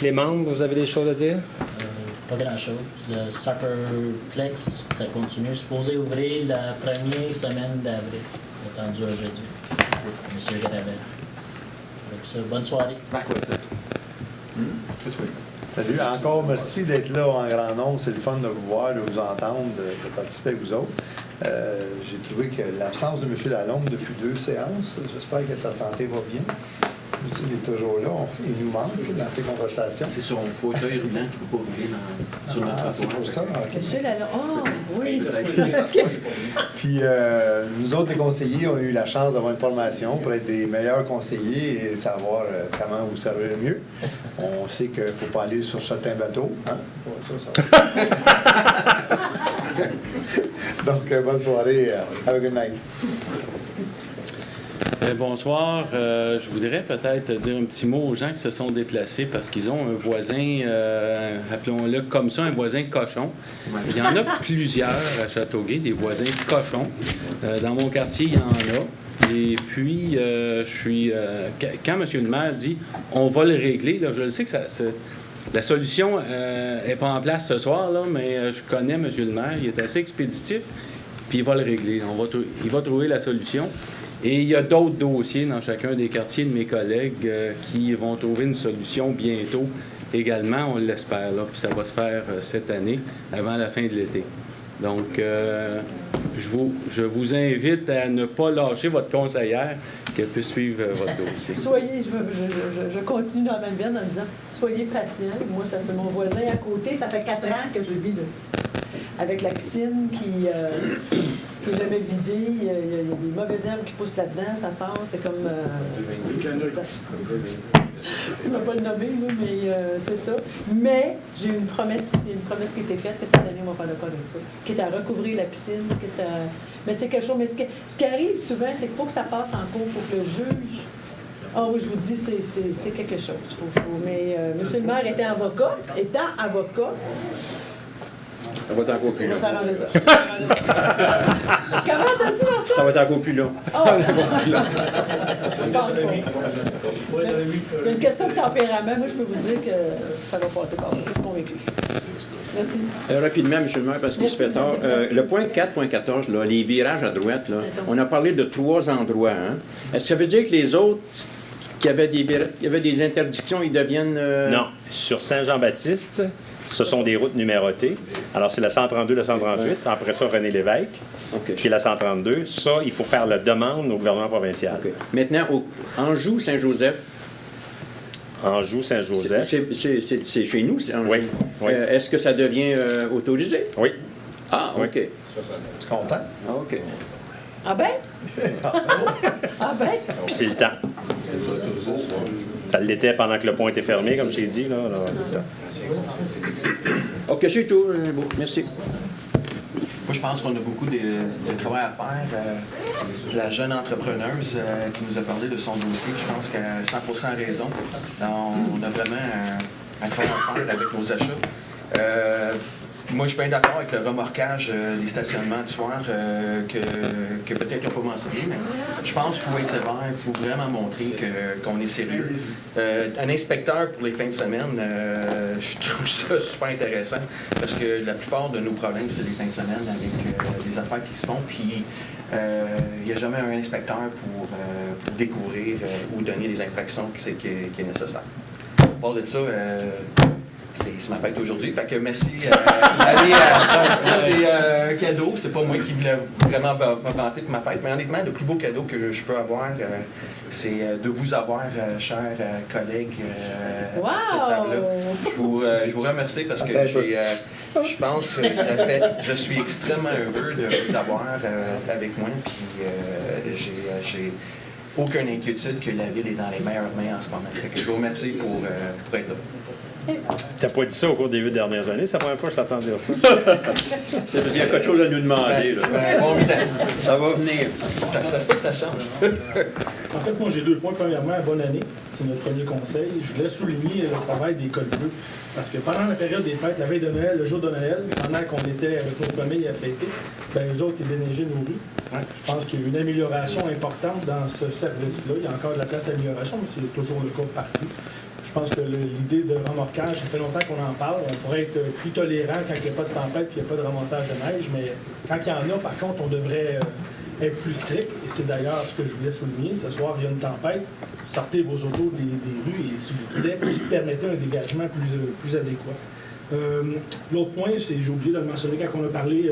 les membres. Vous avez des choses à dire? Pas grand-chose. Le Soccerplex, ça continue. Supposé ouvrir la première semaine d'avril. Attendu à jeudi. Monsieur Gravel. Donc ça, bonne soirée. Salut, encore merci d'être là en grand nombre. C'est le fun de vous voir, de vous entendre, de participer avec vous autres. J'ai trouvé que l'absence de M. Lalonde depuis 2 séances, j'espère que sa santé va bien. Il est toujours là, il nous manque dans ces conversations. C'est son fauteuil roulant qui ne peut pas rouler sur notre c'est pour ça. Okay. Monsieur Lalonde, oh, oui. Puis nous autres, les conseillers, on a eu la chance d'avoir une formation pour être des meilleurs conseillers et savoir comment vous servir le mieux. On sait qu'il ne faut pas aller sur certains bateaux. Hein? Donc, bonne soirée. Have a good night. Bonsoir. Je voudrais peut-être dire un petit mot aux gens qui se sont déplacés parce qu'ils ont un voisin, appelons-le comme ça, un voisin cochon. Il y en a plusieurs à Châteauguay, des voisins cochons. Dans mon quartier, il y en a. Et puis, quand M. le maire dit « on va le régler », là, je le sais que la solution n'est pas en place ce soir, là, mais je connais M. le maire, il est assez expéditif, puis il va le régler. Il va trouver la solution. Et il y a d'autres dossiers dans chacun des quartiers de mes collègues qui vont trouver une solution bientôt également, on l'espère. Là, puis ça va se faire cette année, avant la fin de l'été. Donc, je vous invite à ne pas lâcher votre conseillère, qu'elle puisse suivre votre dossier. Soyez, je continue dans la même veine en disant, soyez patient. Moi, ça fait mon voisin à côté. Ça fait 4 ans que je vis là. Avec la piscine qui n'est jamais vidée, il y a des mauvaises herbes qui poussent là-dedans, ça sort, c'est comme... on ne va pas le nommer, là, mais c'est ça. Mais j'ai une promesse, il y a une promesse qui a été faite que cette année, on va faire le pas avec ça, qui est à recouvrir la piscine, qui est à... Mais c'est quelque chose... Mais ce qui arrive souvent, c'est qu'il faut que ça passe en cours, il faut que le juge... Ah oui, je vous dis, c'est quelque chose. Mais M. le maire étant avocat, ça va être encore plus long. Ça va s'arranger ça. Comment t'as dit ça? Ça va être encore plus long. Oh. Il y a une question de tempérament. Moi, je peux vous dire que ça va passer par là. Je suis convaincu. Merci. Rapidement, M. le maire, parce qu'il se fait tard. Le point 4.14, là, les virages à droite, là, on a parlé de 3 endroits. Hein? Est-ce que ça veut dire que les autres qui avaient des interdictions, ils deviennent... Non. Sur Saint-Jean-Baptiste, ce sont des routes numérotées. Alors, c'est la 132, la 138. Après ça, René Lévesque. Okay. Puis la 132. Ça, il faut faire la demande au gouvernement provincial. Okay. Maintenant, Anjou, Saint-Joseph. Anjou, Saint-Joseph. C'est chez nous, c'est Anjou. Oui. Oui. Est-ce que ça devient autorisé? Oui. Ah, OK. Tu es content? Ah, OK. Ah ben? Ah ben? Puis c'est le temps. Ça l'était pendant que le pont était fermé, comme je t'ai dit. Là. OK, c'est tout. Merci. Moi, je pense qu'on a beaucoup de travail à faire. La jeune entrepreneuse qui nous a parlé de son dossier, je pense qu'elle a 100% raison. On a vraiment un travail à faire avec nos achats. Moi, je suis bien d'accord avec le remorquage des stationnements du soir que peut-être ils n'ont pas mentionné, mais je pense qu'il faut être sévère, il faut vraiment montrer qu'on est sérieux. Un inspecteur pour les fins de semaine, je trouve ça super intéressant parce que la plupart de nos problèmes, c'est les fins de semaine avec des affaires qui se font, puis il n'y a jamais un inspecteur pour découvrir ou donner des infractions qui est nécessaire. On parle de ça. C'est ma fête aujourd'hui, fait que merci. Ça, c'est un cadeau. C'est pas moi qui voulais vraiment me vanter pour ma fête, mais honnêtement, le plus beau cadeau que je peux avoir, c'est de vous avoir, chers collègues, à cette table-là. Je vous remercie parce que je pense que je suis extrêmement heureux de vous avoir avec moi, puis j'ai aucune inquiétude que la ville est dans les meilleures mains en ce moment. Fait que je vous remercie pour être là. T'as pas dit ça au cours des 8 dernières années, c'est la première fois que je t'entends dire ça. Il y a quelque chose à nous demander. Là. Bon, Ça va venir. Ça se peut que ça change. En fait, moi, j'ai 2 points. Premièrement, bonne année. C'est notre premier conseil. Je voulais souligner le travail des cols bleus. Parce que pendant la période des fêtes, la veille de Noël, le jour de Noël, pendant qu'on était avec nos familles à fêter, ben, eux autres, ils déneigeaient nos rues. Je pense qu'il y a eu une amélioration importante dans ce service-là. Il y a encore de la place d'amélioration, mais c'est toujours le cas partout. Je pense que l'idée de remorquage, ça fait longtemps qu'on en parle. On pourrait être plus tolérant quand il n'y a pas de tempête et il n'y a pas de ramassage de neige, mais quand il y en a, par contre, on devrait être plus strict. Et c'est d'ailleurs ce que je voulais souligner. Ce soir, il y a une tempête. Sortez vos autos des rues et, s'il vous plaît, permettez un dégagement plus adéquat. L'autre point, j'ai oublié de le mentionner quand on a parlé de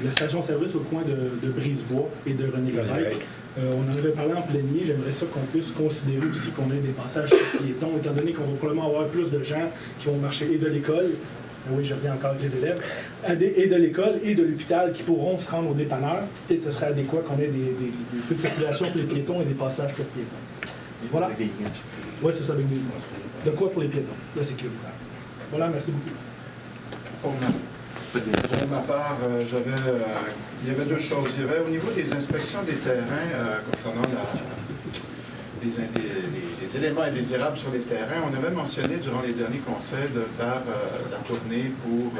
la station-service au coin de Brisebois et de René-Lévesque. On en avait parlé en plénier. J'aimerais ça qu'on puisse considérer aussi qu'on ait des passages piétons, étant donné qu'on va probablement avoir plus de gens qui vont marcher et de l'école. Oui, je reviens encore avec les élèves. Et de l'école et de l'hôpital qui pourront se rendre au dépanneur. Peut-être que ce serait adéquat qu'on ait des feux de circulation pour les piétons et des passages pour les piétons. Et voilà. Oui, c'est ça, le mouvement. De quoi pour les piétons? La sécurité. Voilà, merci beaucoup. Pour ma part, il y avait 2 choses. Il y avait au niveau des inspections des terrains concernant les éléments indésirables sur les terrains, on avait mentionné durant les derniers conseils de faire la tournée pour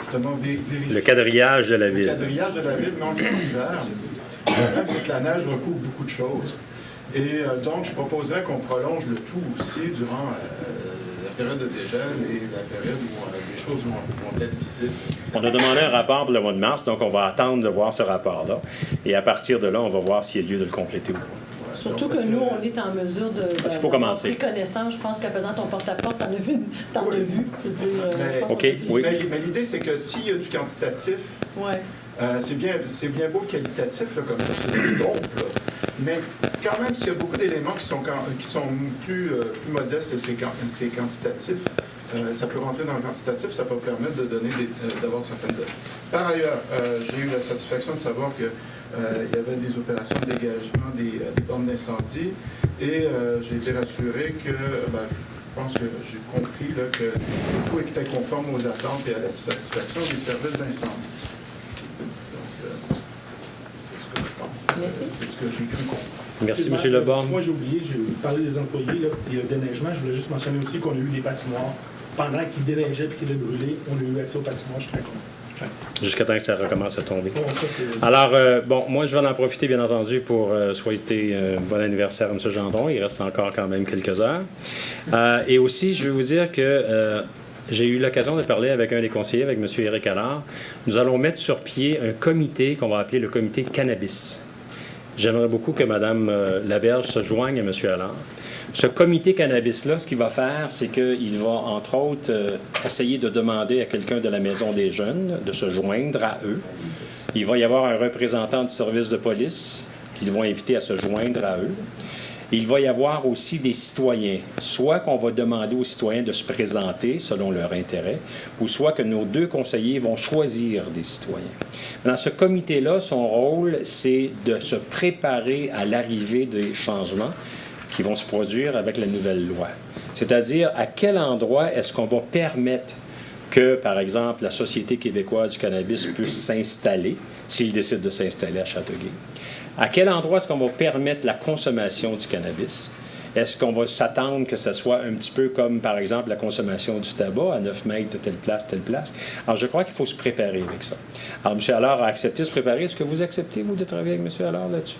justement vérifier. Le quadrillage de la ville. Le quadrillage de la ville, non, l'hiver. Le problème, c'est que la neige recouvre beaucoup de choses. Et donc, je proposerais qu'on prolonge le tout aussi durant la période de dégel et la période où les choses vont être visibles. On a demandé un rapport pour le mois de mars, donc on va attendre de voir ce rapport-là. Et à partir de là, on va voir s'il y a lieu de le compléter ou pas. Surtout que nous, on est en mesure de faut commencer. pris connaissance. Je pense qu'en faisant ton porte-à-porte, t'en as vu. Je veux dire, je pense OK, oui. Mais l'idée, c'est que s'il y a du quantitatif, c'est bien beau qualitatif, là, comme ça, c'est du groupe, là. Mais quand même, s'il y a beaucoup d'éléments qui sont plus modestes et c'est quantitatif, ça peut rentrer dans le quantitatif, ça peut permettre d'avoir certaines données. Par ailleurs, j'ai eu la satisfaction de savoir que il y avait des opérations de dégagement des bornes d'incendie et j'ai été rassuré que, je pense que j'ai compris là, que le coût était conforme aux attentes et à la satisfaction des services d'incendie. Donc, c'est ce que je pense. Merci. C'est ce que j'ai cru comprendre. Merci, M. Leborgne. Moi, j'ai oublié, j'ai parlé des employés là, et le déneigement. Je voulais juste mentionner aussi qu'on a eu des patinoires. Pendant qu'ils déneigeaient et qu'ils étaient brûlés, on a eu accès aux patinoires. Je suis très content. Jusqu'à temps que ça recommence à tomber. Bon, ça, alors, moi, je vais en profiter, bien entendu, pour souhaiter bon anniversaire à M. Gendron. Il reste encore quand même quelques heures. Et aussi, je vais vous dire que j'ai eu l'occasion de parler avec un des conseillers, avec M. Éric Allard. Nous allons mettre sur pied un comité qu'on va appeler le comité cannabis. J'aimerais beaucoup que Mme Laberge se joigne à M. Allard. Ce comité cannabis-là, ce qu'il va faire, c'est qu'il va, entre autres, essayer de demander à quelqu'un de la Maison des Jeunes de se joindre à eux. Il va y avoir un représentant du service de police qu'ils vont inviter à se joindre à eux. Il va y avoir aussi des citoyens, soit qu'on va demander aux citoyens de se présenter selon leur intérêt, ou soit que nos 2 conseillers vont choisir des citoyens. Dans ce comité-là, son rôle, c'est de se préparer à l'arrivée des changements qui vont se produire avec la nouvelle loi. C'est-à-dire, à quel endroit est-ce qu'on va permettre que, par exemple, la Société québécoise du cannabis puisse s'installer, s'il décide de s'installer à Châteauguay? À quel endroit est-ce qu'on va permettre la consommation du cannabis? Est-ce qu'on va s'attendre que ce soit un petit peu comme, par exemple, la consommation du tabac à 9 mètres de telle place? Alors, je crois qu'il faut se préparer avec ça. Alors, M. Allard a accepté de se préparer. Est-ce que vous acceptez, vous, de travailler avec M. Allard là-dessus?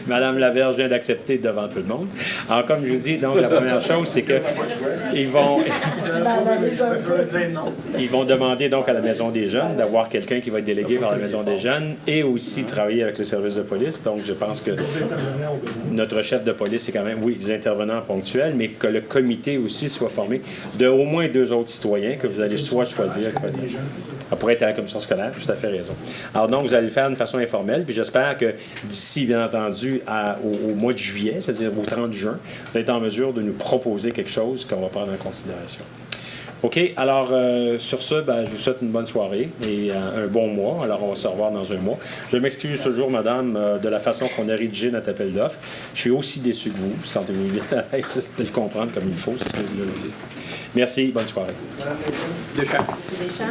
Madame Laberge vient d'accepter devant tout le monde. Alors, comme je vous dis, donc, la première chose, c'est que ils vont demander donc à la Maison des Jeunes d'avoir quelqu'un qui va être délégué par la Maison des Jeunes et aussi travailler avec le service de police. Donc, je pense que notre chef de police, c'est quand même, oui, des intervenants ponctuels, mais que le comité aussi soit formé de au moins 2 autres citoyens que vous allez soit choisir. Ça pourrait être à la commission scolaire, tout à fait raison. Alors donc, vous allez le faire d'une façon informelle, puis j'espère que d'ici, bien entendu, au mois de juillet, c'est-à-dire au 30 juin, vous êtes en mesure de nous proposer quelque chose qu'on va prendre en considération. OK, alors sur ce, je vous souhaite une bonne soirée et un bon mois. Alors, on va se revoir dans un mois. Je m'excuse ce jour, madame, de la façon qu'on a rédigé notre appel d'offres. Je suis aussi déçu que vous. Sentez-vous bien à l'aise de le comprendre comme il faut, c'est ce que je voulais vous dire. Merci, bonne soirée. Deschamps. Deschamps.